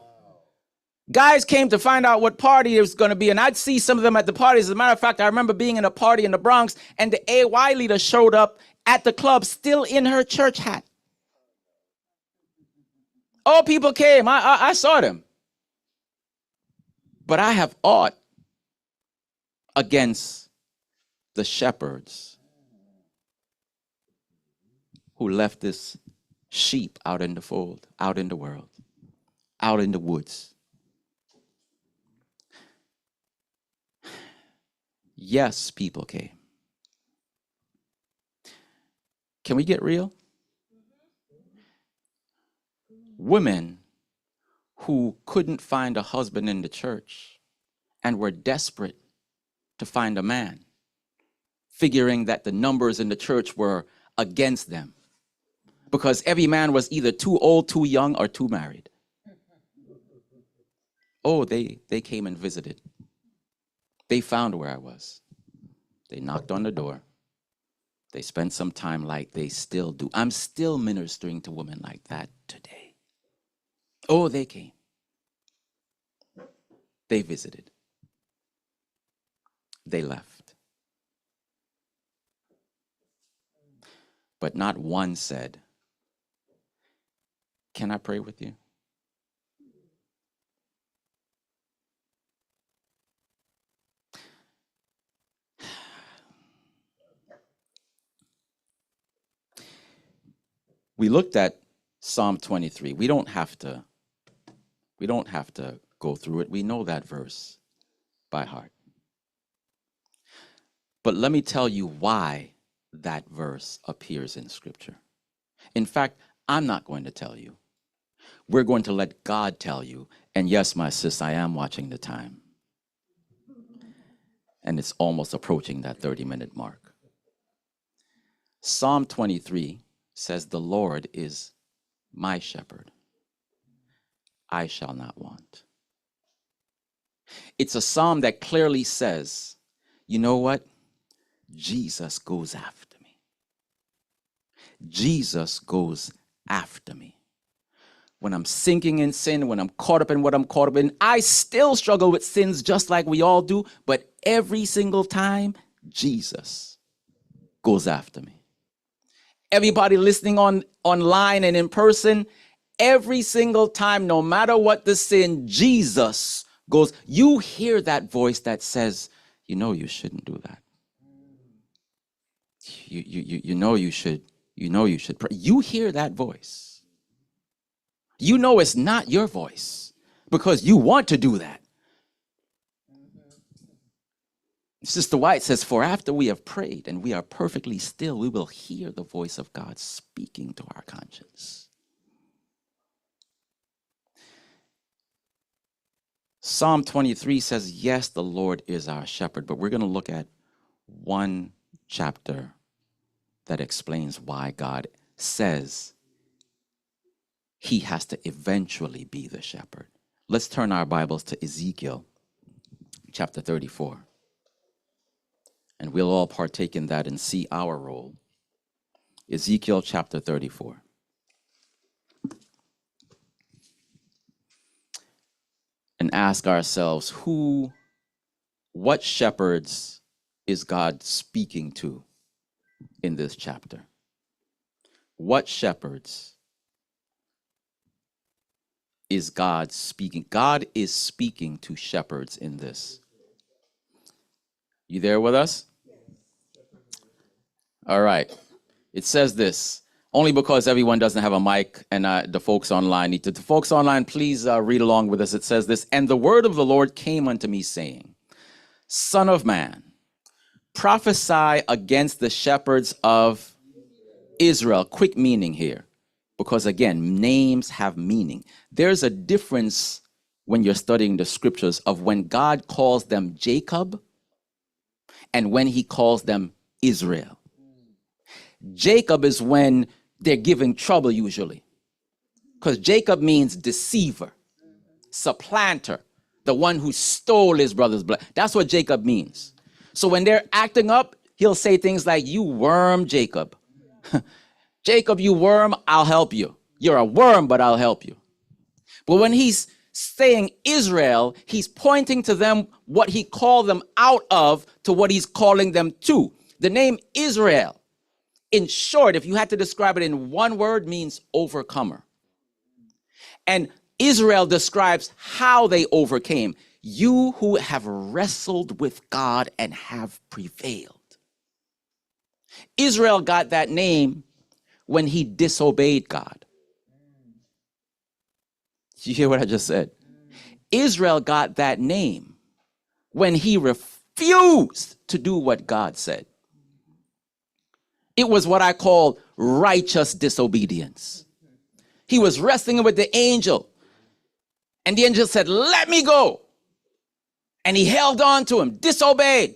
Guys came to find out what party it was going to be, and I'd see some of them at the parties. As a matter of fact, I remember being in a party in the Bronx, and the AY leader showed up at the club still in her church hat. Oh, people came. I saw them. But I have aught against the shepherds who left this sheep out in the fold, out in the world, out in the woods. Yes, people came. Can we get real? Women who couldn't find a husband in the church and were desperate to find a man, figuring that the numbers in the church were against them because every man was either too old, too young, or too married. Oh, they came and visited. They found where I was. They knocked on the door. They spent some time like they still do. I'm still ministering to women like that today. Oh, they came. They visited. They left. But not one said, "Can I pray with you?" We looked at Psalm 23. We don't have to go through it. We know that verse by heart. But let me tell you why that verse appears in Scripture. In fact, I'm not going to tell you. We're going to let God tell you. And yes, my sis, I am watching the time. And it's almost approaching that 30-minute mark. Psalm 23 says, "The Lord is my shepherd. I shall not want." It's a psalm that clearly says, you know what? Jesus goes after me. Jesus goes after me. When I'm sinking in sin, when I'm caught up in what I'm caught up in, I still struggle with sins just like we all do, but every single time, Jesus goes after me. Everybody listening online and in person, every single time, no matter what the sin, Jesus goes. You hear that voice that says, you know you shouldn't do that. You know you should pray. You hear that voice. You know it's not your voice because you want to do that. Sister White says, for after we have prayed and we are perfectly still, we will hear the voice of God speaking to our conscience. Psalm 23 says, yes, the Lord is our shepherd, but we're going to look at one chapter that explains why God says he has to eventually be the shepherd. Let's turn our Bibles to Ezekiel chapter 34. And we'll all partake in that and see our role. Ezekiel chapter 34. And ask ourselves, what shepherds is God speaking to in this chapter? What shepherds is God speaking? God is speaking to shepherds in this. You there with us? All right. It says this, only because everyone doesn't have a mic and the folks online need to. The folks online, please read along with us. It says this, and the word of the Lord came unto me saying, Son of man, prophesy against the shepherds of Israel. Quick meaning here, because again, names have meaning. There's a difference when you're studying the scriptures of when God calls them Jacob and when he calls them Israel. Jacob is when they're giving trouble usually, because Jacob means deceiver, supplanter, the one who stole his brother's blood. That's what Jacob means. So when they're acting up, he'll say things like, you worm, Jacob. Jacob, you worm, I'll help you. You're a worm, but I'll help you. But when he's saying Israel, he's pointing to them what he called them out of to what he's calling them to. The name Israel, in short, if you had to describe it in one word, means overcomer. And Israel describes how they overcame. You who have wrestled with God and have prevailed. Israel got that name when he disobeyed God. Did you hear what I just said? Israel got that name when he refused to do what God said. It was what I call righteous disobedience. He was wrestling with the angel, and the angel said, let me go. And he held on to him, disobeyed.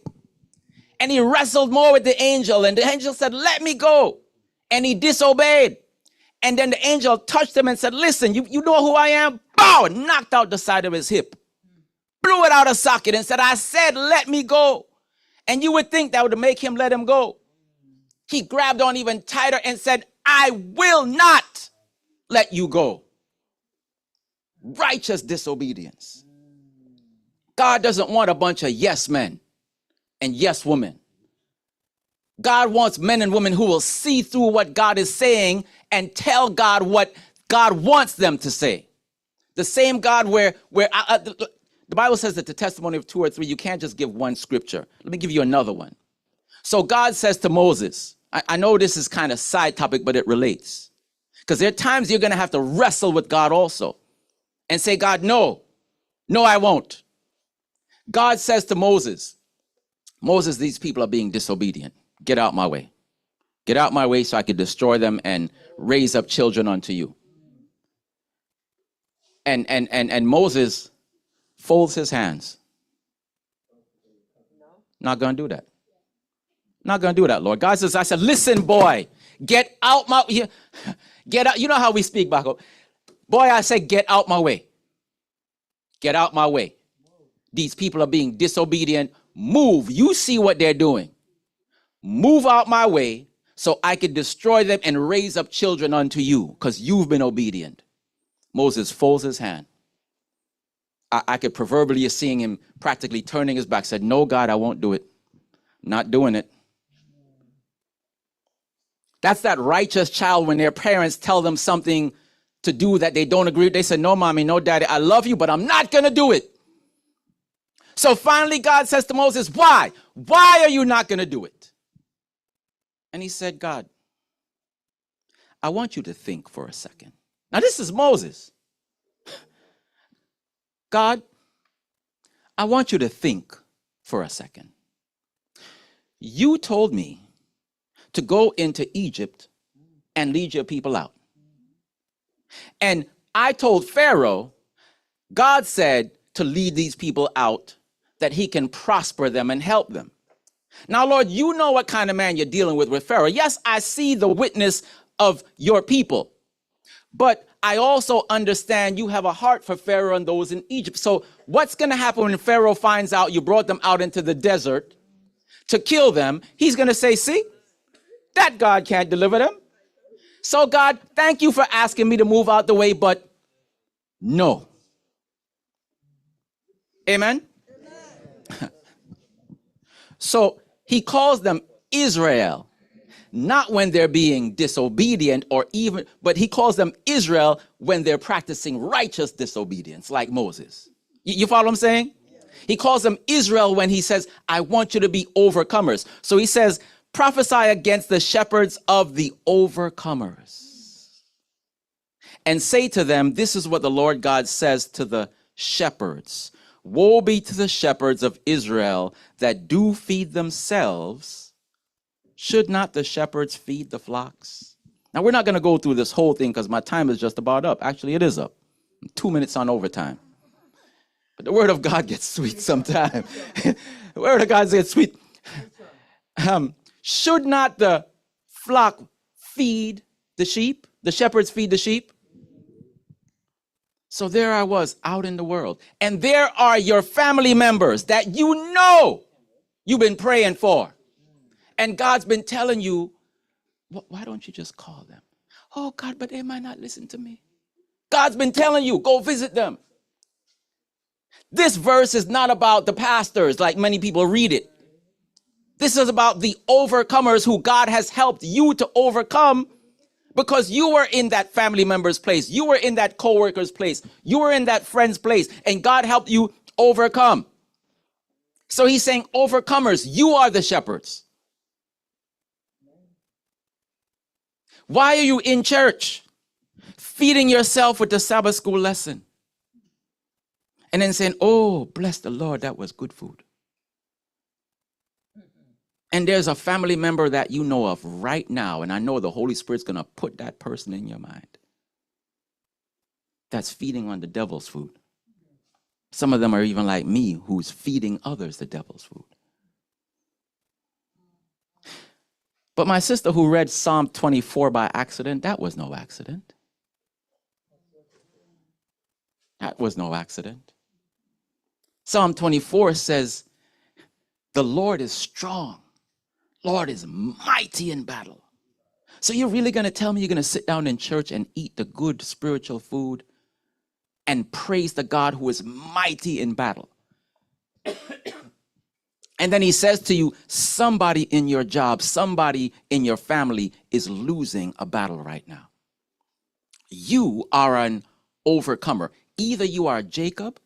And he wrestled more with the angel, and the angel said, let me go. And he disobeyed. And then the angel touched him and said, listen, you know who I am? Bow! Knocked out the side of his hip. Blew it out of socket and said, I said, let me go. And you would think that would make him let him go. He grabbed on even tighter and said, I will not let you go. Righteous disobedience. God doesn't want a bunch of yes men and yes women. God wants men and women who will see through what God is saying and tell God what God wants them to say. The same God where the Bible says that the testimony of two or three, you can't just give one scripture. Let me give you another one. So God says to Moses, I know this is kind of side topic, but it relates. Because there are times you're going to have to wrestle with God also and say, God, no, I won't. God says to Moses, these people are being disobedient. Get out my way. Get out my way so I can destroy them and raise up children unto you. And Moses folds his hands. Not going to do that. Not going to do that, Lord. God says, I said, listen, boy, get out my, get out. You know how we speak, Baco. Boy, I said, get out my way. Get out my way. These people are being disobedient. Move. You see what they're doing. Move out my way so I can destroy them and raise up children unto you because you've been obedient. Moses folds his hand. I could proverbially seeing him practically turning his back, said, no, God, I won't do it. Not doing it. That's that righteous child when their parents tell them something to do that they don't agree with. They say, no, mommy, no, daddy, I love you, but I'm not going to do it. So finally, God says to Moses, why? Why are you not going to do it? And he said, God, I want you to think for a second. Now, this is Moses. God, I want you to think for a second. you told me to go into Egypt and lead your people out. And I told Pharaoh, God said to lead these people out, that he can prosper them and help them. Now, Lord, you know what kind of man you're dealing with Pharaoh. Yes, I see the witness of your people, but I also understand you have a heart for Pharaoh and those in Egypt. So what's going to happen when Pharaoh finds out you brought them out into the desert to kill them? He's going to say, see, that God can't deliver them. So God, thank you for asking me to move out the way, but no. Amen? So he calls them Israel, not when they're being disobedient or even, but he calls them Israel when they're practicing righteous disobedience like Moses. You follow what I'm saying? He calls them Israel when he says, I want you to be overcomers. So he says, prophesy against the shepherds of the overcomers and say to them, this is what the Lord God says to the shepherds. Woe be to the shepherds of Israel that do feed themselves. Should not the shepherds feed the flocks? Now, we're not going to go through this whole thing because my time is just about up. Actually, it is up. 2 minutes on overtime. But the word of God gets sweet sometime. The word of God gets sweet. Should not the flock feed the sheep? The shepherds feed the sheep? So there I was out in the world. And there are your family members that you know you've been praying for. And God's been telling you, why don't you just call them? Oh, God, but they might not listen to me. God's been telling you, go visit them. This verse is not about the pastors like many people read it. This is about the overcomers who God has helped you to overcome because you were in that family member's place. You were in that co-worker's place. You were in that friend's place, and God helped you overcome. So he's saying, overcomers, you are the shepherds. Why are you in church feeding yourself with the Sabbath school lesson and then saying, oh, bless the Lord, that was good food? And there's a family member that you know of right now, and I know the Holy Spirit's going to put that person in your mind that's feeding on the devil's food. Some of them are even like me, who's feeding others the devil's food. But my sister who read Psalm 24 by accident, that was no accident. That was no accident. Psalm 24 says, the Lord is strong. Lord is mighty in battle. So you're really going to tell me you're going to sit down in church and eat the good spiritual food and praise the God who is mighty in battle? And then he says to you, somebody in your job, somebody in your family is losing a battle right now. You are an overcomer. Either you are Jacob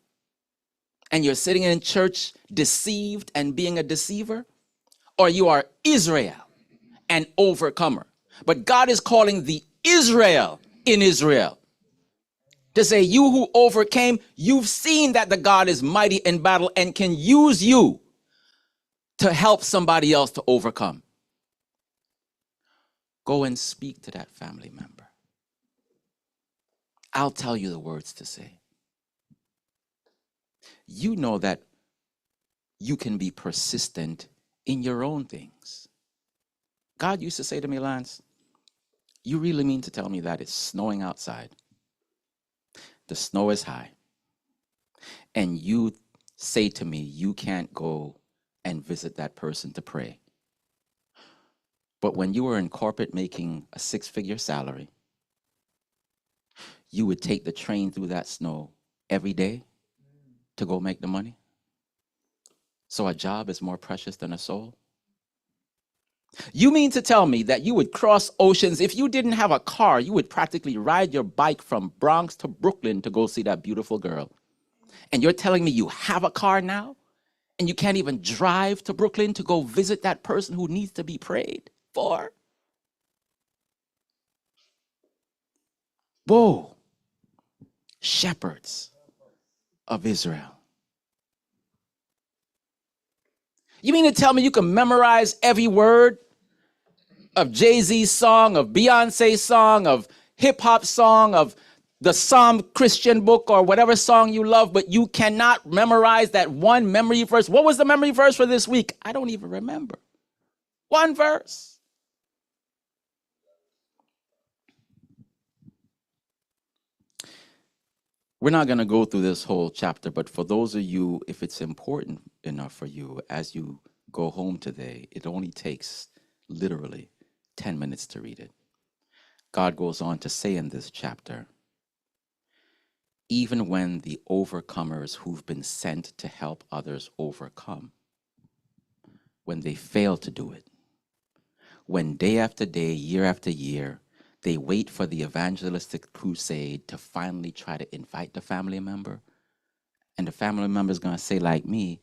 and you're sitting in church deceived and being a deceiver, or you are Israel, an overcomer. But God is calling the Israel in Israel to say, you who overcame, you've seen that the God is mighty in battle and can use you to help somebody else to overcome. Go and speak to that family member. I'll tell you the words to say. You know that you can be persistent in your own things. God used to say to me, Lance, you really mean to tell me that it's snowing outside? The snow is high. And you say to me, you can't go and visit that person to pray. But when you were in corporate making a 6-figure salary, you would take the train through that snow every day to go make the money? So a job is more precious than a soul? You mean to tell me that you would cross oceans if you didn't have a car? You would practically ride your bike from Bronx to Brooklyn to go see that beautiful girl. And you're telling me you have a car now? And you can't even drive to Brooklyn to go visit that person who needs to be prayed for? Whoa. Shepherds of Israel. You mean to tell me you can memorize every word of Jay-Z's song, of Beyonce's song, of hip-hop song, of the Psalm Christian book, or whatever song you love, but you cannot memorize that one memory verse? What was the memory verse for this week? I don't even remember. One verse. We're not going to go through this whole chapter, but for those of you, if it's important enough for you, as you go home today, it only takes literally 10 minutes to read it. God goes on to say in this chapter, even when the overcomers who've been sent to help others overcome, when they fail to do it, when day after day, year after year, they wait for the evangelistic crusade to finally try to invite the family member, and the family member is going to say, like me,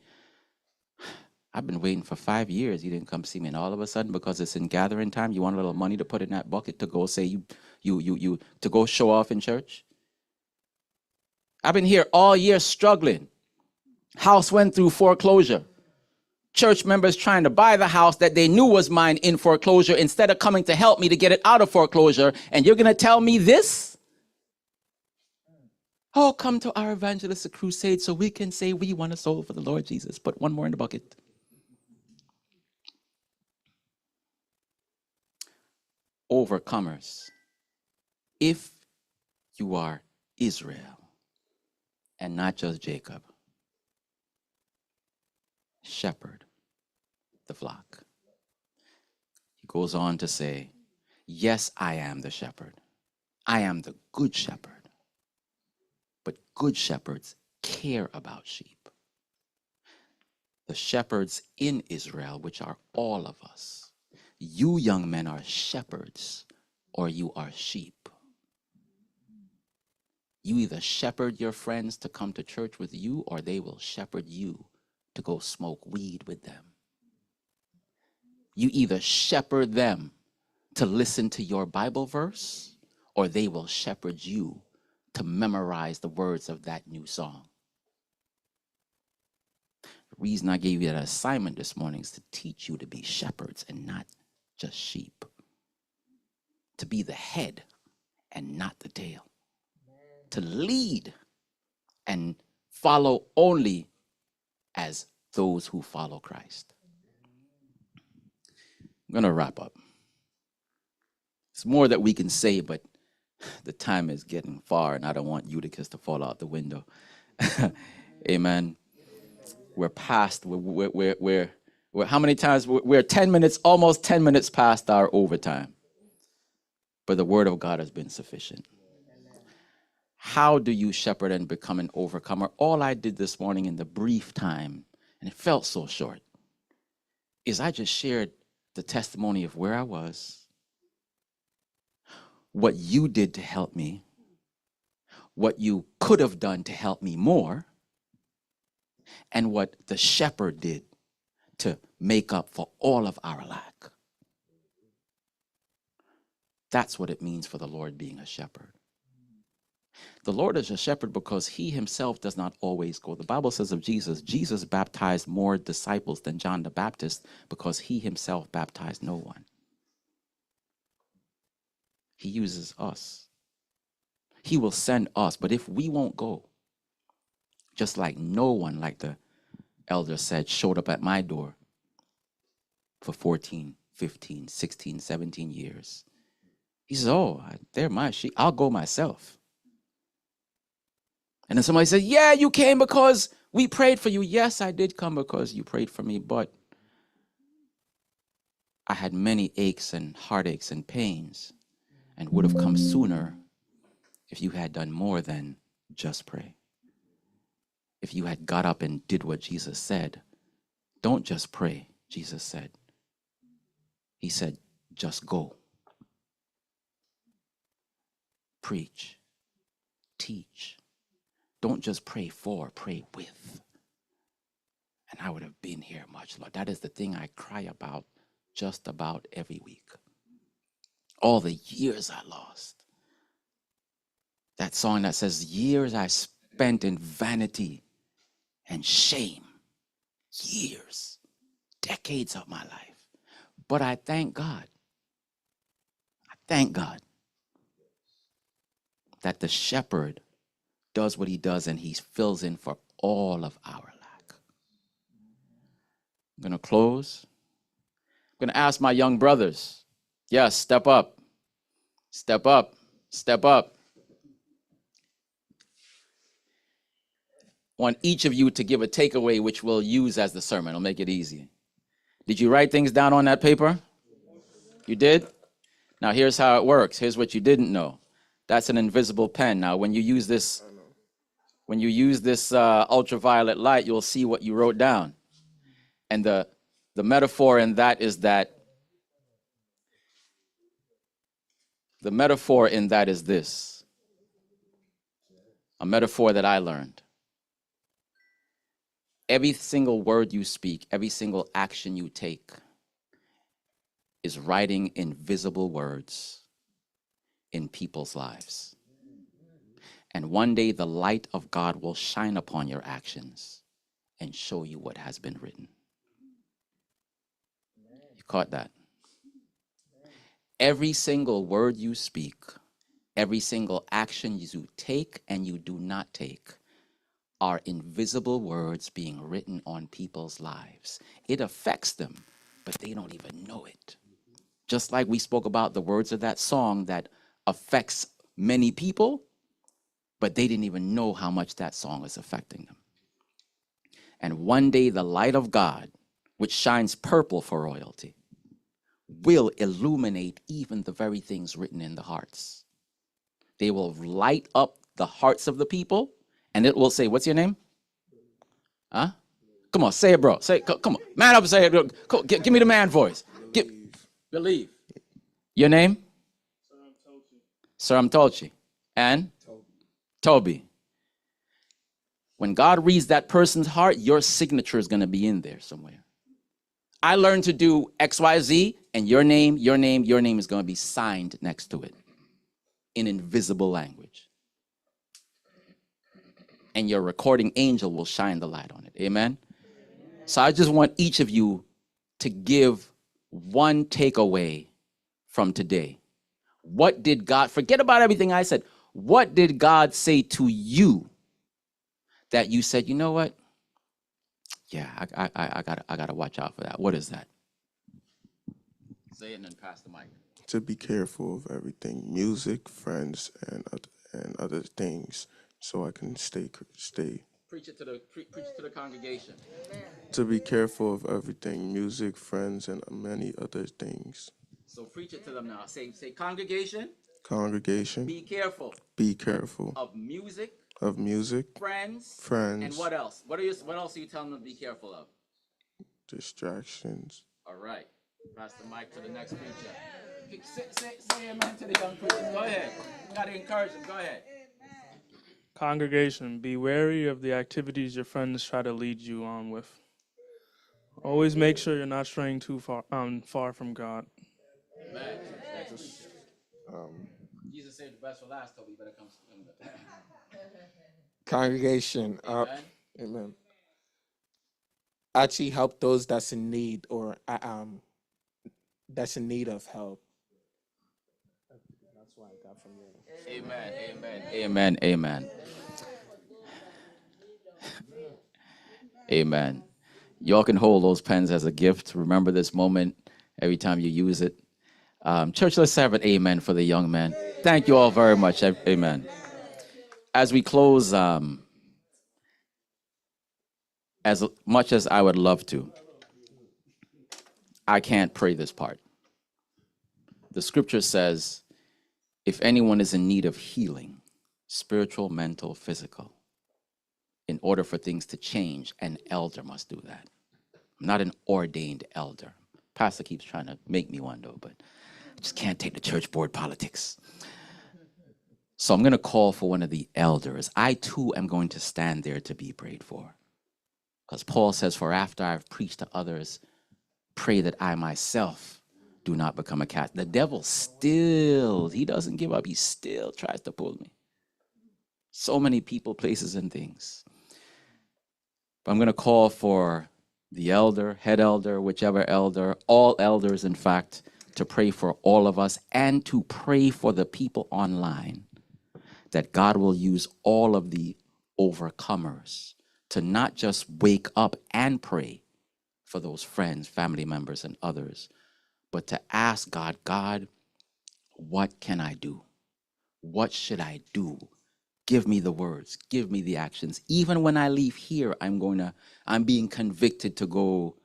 I've been waiting for 5 years. You didn't come see me, and all of a sudden, because it's in gathering time, you want a little money to put in that bucket to go say you to go show off in church. I've been here all year struggling. House went through foreclosure. Church members trying to buy the house that they knew was mine in foreclosure instead of coming to help me to get it out of foreclosure. And you're going to tell me this? Oh, come to our evangelistic crusade so we can say we won a soul for the Lord Jesus. Put one more in the bucket. Overcomers. If you are Israel and not just Jacob, shepherd the flock. He goes on to say, yes, I am the shepherd. I am the good shepherd. But good shepherds care about sheep. The shepherds in Israel, which are all of us, you young men are shepherds or you are sheep. You either shepherd your friends to come to church with you, or they will shepherd you to go smoke weed with them. You either shepherd them to listen to your Bible verse, or they will shepherd you to memorize the words of that new song. The reason I gave you that assignment this morning is to teach you to be shepherds and not just sheep. To be the head and not the tail. To lead and follow only as those who follow Christ. I'm going to wrap up. It's more that we can say, but the time is getting far, and I don't want Eutychus to fall out the window. Amen. We're past, we're how many times? We're 10 minutes, almost 10 minutes past our overtime. But the word of God has been sufficient. How do you shepherd and become an overcomer? All I did this morning in the brief time, and it felt so short, is I just shared the testimony of where I was, what you did to help me, what you could have done to help me more, and what the shepherd did to make up for all of our lack. That's what it means for the Lord being a shepherd. The Lord is a shepherd because he himself does not always go. The Bible says of Jesus, Jesus baptized more disciples than John the Baptist because he himself baptized no one. He uses us. He will send us, but if we won't go, just like no one, like the elder said, showed up at my door for 14, 15, 16, 17 years. He says, oh, they're my sheep. I'll go myself. And then somebody said, yeah, you came because we prayed for you. Yes, I did come because you prayed for me, but I had many aches and heartaches and pains and would have come sooner if you had done more than just pray. If you had got up and did what Jesus said. Don't just pray, Jesus said. He said, just go. Preach. Teach. Don't just pray for, pray with. And I would have been here much, Lord. That is the thing I cry about just about every week. All the years I lost. That song that says, years I spent in vanity and shame. Years. decades of my life. But I thank God. I thank God that the shepherd does what he does and he fills in for all of our lack. I'm going to close. I'm going to ask my young brothers, yes, step up, step up, step up. I want each of you to give a takeaway which we'll use as the sermon. It'll make it easy. Did you write things down on that paper? You did? Now here's how it works. Here's what you didn't know. That's an invisible pen. Now when you use this ultraviolet light, you'll see what you wrote down. And the metaphor in that is this. A metaphor that I learned. Every single word you speak, every single action you take is writing invisible words in people's lives. And one day the light of God will shine upon your actions and show you what has been written. You caught that? Every single word you speak, every single action you take and you do not take are invisible words being written on people's lives. It affects them, but they don't even know it. Just like we spoke about the words of that song that affects many people, but they didn't even know how much that song is affecting them. And one day the light of God, which shines purple for royalty, will illuminate even the very things written in the hearts. They will light up the hearts of the people, and it will say, what's your name? Huh? Come on, say it, bro. Say it. Come on. Man up and say it. Give me the man voice. Believe. Your name? Sir Amtolchi. And? Toby. When God reads that person's heart, your signature is going to be in there somewhere. I learned to do XYZ, and your name is going to be signed next to it in invisible language. And your recording angel will shine the light on it. Amen? So I just want each of you to give one takeaway from today. What did God, forget about everything I said, what did God say to you that you said, you know what? Yeah, I gotta watch out for that. What is that? Say it and then pass the mic. To be careful of everything, music, friends, and other things, so I can stay. Preach it to the congregation. To be careful of everything, music, friends, and many other things. So preach it to them now. Say congregation. Congregation. Be careful. Be careful. Of music. Of music. Friends. Friends. And what else? What else are you telling them to be careful of? Distractions. All right. Pass the mic to the next preacher. Say amen to the young preachers. Go ahead. You gotta encourage them. Go ahead. Congregation, be wary of the activities your friends try to lead you on with. Always make sure you're not straying too far from God. Amen. Jesus saved the best for last, Toby. You better come. Congregation, amen. Actually help those that's in need or that's in need of help. That's what I got from you. Amen, amen, amen, amen. Amen. Y'all can hold those pens as a gift. Remember this moment every time you use it. Church, let's have an amen for the young man. Thank you all very much. Amen. As we close, as much as I would love to, I can't pray this part. The scripture says, if anyone is in need of healing, spiritual, mental, physical, in order for things to change, an elder must do that. I'm not an ordained elder. Pastor keeps trying to make me one, though, but I just can't take the church board politics. So I'm going to call for one of the elders. I, too, am going to stand there to be prayed for. Because Paul says, for after I've preached to others, pray that I myself do not become a cat. The devil still, he doesn't give up. He still tries to pull me. So many people, places, and things. But I'm going to call for the elder, head elder, whichever elder, all elders, in fact, to pray for all of us and to pray for the people online, that God will use all of the overcomers to not just wake up and pray for those friends, family members, and others, but to ask God, God, what can I do? What should I do? Give me the words, give me the actions. Even when I leave here, I'm being convicted to go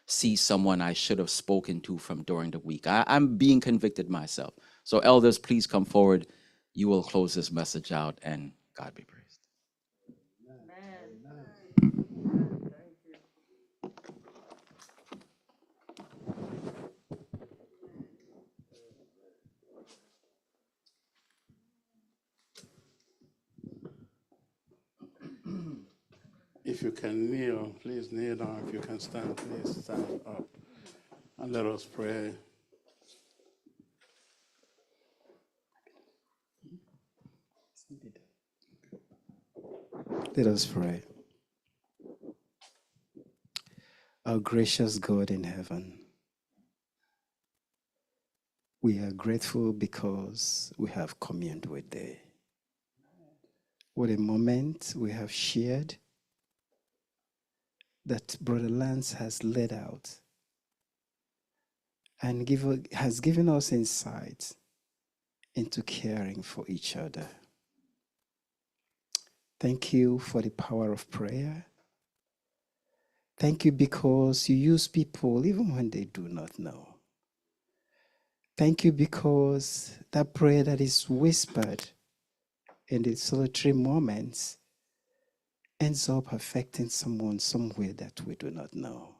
see someone I should have spoken to from during the week. I'm being convicted myself. So elders, please come forward. You will close this message out, and God be praised. If you can kneel, please kneel down. If you can stand, please stand up. And let us pray. Let us pray. Our gracious God in heaven, we are grateful because we have communed with Thee. What a moment we have shared that Brother Lance has led out and has given us insight into caring for each other. Thank you for the power of prayer. Thank you because you use people even when they do not know. Thank you because that prayer that is whispered in the solitary moments ends up affecting someone somewhere that we do not know.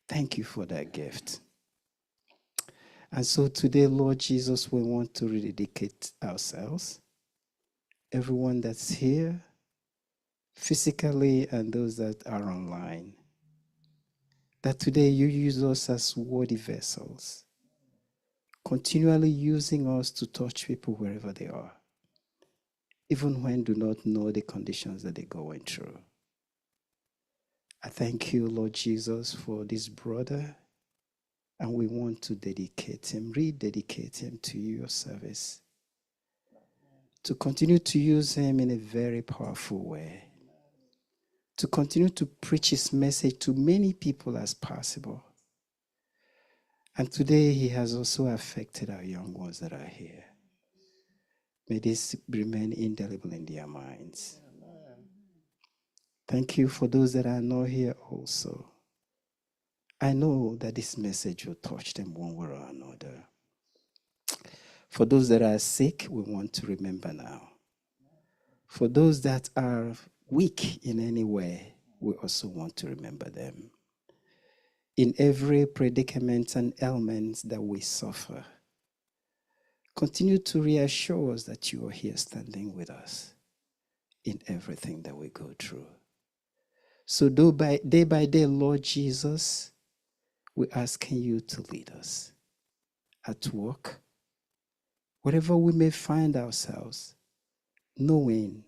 Thank you for that gift. And so today, Lord Jesus, we want to rededicate ourselves. Everyone that's here, physically, and those that are online. That today you use us as worthy vessels, continually using us to touch people wherever they are, even when do not know the conditions that they're going through. I thank you, Lord Jesus, for this brother, and we want to rededicate him to your service, to continue to use him in a very powerful way, to continue to preach his message to many people as possible. And today he has also affected our young ones that are here. May this remain indelible in their minds. Thank you for those that are not here also. I know that this message will touch them one way or another. For those that are sick, we want to remember now. For those that are weak in any way, we also want to remember them. In every predicament and ailment that we suffer, continue to reassure us that you are here standing with us in everything that we go through. So day by day, Lord Jesus, we're asking you to lead us at work, wherever we may find ourselves, knowing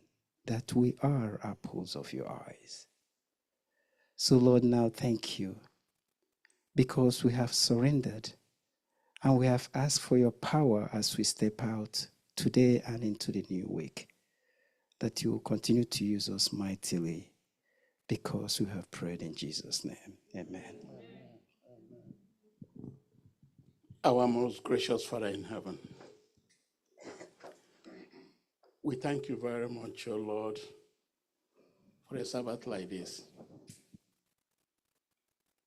that we are apples of your eyes. So Lord, now thank you because we have surrendered and we have asked for your power as we step out today and into the new week, that you will continue to use us mightily because we have prayed in Jesus' name. Amen. Our most gracious Father in heaven, we thank you very much, O Lord, for a Sabbath like this.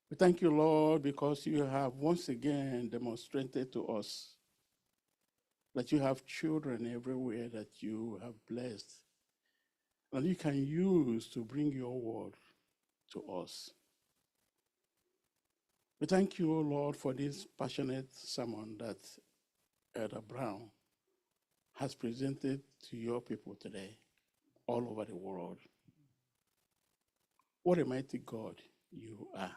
We thank you, Lord, because you have once again demonstrated to us that you have children everywhere that you have blessed, and you can use to bring your word to us. We thank you, O Lord, for this passionate sermon that Elder Brown has presented to your people today, all over the world. What a mighty God you are.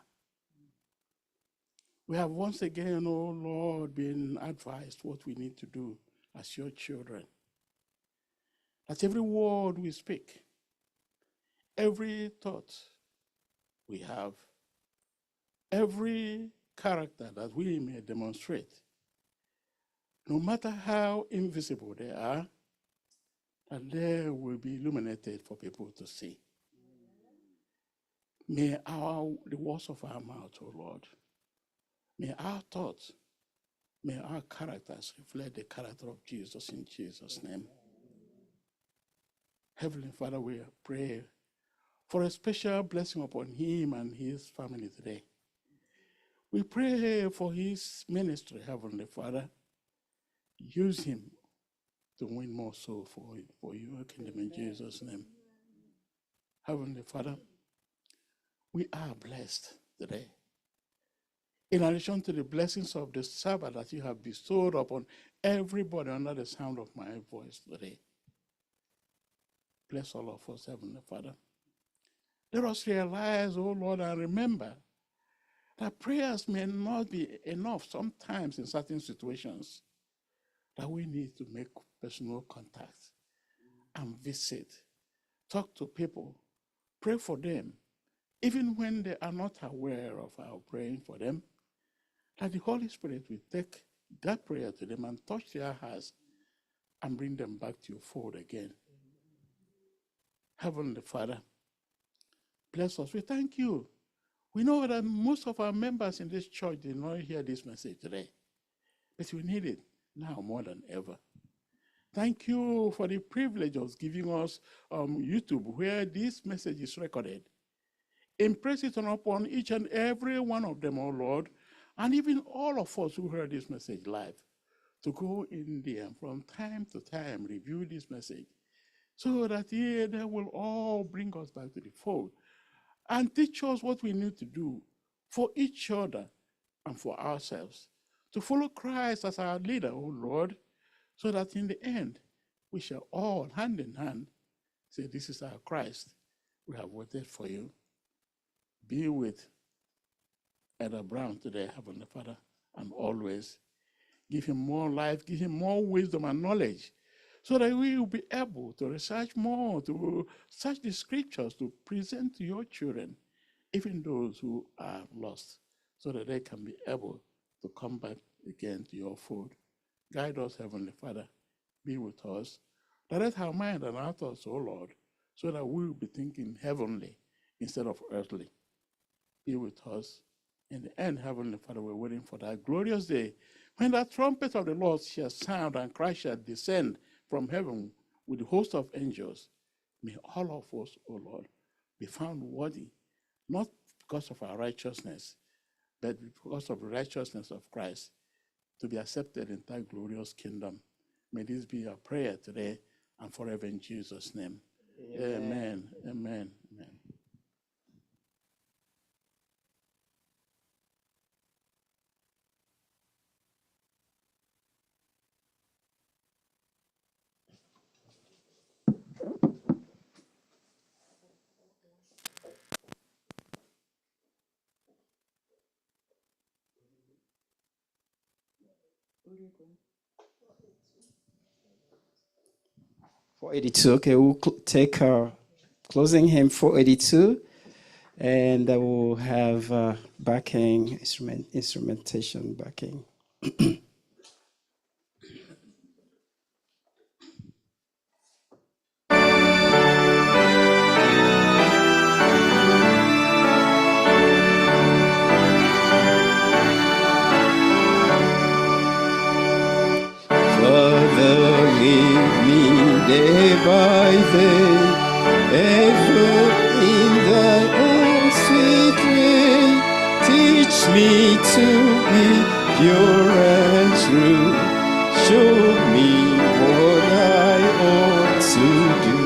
We have once again, oh Lord, been advised what we need to do as your children. That every word we speak, every thought, we have every character that we may demonstrate, no matter how invisible they are, that they will be illuminated for people to see. May the words of our mouth, O Lord, may our thoughts, may our characters reflect the character of Jesus in Jesus' name. Heavenly Father, we pray for a special blessing upon him and his family today. We pray for his ministry, Heavenly Father. Use him to win more souls for your kingdom in Jesus' name. Heavenly Father, we are blessed today. In addition to the blessings of the Sabbath that you have bestowed upon everybody under the sound of my voice today, bless all of us, Heavenly Father. Let us realize, oh Lord, and remember that prayers may not be enough sometimes in certain situations, that we need to make personal contact and visit, talk to people, pray for them, even when they are not aware of our praying for them, that the Holy Spirit will take that prayer to them and touch their hearts and bring them back to your fold again. Heavenly Father, bless us. We thank you. We know that most of our members in this church did not hear this message today, but we need it now more than ever. Thank you for the privilege of giving us YouTube where this message is recorded. Impress it upon each and every one of them, oh Lord, and even all of us who heard this message live, to go in there and from time to time review this message, so that they will all bring us back to the fold and teach us what we need to do for each other and for ourselves, to follow Christ as our leader, oh Lord, so that in the end, we shall all, hand in hand, say, this is our Christ. We have waited for you. Be with Elder Brown today, Heavenly Father, and always give him more life, give him more wisdom and knowledge, so that we will be able to research more, to search the scriptures, to present to your children, even those who are lost, so that they can be able to come back again to your fold. Guide us, Heavenly Father. Be with us. Direct our mind and our thoughts, O Lord, so that we will be thinking heavenly instead of earthly. Be with us. In the end, Heavenly Father, we're waiting for that glorious day when the trumpet of the Lord shall sound and Christ shall descend from heaven with the host of angels. May all of us, O Lord, be found worthy, not because of our righteousness, but because of the righteousness of Christ, to be accepted in that glorious kingdom. May this be our prayer today and forever in Jesus' name. Amen. Amen. Amen. .482. Okay, we'll take our closing hymn 482, and we'll have backing instrumentation backing. Day by day, ever in thy own sweet way, teach me to be pure and true. Show me what I ought to do.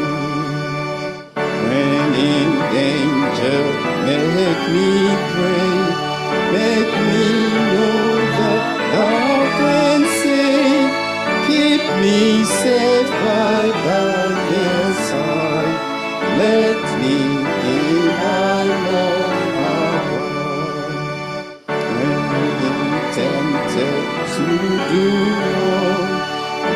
When in danger, make me pray, make me know that thou canst save. Keep me safe by thy side. Let me in thy love abide. When tempted to do wrong,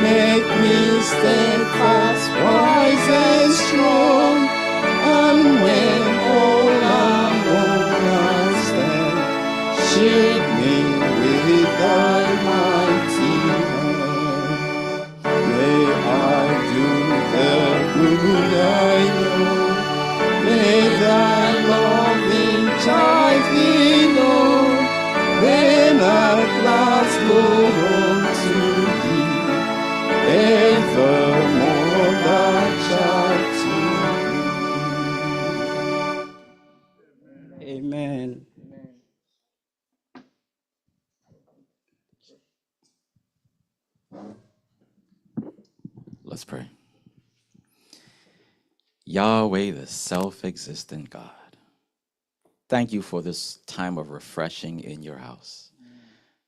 make me steadfast, wise and strong. And when all I'm Lead me with thy mighty hand. May I do the good I know. May thy loving child be known. Then at last go home to thee. Evermore thou shalt be. Amen. Let's pray. Yahweh, the self-existent God, thank you for this time of refreshing in your house.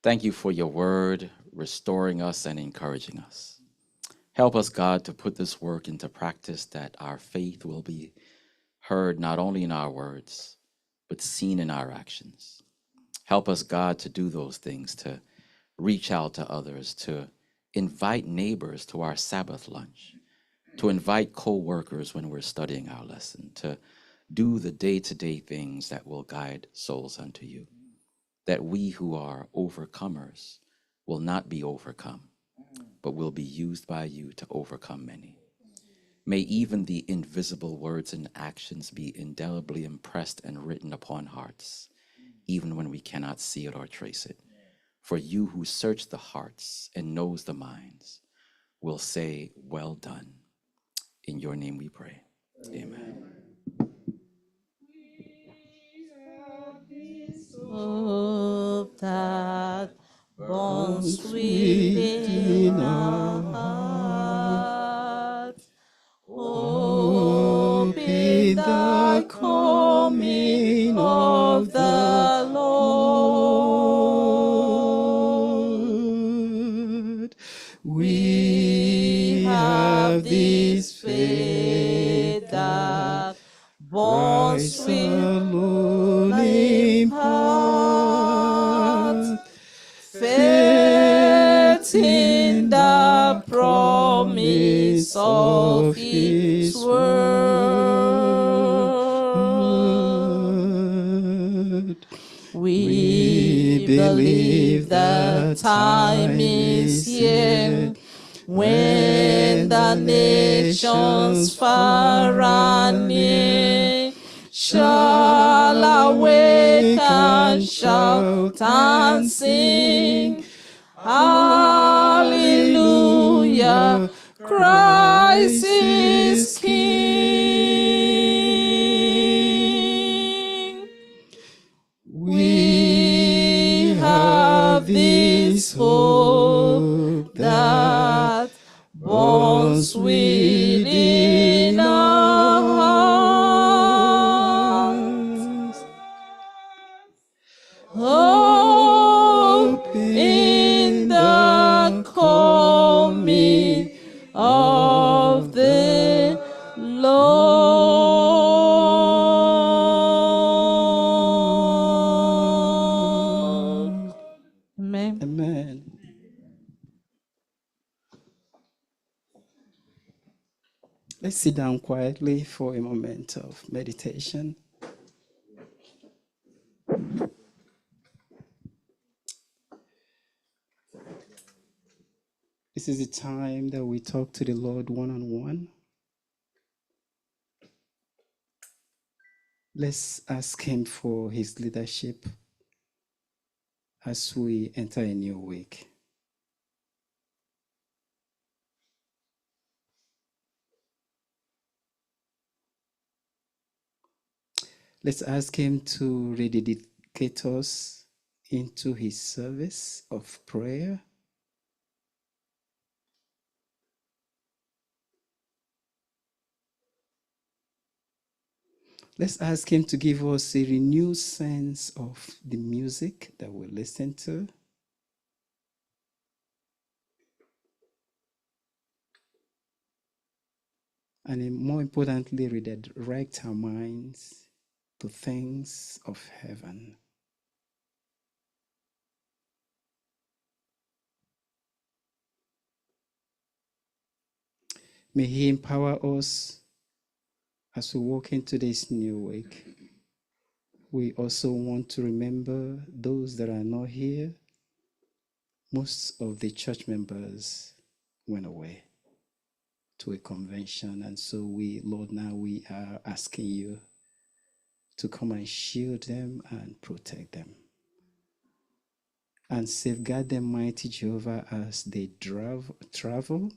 Thank you for your word restoring us and encouraging us. Help us, God, to put this work into practice, that our faith will be heard not only in our words, but seen in our actions. Help us, God, to do those things, to reach out to others, to invite neighbors to our Sabbath lunch, to invite co-workers when we're studying our lesson, to do the day-to-day things that will guide souls unto you, that we who are overcomers will not be overcome, but will be used by you to overcome many. May even the invisible words and actions be indelibly impressed and written upon hearts, even when we cannot see it or trace it. For you who search the hearts and knows the minds will say, well done. In your name we pray. Amen. Hope that burns within our hearts. Hope in the coming of the Lord. We have this faith that burns alone impart, faith in the promise of His word. We believe the time is here when the nations far and near shall awake and shout and sing, Hallelujah, Christ is King. We have this hope that burns within our hearts. Hope in the coming of the Lord. Amen. Amen. Let's sit down quietly for a moment of meditation. This is the time that we talk to the Lord one-on-one. Let's ask Him for His leadership as we enter a new week. Let's ask Him to rededicate us into His service of prayer. Let's ask Him to give us a renewed sense of the music that we listen to. And more importantly, redirect our minds to things of heaven. May He empower us as we walk into this new week We also want to remember those that are not here. Most of the church members went away to a convention. And so Lord, now we are asking you to come and shield them and protect them. And safeguard them, mighty Jehovah, as they travel.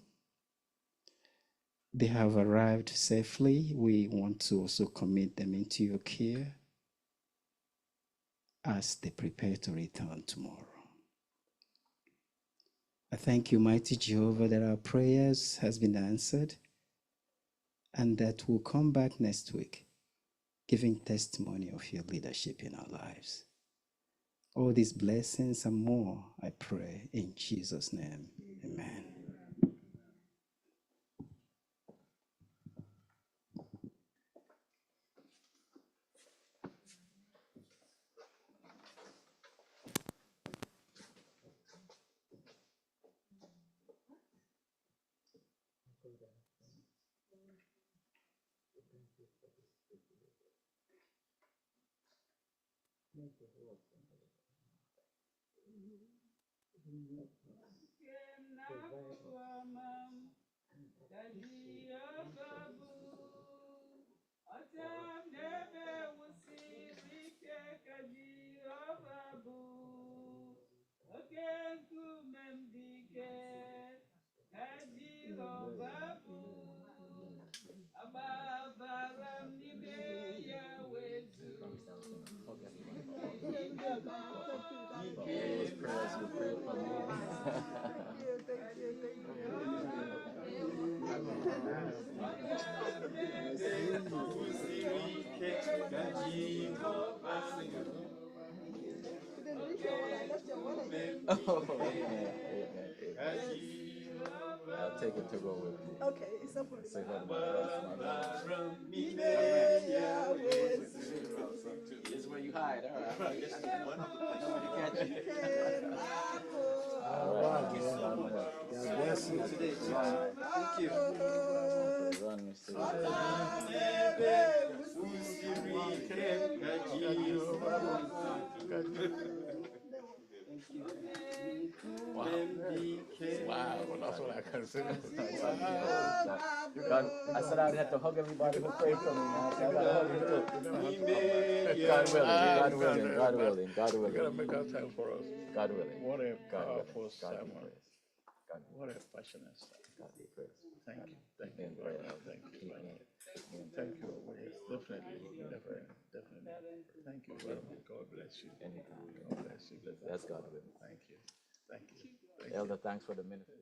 They have arrived safely. We want to also commit them into your care as they prepare to return tomorrow. I thank you, mighty Jehovah, that our prayers has been answered and that we'll come back next week giving testimony of your leadership in our lives. All these blessings and more, I pray in Jesus' name. Amen. I'll take it to go with you. Okay, it's up with Say that about This is where you hide. All right. This is one. Nobody catch you. All right. God bless you. Thank you. Run, Mr. Wow, well, that's what I consider. God, I said I'd have to hug everybody who prayed for me, man. So I gotta hug you too. God willing. You gotta make out time for us. God willing. What a God powerful willing. God be sermon. praised. God be What a passionate sermon. God be praised. Thank you. Thank you very much. Thank you very much. Thank you. Definitely. Thank you very much. God bless you. Anytime. God bless you. That's God willing. Thank you. Thank you. Elder, thanks for the ministry.